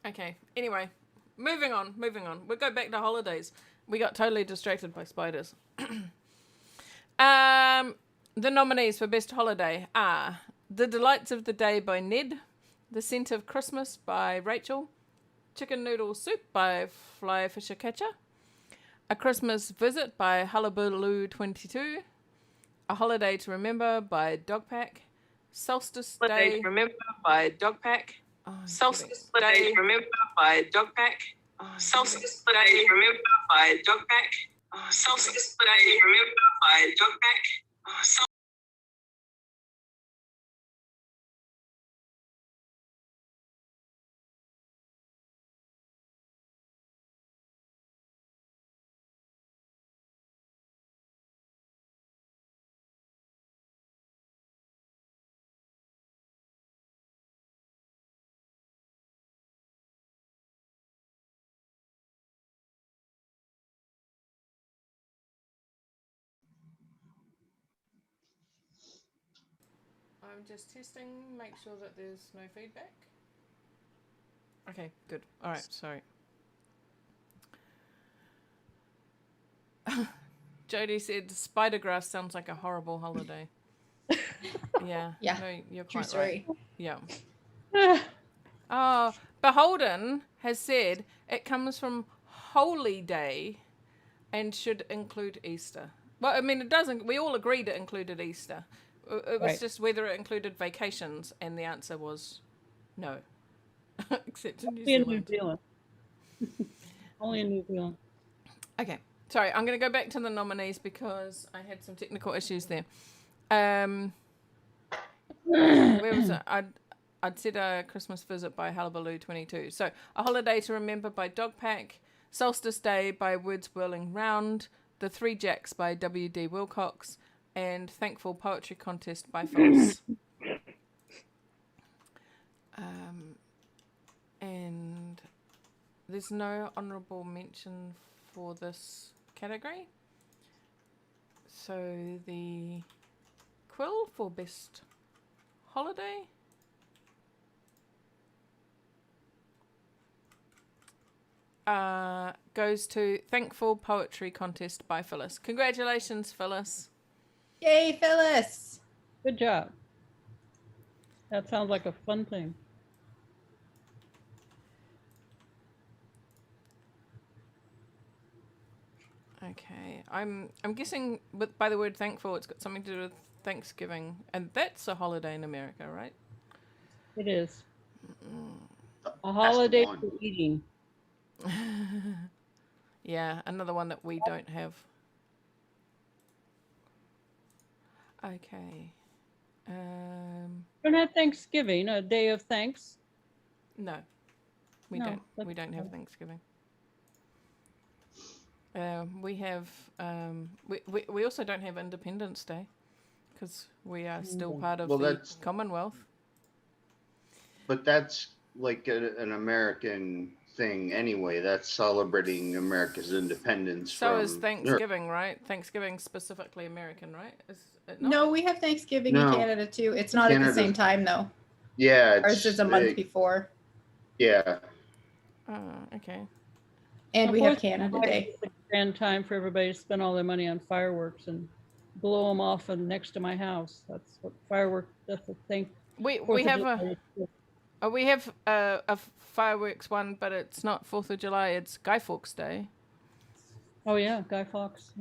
Okay. Anyway, moving on. We'll go back to holidays. We got totally distracted by spiders. The nominees for Best Holiday are The Delights of the Day by Ned, The Scent of Christmas by Rachel, Chicken Noodle Soup by Fly Fisher Catcher, A Christmas Visit by Hullabaloo 22, A Holiday to Remember by Dogpack, Solstice Day to Remember by Dogpack, Solstice Day to Remember by Dogpack, Solstice Day to Remember by Dogpack, Solstice Day to Remember by Dogpack, I'm just testing, make sure that there's no feedback. Okay, good. All right, sorry. Jodie said spider grass sounds like a horrible holiday. Yeah. Yeah, No, you're True quite story. right. Yeah. Oh, Beholden has said it comes from Holy Day and should include Easter. Well, I mean, it doesn't. We all agreed it included Easter. It was Right. just whether it included vacations, and the answer was no. Except in New Only in New Zealand. Zealand. Only in New Zealand. Okay, sorry. I'm going to go back to the nominees because I had some technical issues there. Where was it? I'd said A Christmas Visit by Hullabaloo 22. So, A Holiday to Remember by Dogpack, Solstice Day by Words Whirling Round, The Three Jacks by W.D. Wilcox, and Thankful Poetry Contest by Phyllis. And there's no honourable mention for this category. So the quill for Best Holiday goes to Thankful Poetry Contest by Phyllis. Congratulations, Phyllis. Yay, Phyllis! Good job. That sounds like a fun thing. Okay, I'm guessing by the word thankful, it's got something to do with Thanksgiving, and that's a holiday in America, right? It is. The A best holiday one. for eating. Yeah, another one that we don't have. Okay. We don't have Thanksgiving, a day of thanks. No, we No, don't. that's We don't have fine. Thanksgiving. We have we also don't have Independence Day because we are still part of Well, the that's Commonwealth. but that's like an American thing anyway. That's celebrating America's independence So is from. Thanksgiving, right? Thanksgiving specifically American, right? Is it not? No, we have Thanksgiving in No. Canada too. It's not at the Canada's- same time though. Yeah, Ours is a month before. Yeah, Oh, okay. And we have Fourth of Canada July Day. is a grand time for everybody to spend all their money on fireworks and blow them off and next to my house. That's what fireworks. That's the thing. We Fourth of have July is. we have a fireworks one, but it's not 4th of July. It's Guy Fawkes Day. Oh yeah, Guy Fawkes.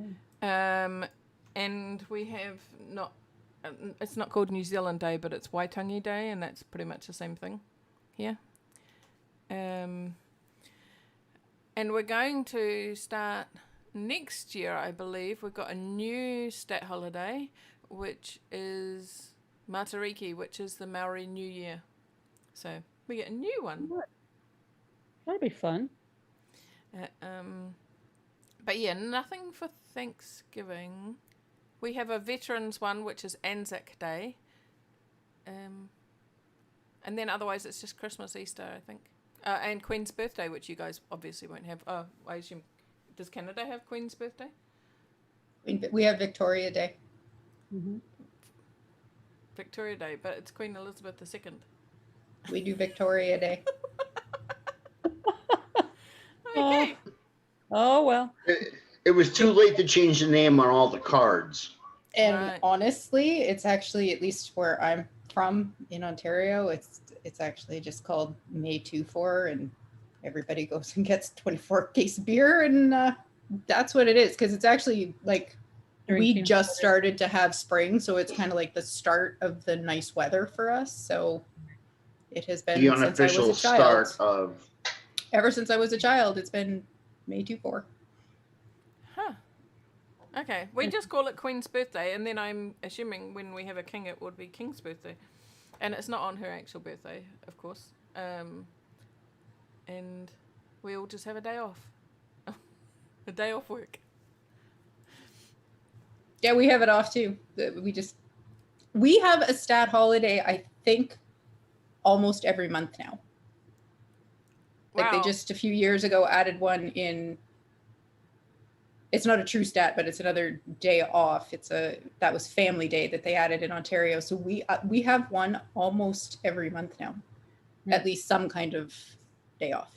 Yeah. And we have not. It's not called New Zealand Day, but it's Waitangi Day, and that's pretty much the same thing here. And we're going to start next year, I believe. We've got a new stat holiday, which is Matariki, which is the Maori New Year. So we get a new one. That'll be fun. But yeah, nothing for Thanksgiving. We have a veterans one, which is Anzac Day. And then otherwise it's just Christmas, Easter, I think. And Queen's birthday, which you guys obviously won't have. Oh, I assume, does Canada have Queen's birthday? We have Victoria Day. Mm-hmm. Victoria Day, but it's Queen Elizabeth II. We do Victoria Day. Okay. Oh well. it was too late to change the name on all the cards. And Right. honestly, it's actually, at least where I'm from in Ontario, it's actually just called May 24, and everybody goes and gets 24 case of beer, and that's what it is. Because it's actually like we Drinking just water. started to have spring, so it's kind of like the start of the nice weather for us. So it has been The since I unofficial was a child. start of. Ever since I was a child, it's been May 24. Huh. Okay. We just call it Queen's birthday, and then I'm assuming when we have a king, it would be King's birthday. And it's not on her actual birthday, of course. And we all just have a day off. A day off work. Yeah, we have it off too. We have a stat holiday, I think, almost every month now. Like they Wow. just a few years ago added one in. It's not a true stat, but it's another day off. That was Family Day that they added in Ontario. So we have one almost every month now, at least some kind of day off.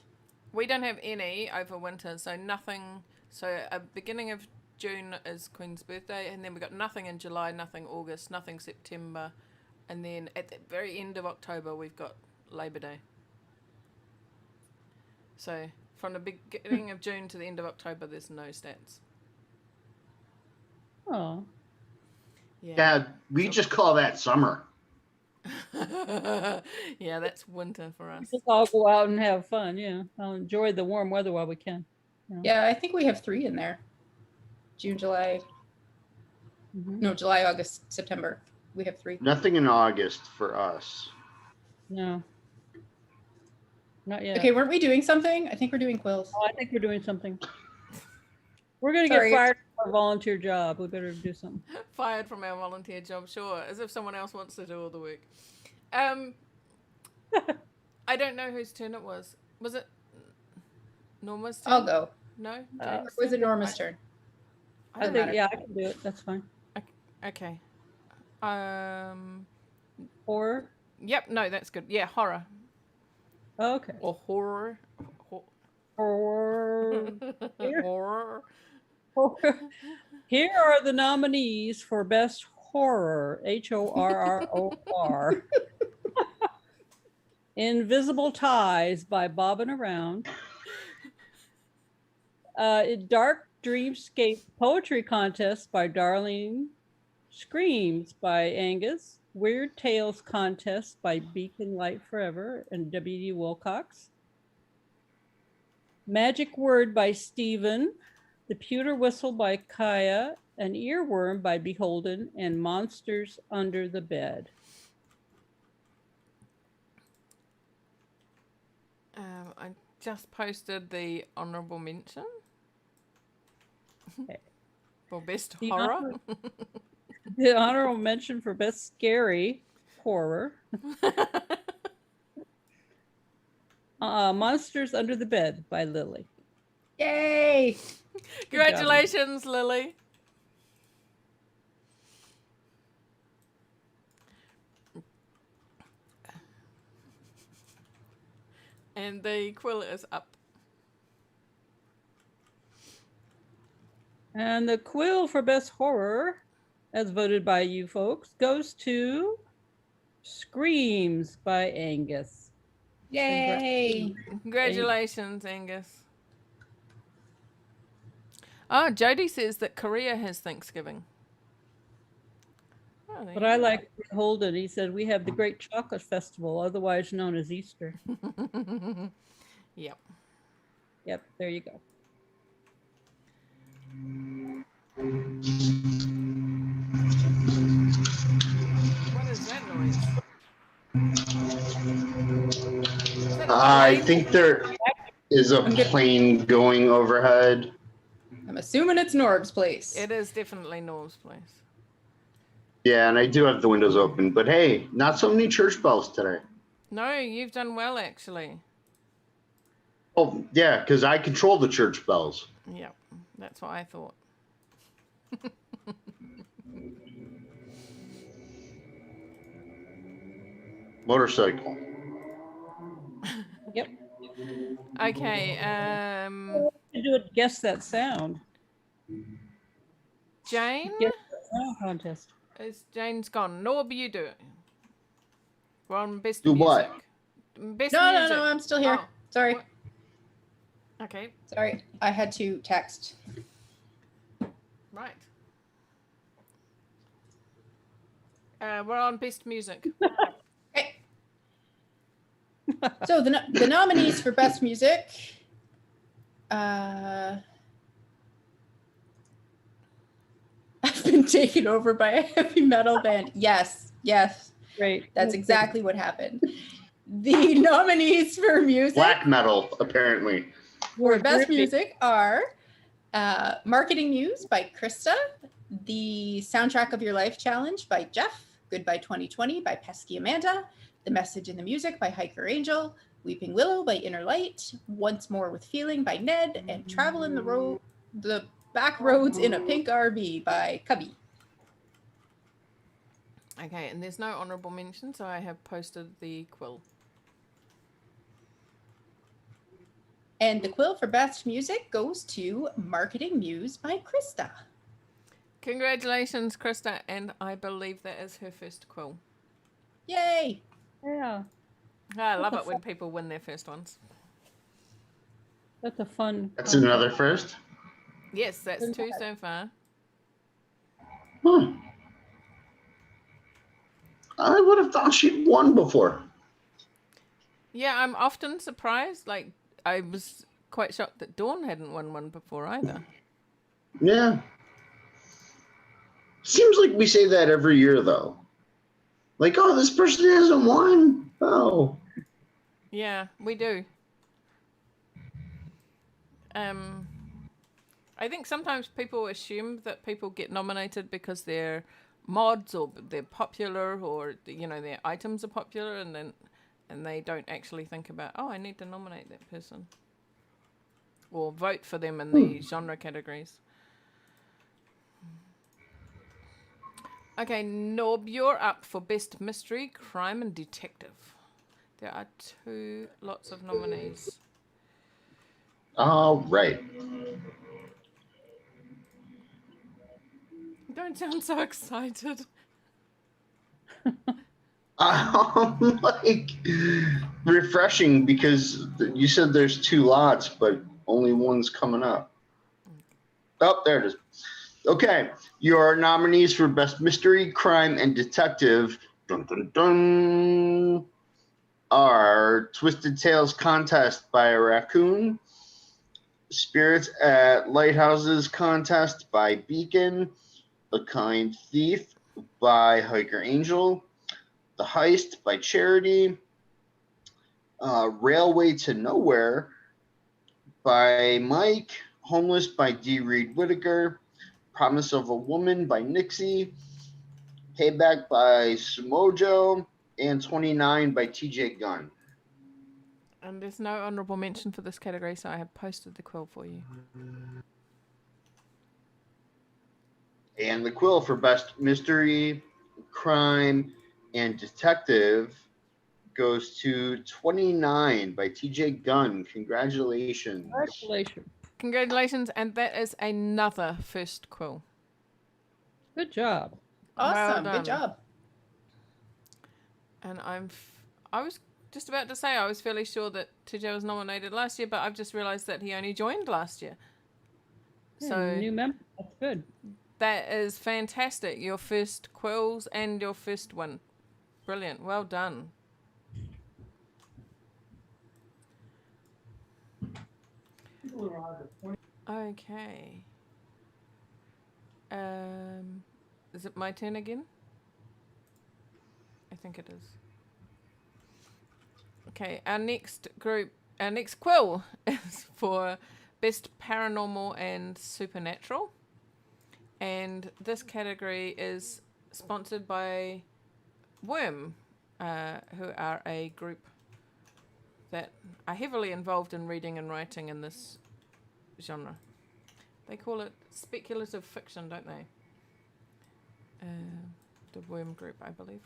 We don't have any over winter, so nothing. So beginning of June is Queen's birthday, and then we got nothing in July, nothing August, nothing September, and then at the very end of October we've got Labor Day. So from the beginning of June to the end of October, there's no stats. Oh. Yeah, we just call that summer. Yeah, that's winter for us. Just all go out and have fun. Yeah, I'll enjoy the warm weather while we can. Yeah, I think we have 3 in there. June, July. Mhm. No, July, August, September. We have 3. Nothing in August for us. No. Not yet. Okay, weren't we doing something? I think we're doing quills. Oh, I think we're doing something. We're gonna Sorry. get fired from our volunteer job. We better do something. Fired from our volunteer job, sure, as if someone else wants to do all the work. I don't know whose turn it was. Was it Norma's turn? I'll go. No? Or Jane's was it turn? Norma's turn? I I don't think know. yeah, I can do it. That's fine. Okay. Or Yep, no, that's good. Yeah, horror. okay. Or horror. Or Horror. here are the nominees for Best Horror. HORROR. Invisible Ties by Bobbin' Around. Dark Dreamscape Poetry Contest by Darlene. Screams by Angus. Weird Tales Contest by Beacon Light Forever and W.D. Wilcox. Magic Word by Stephen. The Pewter Whistle by Kaya. An Earworm by Beholden. And Monsters Under the Bed. I just posted the honorable mention. For best The horror. The honorable mention for best scary horror. Monsters Under the Bed by Lily. Yay! Congratulations, Lily. And the quill is up. And the quill for best horror, as voted by you folks, goes to Screams by Angus. Yay! Congratulations, Angus. Oh, Jody says that Korea has Thanksgiving. Oh, But I like Holden. He said, we have the Great Chocolate Festival, otherwise known as Easter. Yep. Yep, there you go. What is that noise? Is that a I plane? think there is a plane going overhead. I'm assuming it's Norb's place. It is definitely Noel's place. Yeah, and I do have the windows open, but hey, not so many church bells today. No, you've done well, actually. Oh, yeah, because I control the church bells. Yep, that's what I thought. Motorcycle. Yep. Okay, Do it. Guess that sound. Jane? Guess that sound contest. Jane's gone. Norb, you do it. We're on best Do music. what? No, Best music. no, I'm still here. Oh, Sorry. what? Okay, Sorry. I had to text. right. We're on best music. Okay. So the nominees for best music. I've been taken over by a heavy metal band. Yes, Great. that's exactly what happened. The nominees for music Black metal, apparently. for best music are Marketing Muse by Krista, The Soundtrack of Your Life Challenge by Jeff, Goodbye 2020 by Pesky Amanda, The Message in the Music by Hiker Angel, Weeping Willow by Inner Light, Once More with Feeling by Ned, and Travel in the Back Roads in a Pink RV by Cubby. Okay, and there's no honorable mention, so I have posted the quill. And the quill for best music goes to Marketing Muse by Krista. Congratulations, Krista, and I believe that is her first quill. Yay! Yeah, I love it when people win their first ones. that's a fun. That's another first. Yes, that's 2 so far. Huh. I would have thought she'd won before. Yeah, I'm often surprised. Like, I was quite shocked that Dawn hadn't won one before either. Yeah. Seems like we say that every year, though. Like, oh, this person hasn't won. Oh. Yeah, we do. I think sometimes people assume that people get nominated because they're mods or they're popular or, you know, their items are popular, and they don't actually think about, oh, I need to nominate that person or vote for them in the genre categories. Okay, Norb, you're up for Best Mystery, Crime and Detective. There are 2 lots of nominees. All right. You don't sound so excited. Like, refreshing because you said there's 2 lots, but only one's coming up. Oh, there it is. Okay, your nominees for Best Mystery, Crime, and Detective dun, dun, dun, are Twisted Tales Contest by a Raccoon, Spirits at Lighthouses Contest by Beacon, A Kind Thief by Hiker Angel, The Heist by Charity, Railway to Nowhere by Mike, Homeless by D. Reed Whitaker, Promise of a Woman by Nixie, Payback by Sumojo, and 29 by TJ Gunn. And there's no honourable mention for this category, so I have posted the quill for you. And the quill for Best Mystery, Crime, and Detective goes to 29 by TJ Gunn. Congratulations. Congratulations. Congratulations, and that is another first quill. Good job. Awesome. Well Good job. And I was just about to say I was fairly sure that TJ was nominated last year, but I've just realised that he only joined last year. So New member. That's good. that is fantastic. Your first quills and your first win. Brilliant. Well done. Okay. Is it my turn again? I think it is. Okay, our next quill is for Best Paranormal and Supernatural. And this category is sponsored by Worm, who are a group that are heavily involved in reading and writing in this genre. They call it speculative fiction, don't they? The Worm group, I believe.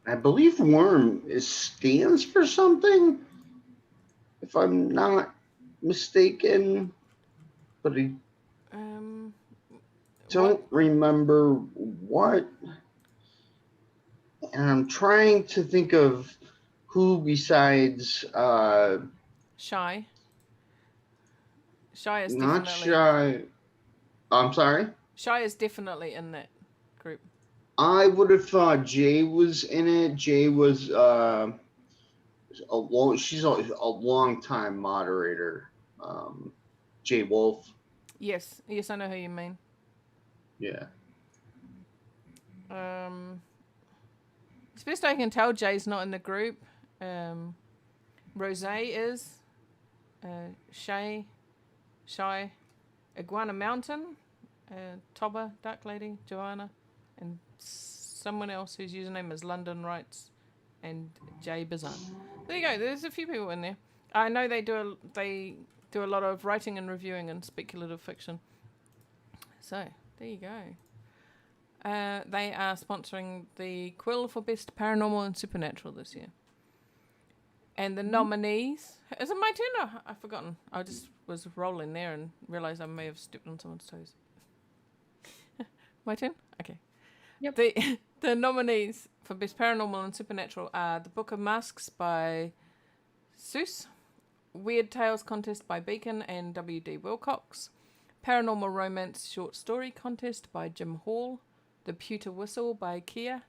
I believe Worm stands for something, if I'm not mistaken, but I don't remember what. And I'm trying to think of who besides Shy. Shy is not definitely. Shy. I'm sorry. Shy is definitely in that group. I would have thought Jay was in it. Jay was she's a long time moderator. Jay Wolf. Yes, I know who you mean. Yeah. As best I can tell, Jay's not in the group. Rose is. Shy, Iguana Mountain, Toba, Dark Lady, Joanna, and someone else whose username is London Rights, and Jay Bizarre. There you go. There's a few people in there. I know they do a lot of writing and reviewing and speculative fiction. So there you go. They are sponsoring the quill for Best Paranormal and Supernatural this year. And the nominees... Is it my turn? Oh, I've forgotten. I just was rolling there and realised I may have stepped on someone's toes. My turn? Okay. Yep. The nominees for Best Paranormal and Supernatural are The Book of Masks by Seuss, Weird Tales Contest by Beacon and W.D. Wilcox, Paranormal Romance Short Story Contest by Jim Hall, The Pewter Whistle by Kia,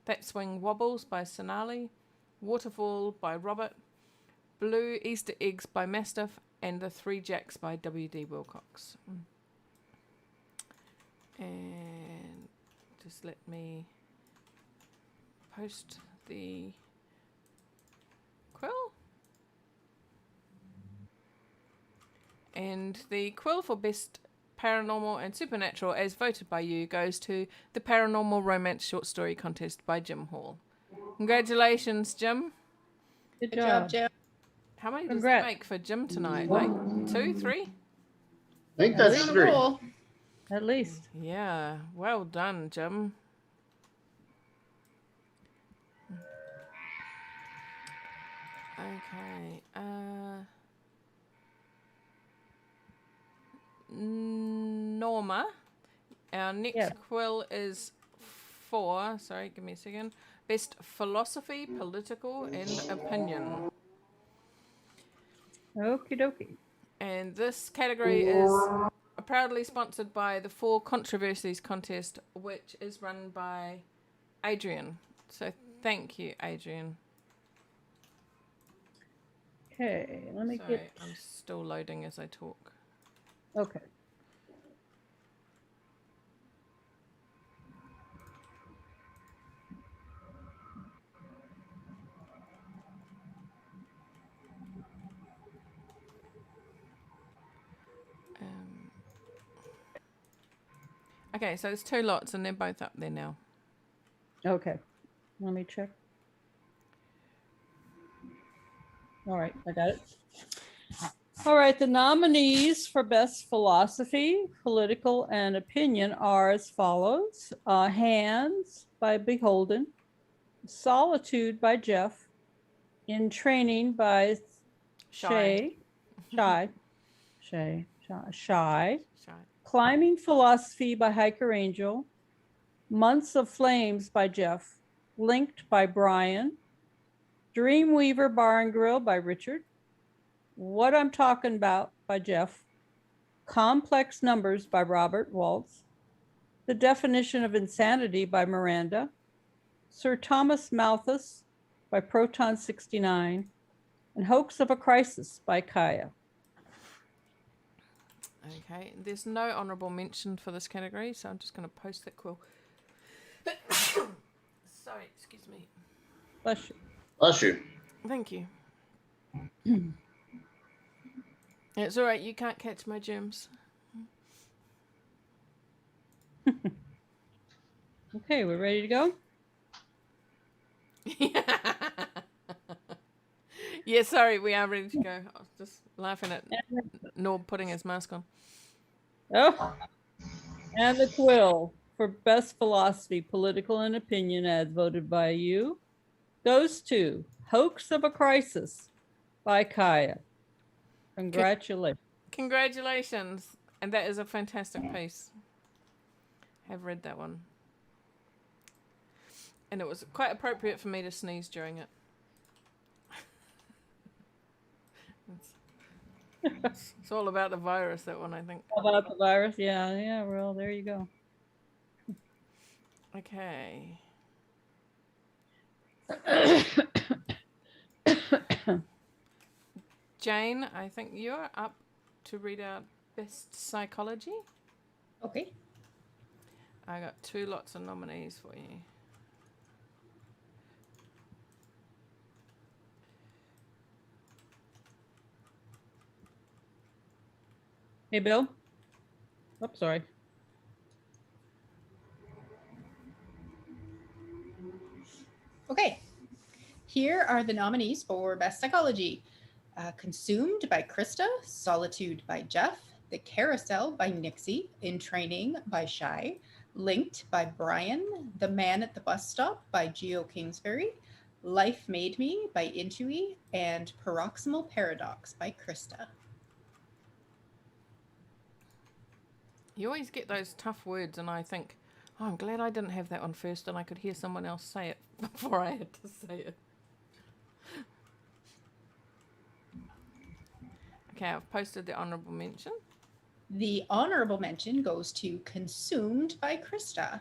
That Swing Wobbles by Sonali, Waterfall by Robert, Blue Easter Eggs by Mastiff, and The Three Jacks by W.D. Wilcox. And just let me post the quill. And the quill for Best Paranormal and Supernatural, as voted by you, goes to the Paranormal Romance Short Story Contest by Jim Hall. Congratulations, Jim. Good Good job. job, Jim. How many Congrats. does that make for Jim tonight? Like 2, 3? I think At that's He's on a three. roll. At least. Yeah, well done, Jim. Okay. Norma, our next Yes. quill is for, sorry, give me a second, Best Philosophy, Political and Opinion. Okie dokie. And this category is proudly sponsored by the Four Controversies contest, which is run by Adrian. So thank you, Adrian. Okay, let me Sorry, get. I'm still loading as I talk. Okay. Okay, so it's 2 lots and they're both up there now. Okay, let me check. All right, I got it. All right, the nominees for Best Philosophy, Political, and Opinion are as follows. Hands by Beholden, Solitude by Jeff, In Training by Shy, Climbing Philosophy by Hiker Angel, Months of Flames by Jeff, Linked by Brian, Dreamweaver Bar and Grill by Richard, What I'm Talking About by Jeff, Complex Numbers by Robert Waltz, The Definition of Insanity by Miranda, Sir Thomas Malthus by Proton 69, and Hoax of a Crisis by Kaya. Okay, there's no honourable mention for this category, so I'm just going to post that quill. Sorry, excuse me. Bless you. Bless you. Thank you. It's all right, you can't catch my germs. Okay, we're ready to go? Yeah, sorry, we are ready to go. I was just laughing at Norb putting his mask on. Oh, and the quill for Best Philosophy, Political, and Opinion, as voted by you, goes to Hoax of a Crisis by Kaya. Congratulations. Congratulations. And that is a fantastic piece. Have read that one. And it was quite appropriate for me to sneeze during it. It's all about the virus, that one, I think. All about the virus? Yeah, well, there you go. Okay. Jane, I think you're up to read out Best Psychology. Okay. I got 2 lots of nominees for you. Hey, Bill. Oops, sorry. Okay. Here are the nominees for Best Psychology. Consumed by Krista, Solitude by Jeff, The Carousel by Nixie, In Training by Shy, Linked by Brian, The Man at the Bus Stop by Geo Kingsbury, Life Made Me by Intui, and Paroxysmal Paradox by Krista. You always get those tough words, and I think, oh, I'm glad I didn't have that one first, and I could hear someone else say it before I had to say it. Okay, I've posted the honourable mention. The honorable mention goes to Consumed by Krista.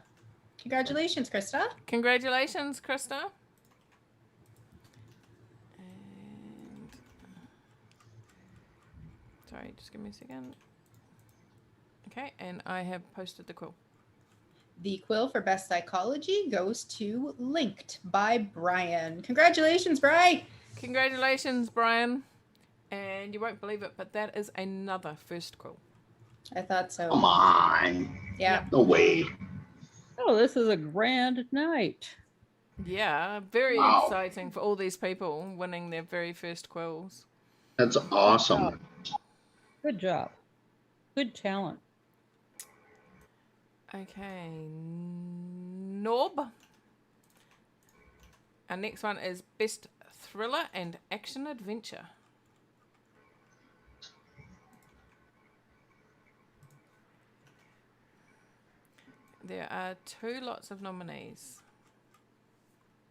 Congratulations, Krista. Congratulations, Krista. And sorry, just give me a second. Okay, and I have posted the quill. The quill for Best Psychology goes to Linked by Brian. Congratulations, Brian. Congratulations, Brian. And you won't believe it, but that is another first quill. I thought so. Come on. Yeah. No way. Oh, this is a grand night. Yeah, very Wow. exciting for all these people winning their very first quills. That's awesome. Good job. Good talent. Okay, Norb. Our next one is Best Thriller and Action Adventure. There are 2 lots of nominees.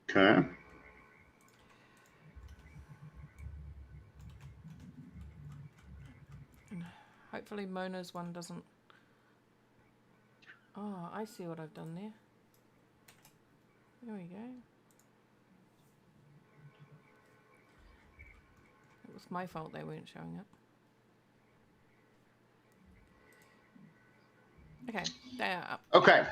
Okay. Hopefully Mona's one doesn't... Oh, I see what I've done there. There we go. It was my fault they weren't showing up. Okay, they are up. Okay.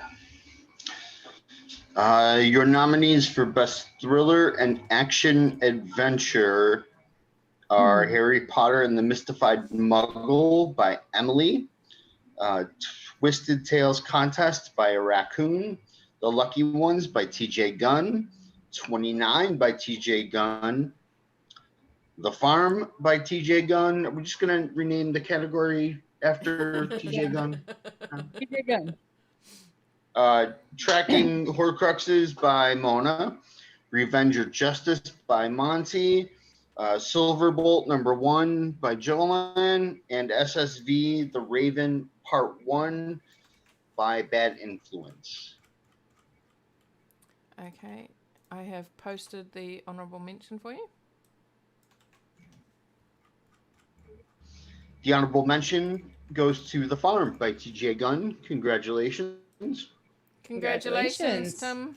Your nominees for Best Thriller and Action Adventure are Harry Potter and the Mystified Muggle by Emily, Twisted Tales Contest by a Raccoon. The Lucky Ones by TJ Gunn. 29 by TJ Gunn. The Farm by TJ Gunn. We're just going to rename the category after TJ Gunn. TJ Gunn. Tracking Horcruxes by Mona. Revenge of Justice by Monty. Silverbolt #1 by Jolan. And SSV The Raven Part 1 by Bad Influence. Okay, I have posted the honourable mention for you. The honorable mention goes to The Farm by TJ Gunn. Congratulations. Congratulations, Congratulations. Tim.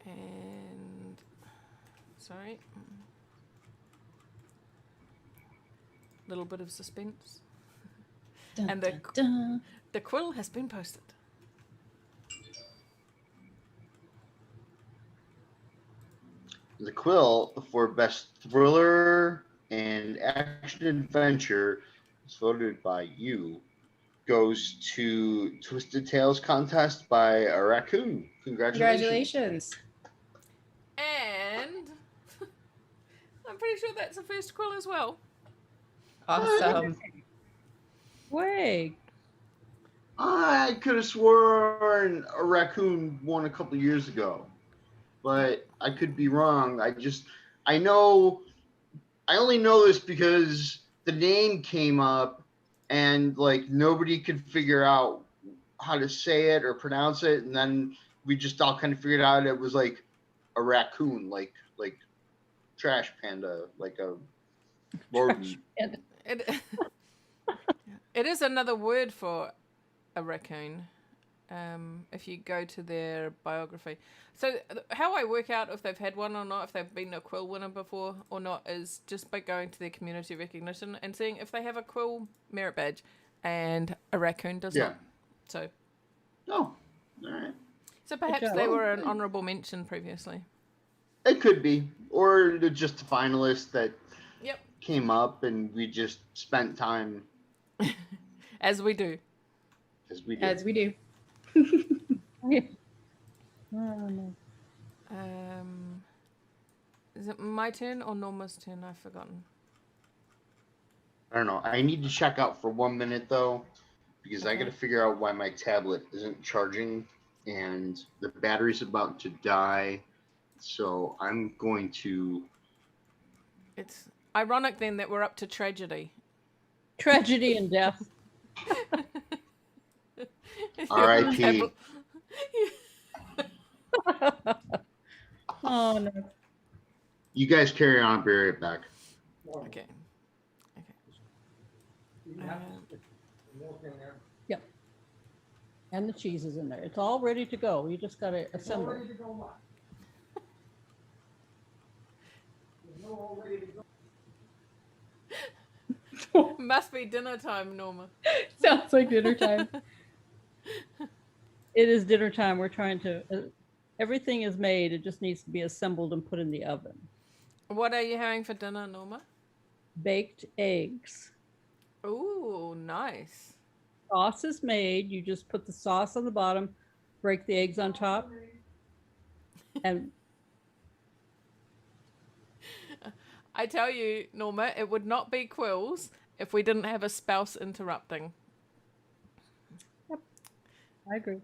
And sorry, little bit of suspense. Dun, And dun, dun. the quill has been posted. The quill for best thriller and action adventure is voted by you. Goes to Twisted Tales Contest by a Raccoon. Congratulations. And I'm pretty sure that's a first quill as well. Awesome. Way. I could have sworn a Raccoon won a couple years ago, but I could be wrong. I only know this because the name came up and like nobody could figure out how to say it or pronounce it, and then we just all kind of figured out it was like a raccoon, like trash panda, like a rodent. It is another word for a raccoon. If you go to their biography. So how I work out if they've had one or not, if they've been a quill winner before or not, is just by going to their community recognition and seeing if they have a quill merit badge, and a raccoon does not. So. Oh, all right. So perhaps they were an honourable mention previously. It could be, or just a finalist that Yep. came up and we just spent time. As we do. As we do. Is it my turn or Norma's turn? I've forgotten. I don't know. I need to check out for 1 minute though, because I got to figure out why my tablet isn't charging and the battery's about to die. So I'm going to. It's ironic then that we're up to tragedy. Tragedy and death. R.I.P. Oh no. You guys carry on. I'll be right back. Okay. Yep. And the cheese is in there. It's all ready to go. You just got to assemble. Must be dinner time, Norma. Sounds like dinner time. It is dinner time. We're trying to. Everything is made. It just needs to be assembled and put in the oven. What are you having for dinner, Norma? Baked eggs. Ooh, nice. Sauce is made. You just put the sauce on the bottom, break the eggs on top, and I tell you, Norma, it would not be quills if we didn't have a spouse interrupting. I agree.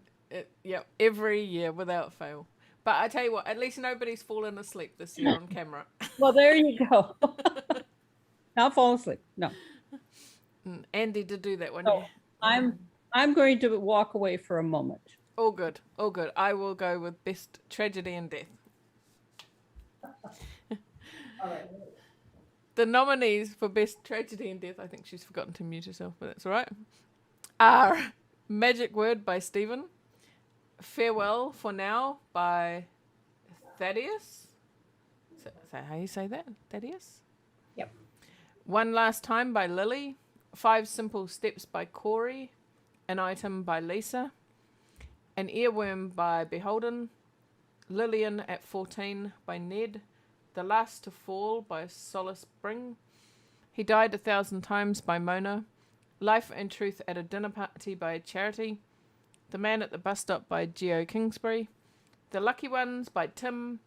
Every year without fail. But I tell you what, at least nobody's fallen asleep this year on camera. Well, there you go. Not fall asleep. No. Andy did do that one So, year. I'm going to walk away for a moment. All good. All good. I will go with best tragedy and death. All right. The nominees for best tragedy and death, I think she's forgotten to mute herself, but that's all right, are Magic Word by Stephen, Farewell for Now by Thaddeus. Is that how you say that? Thaddeus? Yep. One Last Time by Lily, 5 Simple Steps by Corey, An Item by Lisa, An Earworm by Beholden, Lillian at 14 by Ned, The Last to Fall by Solace Spring, He Died 1,000 Times by Mona. Life and Truth at a Dinner Party by Charity. The Man at the Bus Stop by Geo Kingsbury. The Lucky Ones by Tim.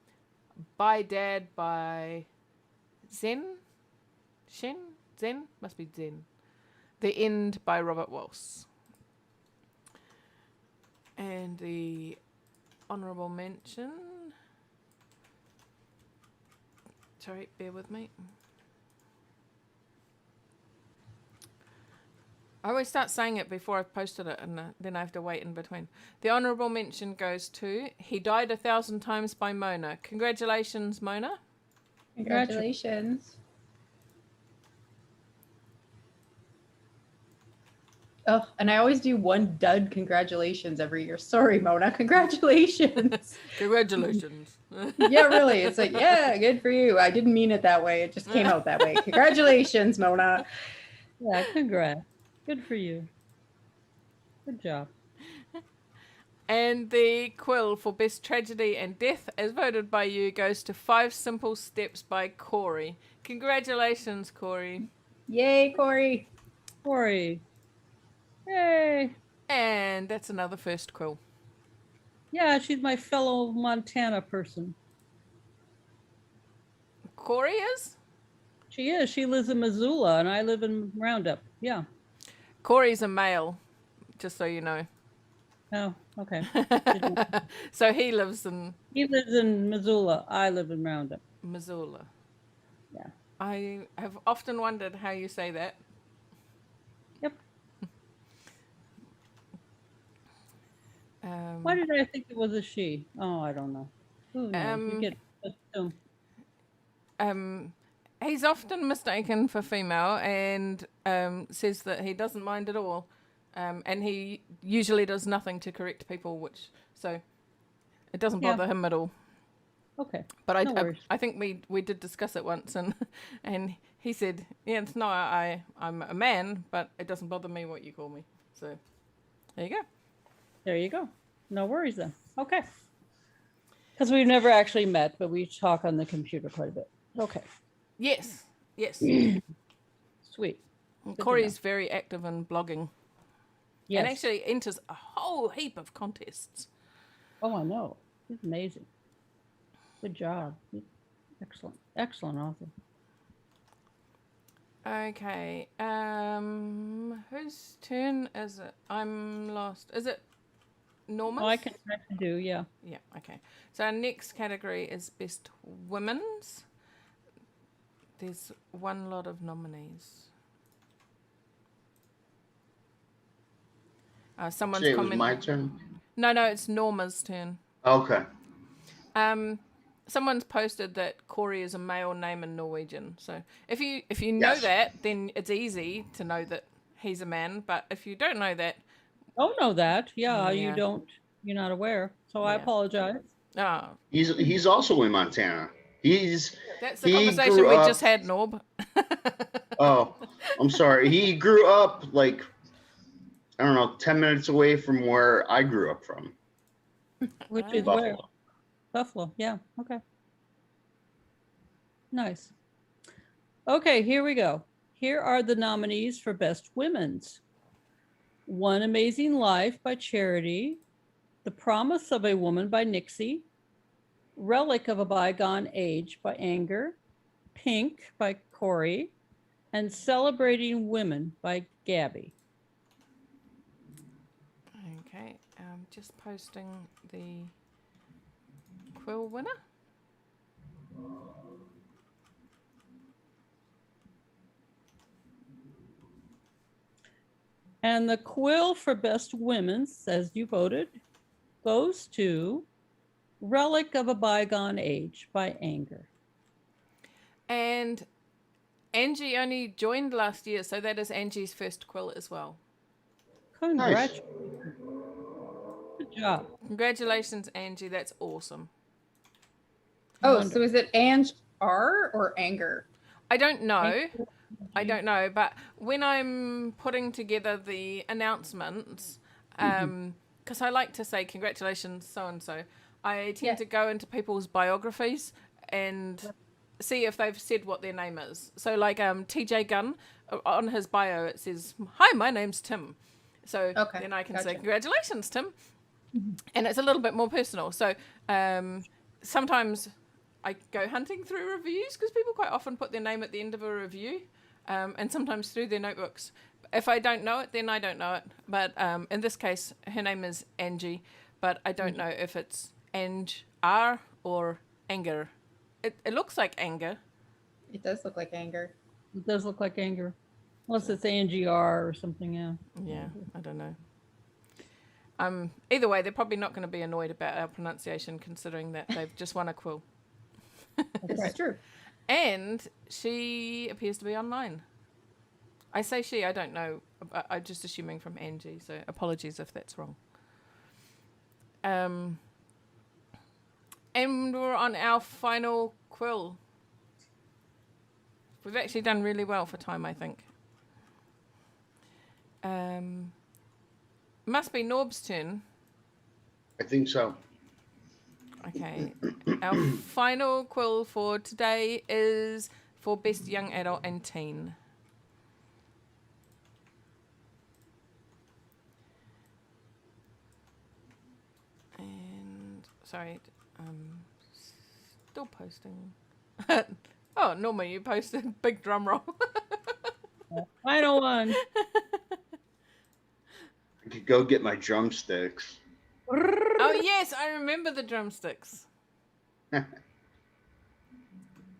By Dad by Zen? Zen? Must be Zen. The End by Robert Walsh. And the honourable mention. Sorry, bear with me. I always start saying it before I've posted it, and then I have to wait in between. The honourable mention goes to He Died 1,000 Times by Mona. Congratulations, Mona. Congratulations. Oh, and I always do one dud congratulations every year. Sorry, Mona. Congratulations. Congratulations. Yeah, really. It's like, yeah, good for you. I didn't mean it that way. It just came out that way. Congratulations, Mona. Yeah, congrats. Good for you. Good job. And the quill for Best Tragedy and Death, as voted by you, goes to 5 Simple Steps by Corey. Congratulations, Corey. Yay, Corey. Corey. Yay. And that's another first quill. Yeah, she's my fellow Montana person. Corey is? She is. She lives in Missoula, and I live in Roundup. Yeah. Corey's a male, just so you know. Oh, okay. So he lives in He lives in Missoula. I live in Roundup. Missoula. Yeah. I have often wondered how you say that. Yep. Um, Why did I think it was a she? Oh, I don't know. Who knows? You get he's often mistaken for female and says that he doesn't mind at all. And he usually does nothing to correct people, so it doesn't bother him at all. Okay. But No I think we did discuss it once, and he said, yeah, it's not I'm a man, but it doesn't bother me what you call me. So there you go. There you go. No worries then. Okay. Because we've never actually met, but we talk on the computer quite a bit. Okay. Yes. Sweet. Corey's very active in blogging. Yes. And actually enters a whole heap of contests. Oh, I know. He's amazing. Good job. Excellent. Excellent author. Okay. Whose turn is it? I'm lost. Is it Norma's? Oh, I can do, yeah. Yeah, okay. So our next category is Best Women's. There's one lot of nominees. Someone's Say it was commented. my turn. No, it's Norma's turn. Okay. Someone's posted that Corey is a male name in Norwegian. So if you know that, then it's easy to know that he's a man. But if you don't know that, Don't know that. Yeah, Yeah. you're not aware. So I Yeah. apologize. He's also in Montana. That's the He conversation grew we up- just had, Norb. Oh, I'm sorry. He grew up like, I don't know, 10 minutes away from where I grew up from. Which Ah. is where? Buffalo. Buffalo. Yeah. Okay. Nice. Okay, here we go. Here are the nominees for Best Women's. One Amazing Life by Charity. The Promise of a Woman by Nixie. Relic of a Bygone Age by Anger. Pink by Corey. And Celebrating Women by Gabby. Okay, just posting the quill winner. And the quill for Best Women's, as you voted, goes to Relic of a Bygone Age by Anger. And Angie only joined last year, so that is Angie's first quill as well. Congratulations. Good job. Congratulations, Angie. That's awesome. Oh, Wonderful. so is it Ange R or Anger? I don't know. But when I'm putting together the announcements, because I like to say congratulations, so and so, I tend to go into people's biographies and see if they've said what their name is. So like TJ Gunn, on his bio it says, "Hi, my name's Tim." So Okay, then I can say, gotcha. "Congratulations, Tim." And it's a little bit more personal. So sometimes I go hunting through reviews because people quite often put their name at the end of a review, and sometimes through their notebooks. If I don't know it, then I don't know it. But in this case, her name is Angie, but I don't know if it's Ange R or Anger. It looks like Anger. It does look like anger. It does look like anger. Unless it's ANGR or something, yeah. Yeah, I don't know. Either way, they're probably not going to be annoyed about our pronunciation, considering that they've just won a quill. This is true. And she appears to be online. I say she, I don't know. I'm just assuming from Angie, so apologies if that's wrong. And we're on our final quill. We've actually done really well for time, I think. Must be Norb's turn. I think so. Okay. Our final quill for today is for Best Young Adult and Teen. And, sorry, still posting. Oh, Norma, you posted big drum roll. Final one. I could go get my drumsticks. Oh, yes, I remember the drumsticks.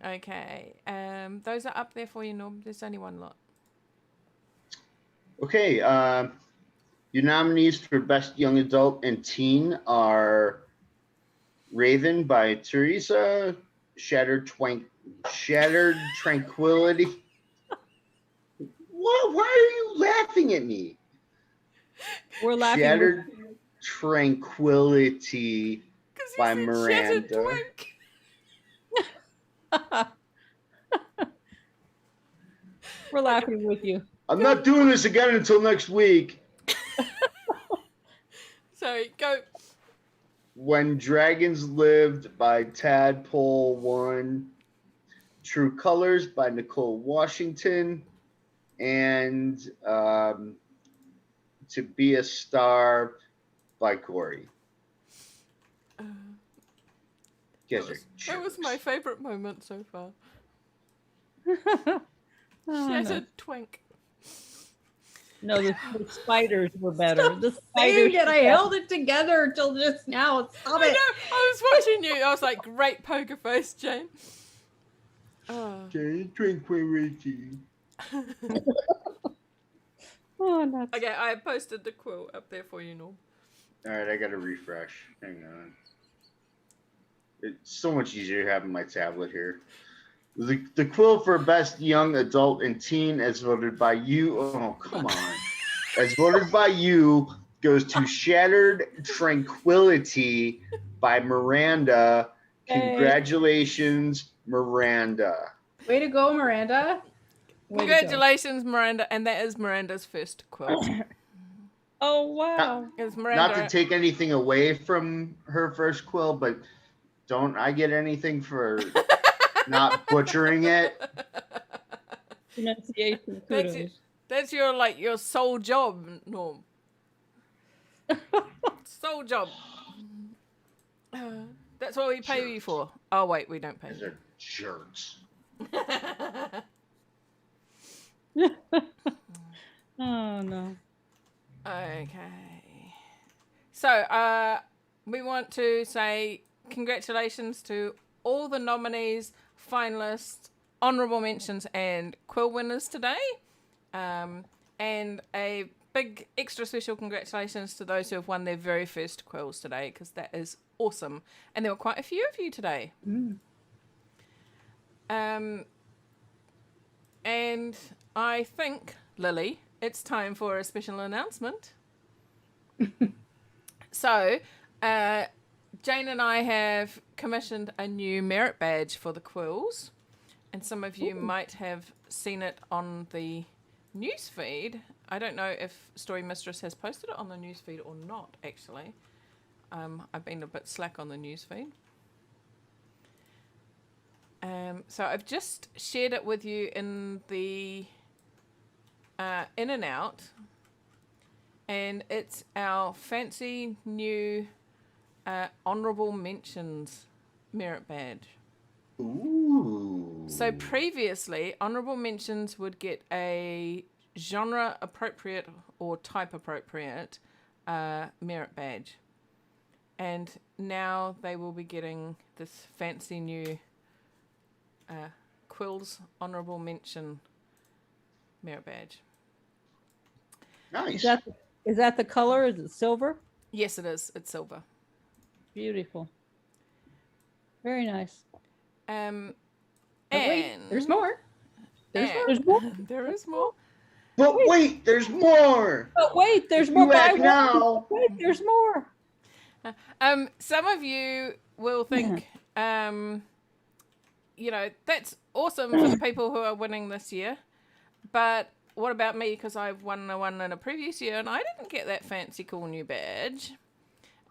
Okay. Those are up there for you, Norm. There's only one lot. Okay, your nominees for Best Young Adult and Teen are Raven by Teresa, Shattered Tranquility. What? Why are you laughing at me? We're laughing. Shattered Tranquility 'Cause you by said Miranda. Shattered Twink. We're laughing with you. I'm not doing this again until next week. Sorry, go. When Dragons Lived by Tadpole 1, True Colors by Nicole Washington, and To Be a Star by Corey. That was my favorite moment so far. Oh, Shattered Twink. no, the spiders were better. Stop The saying spiders. it. I held it together until just now. Stop I it. know. I was watching you. I was like, great poker face, Jane. Oh. Tranquility. Oh, no. Okay, I posted the quill up there for you, Norm. All right, I got to refresh. Hang on. It's so much easier having my tablet here. The quill for Best Young Adult and Teen, as voted by you. Oh, come on. As voted by you, goes to Shattered Tranquility by Miranda. Congratulations, Miranda. Way to go, Miranda. Way to go. Congratulations, Miranda. And that is Miranda's first quill. Oh, wow. It's Miranda. Not to take anything away from her first quill, but don't I get anything for not butchering it? Pronunciation. Kudos. That's your sole job, Norm. Sole job. That's what we pay you for. Oh wait, we don't pay These you. are jerks. Oh, no. Okay. So, we want to say congratulations to all the nominees, finalists, honourable mentions, and quill winners today. And a big extra special congratulations to those who have won their very first quills today, because that is awesome. And there were quite a few of you today. And I think, Lily, it's time for a special announcement. So, Jane and I have commissioned a new merit badge for the quills, and some of you might have seen it on the newsfeed. I don't know if Story Mistress has posted it on the newsfeed or not, actually. I've been a bit slack on the newsfeed. So I've just shared it with you in the In and Out, and it's our fancy new honorable mentions merit badge. Ooh. So previously, honorable mentions would get a genre appropriate or type appropriate merit badge, and now they will be getting this fancy new Quill's honorable mention merit badge. Nice. Is that the color? Is it silver? Yes, it is. It's silver. Beautiful. Very nice. And wait, there's more. There's more. There's more. There is more. But wait, there's more. Oh, wait, there's If more. you act Buy one. now. Wait, there's more. Some of you will think, that's awesome for the people who are winning this year. But what about me? Because I've won one in a previous year and I didn't get that fancy cool new badge.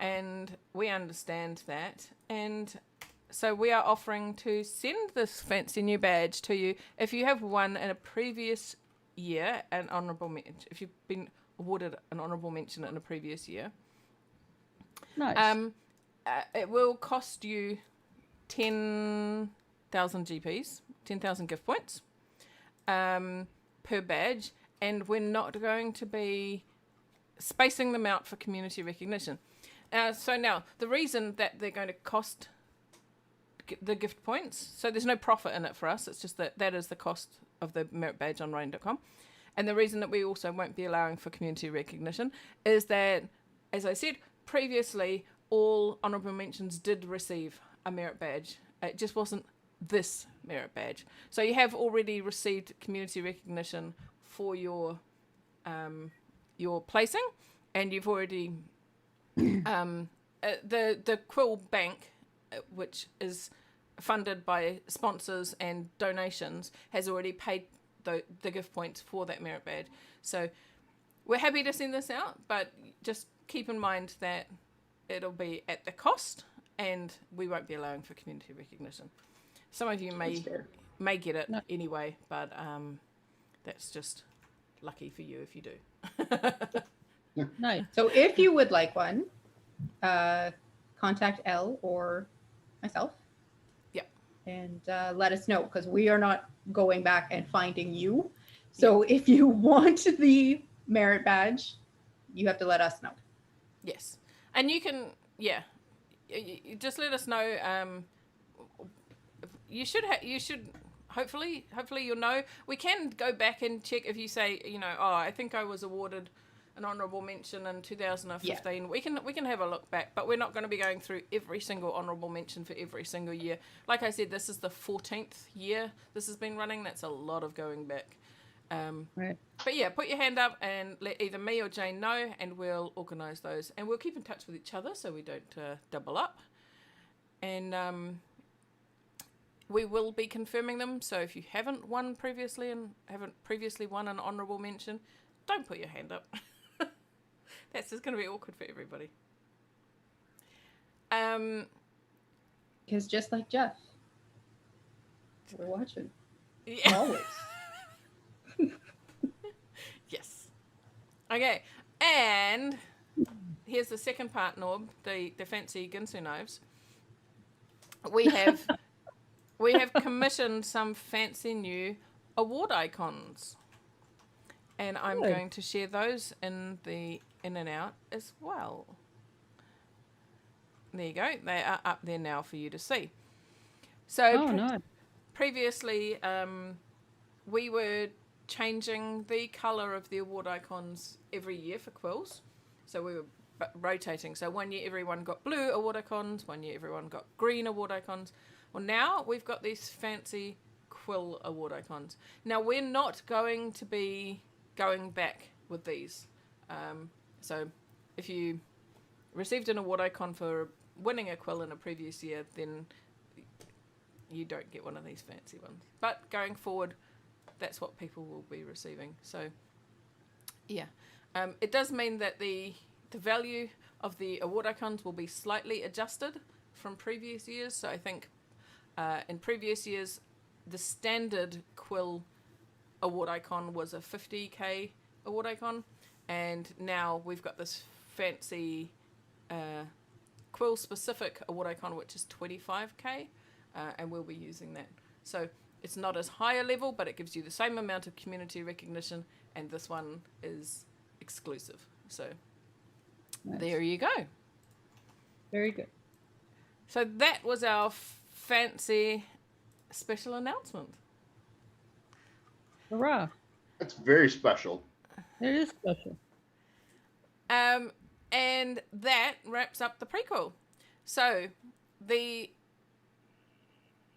And we understand that. And so we are offering to send this fancy new badge to you if you have won in a previous year an honourable mention. If you've been awarded an honourable mention in a previous year. Nice. It will cost you 10,000 GPs, 10,000 gift points per badge, and we're not going to be spacing them out for community recognition. So now, the reason that they're going to cost the gift points, so there's no profit in it for us, it's just that is the cost of the merit badge on Rain.com. And the reason that we also won't be allowing for community recognition is that, as I said, previously, all honourable mentions did receive a merit badge. It just wasn't this merit badge. So you have already received community recognition for your placing, and you've already the Quill Bank, which is funded by sponsors and donations, has already paid the gift points for that merit badge. So we're happy to send this out, but just keep in mind that it'll be at the cost and we won't be allowing for community recognition. Some of you may get it anyway, but that's just lucky for you if you do. Nice. So if you would like one, contact Elle or myself. Yep. And let us know, because we are not going back and finding you. So if you want the merit badge, you have to let us know. Yes. And you can, you just let us know. You should hopefully you'll know. We can go back and check if you say, I think I was awarded an honourable mention in 2015. Yeah. We can have a look back, but we're not going to be going through every single honourable mention for every single year. Like I said, this is the 14th year this has been running. That's a lot of going back. Right. But yeah, put your hand up and let either me or Jane know, and we'll organise those. And we'll keep in touch with each other so we don't double up. And we will be confirming them. So if you haven't won previously and haven't previously won an honourable mention, don't put your hand up. That's just going to be awkward for everybody. Because just like Jeff, we're watching. Yeah. Always. Yes. Okay. And here's the second part, Norb, the fancy Ginsu knives. We have commissioned some fancy new award icons. And I'm going to share those in the In and Out as well. There you go. They are up there now for you to see. So previously, we were changing the colour of the award icons every year for quills. So we were rotating. So one year everyone got blue award icons, one year everyone got green award icons. Well, now we've got these fancy quill award icons. Now we're not going to be going back with these. So if you received an award icon for winning a quill in a previous year, then you don't get one of these fancy ones. But going forward, that's what people will be receiving. So yeah, it does mean that the value of the award icons will be slightly adjusted from previous years. So I think In previous years, the standard quill award icon was a 50k award icon, and now we've got this fancy quill specific award icon which is 25k, and we'll be using that. So it's not as high a level, but it gives you the same amount of community recognition, and this one is exclusive. So Nice. there you go. Very good. So that was our fancy special announcement. Hurrah. That's very special. It is special. And that wraps up the prequel. So the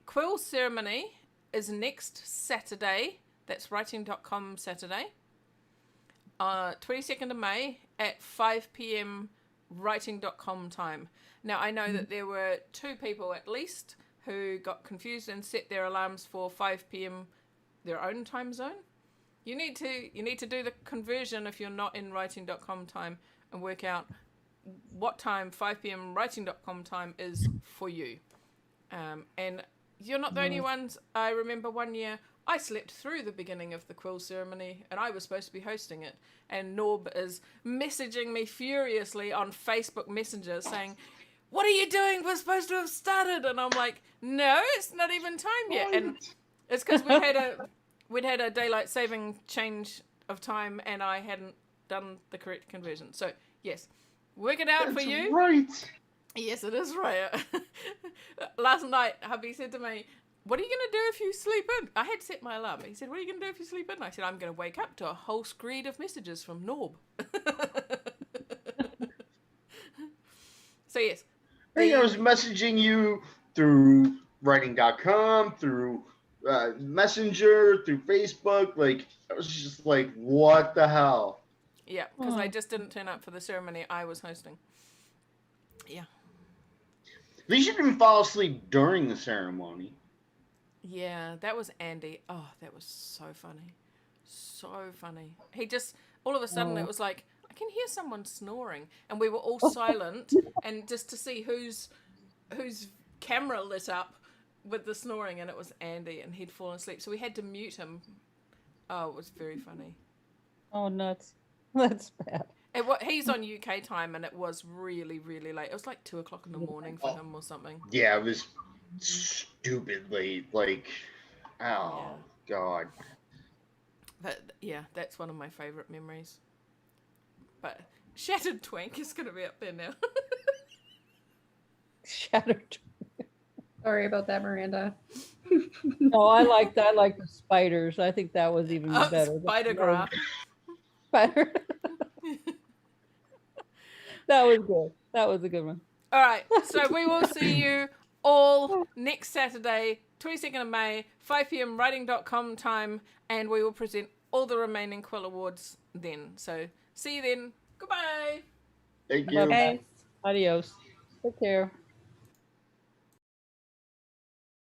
quill ceremony is next Saturday. That's writing.com Saturday. 22nd of May at 5 p.m. writing.com time. Now, I know that there were 2 people at least who got confused and set their alarms for 5 p.m. their own time zone. You need to do the conversion if you're not in writing.com time and work out what time 5 p.m. writing.com time is for you. And you're not the only ones. I remember one year I slept through the beginning of the quill ceremony and I was supposed to be hosting it. And Norb is messaging me furiously on Facebook Messenger saying, "What are you doing? We're supposed to have started." And I'm like, "No, it's not even time yet." And it's because we'd had a daylight saving change of time and I hadn't done the correct conversion. So yes, work it out for you. Right. Yes, it is right. Last night, hubby said to me, "What are you going to do if you sleep in?" I had set my alarm. He said, "What are you going to do if you sleep in?" I said, "I'm going to wake up to a whole screed of messages from Norb." So yes. I was messaging you through writing.com, through Messenger, through Facebook. Like, I was just like, what the hell? Yeah, because I just didn't turn up for the ceremony I was hosting. Yeah. At least you didn't fall asleep during the ceremony. Yeah, that was Andy. Oh, that was so funny. So funny. He just, all of a sudden, it was like, I can hear someone snoring. And we were all silent, and just to see whose camera lit up with the snoring, and it was Andy, and he'd fallen asleep. So we had to mute him. Oh, it was very funny. Oh, nuts. That's bad. He's on UK time, and it was really, really late. It was like 2 o'clock in the morning for him or something. Yeah, it was stupid late. Like, oh, God. But yeah, that's one of my favourite memories. But Shattered Twank is going to be up there now. Shattered. Sorry about that, Miranda. No, I like the spiders. I think that was even better. Spider graph. Spider. That was good. That was a good one. All right, so we will see you all next Saturday, 22nd of May, 5 p.m. writing.com time, and we will present all the remaining Quill Awards then. So see you then. Goodbye. Thank you. Okay. Adios. Take care.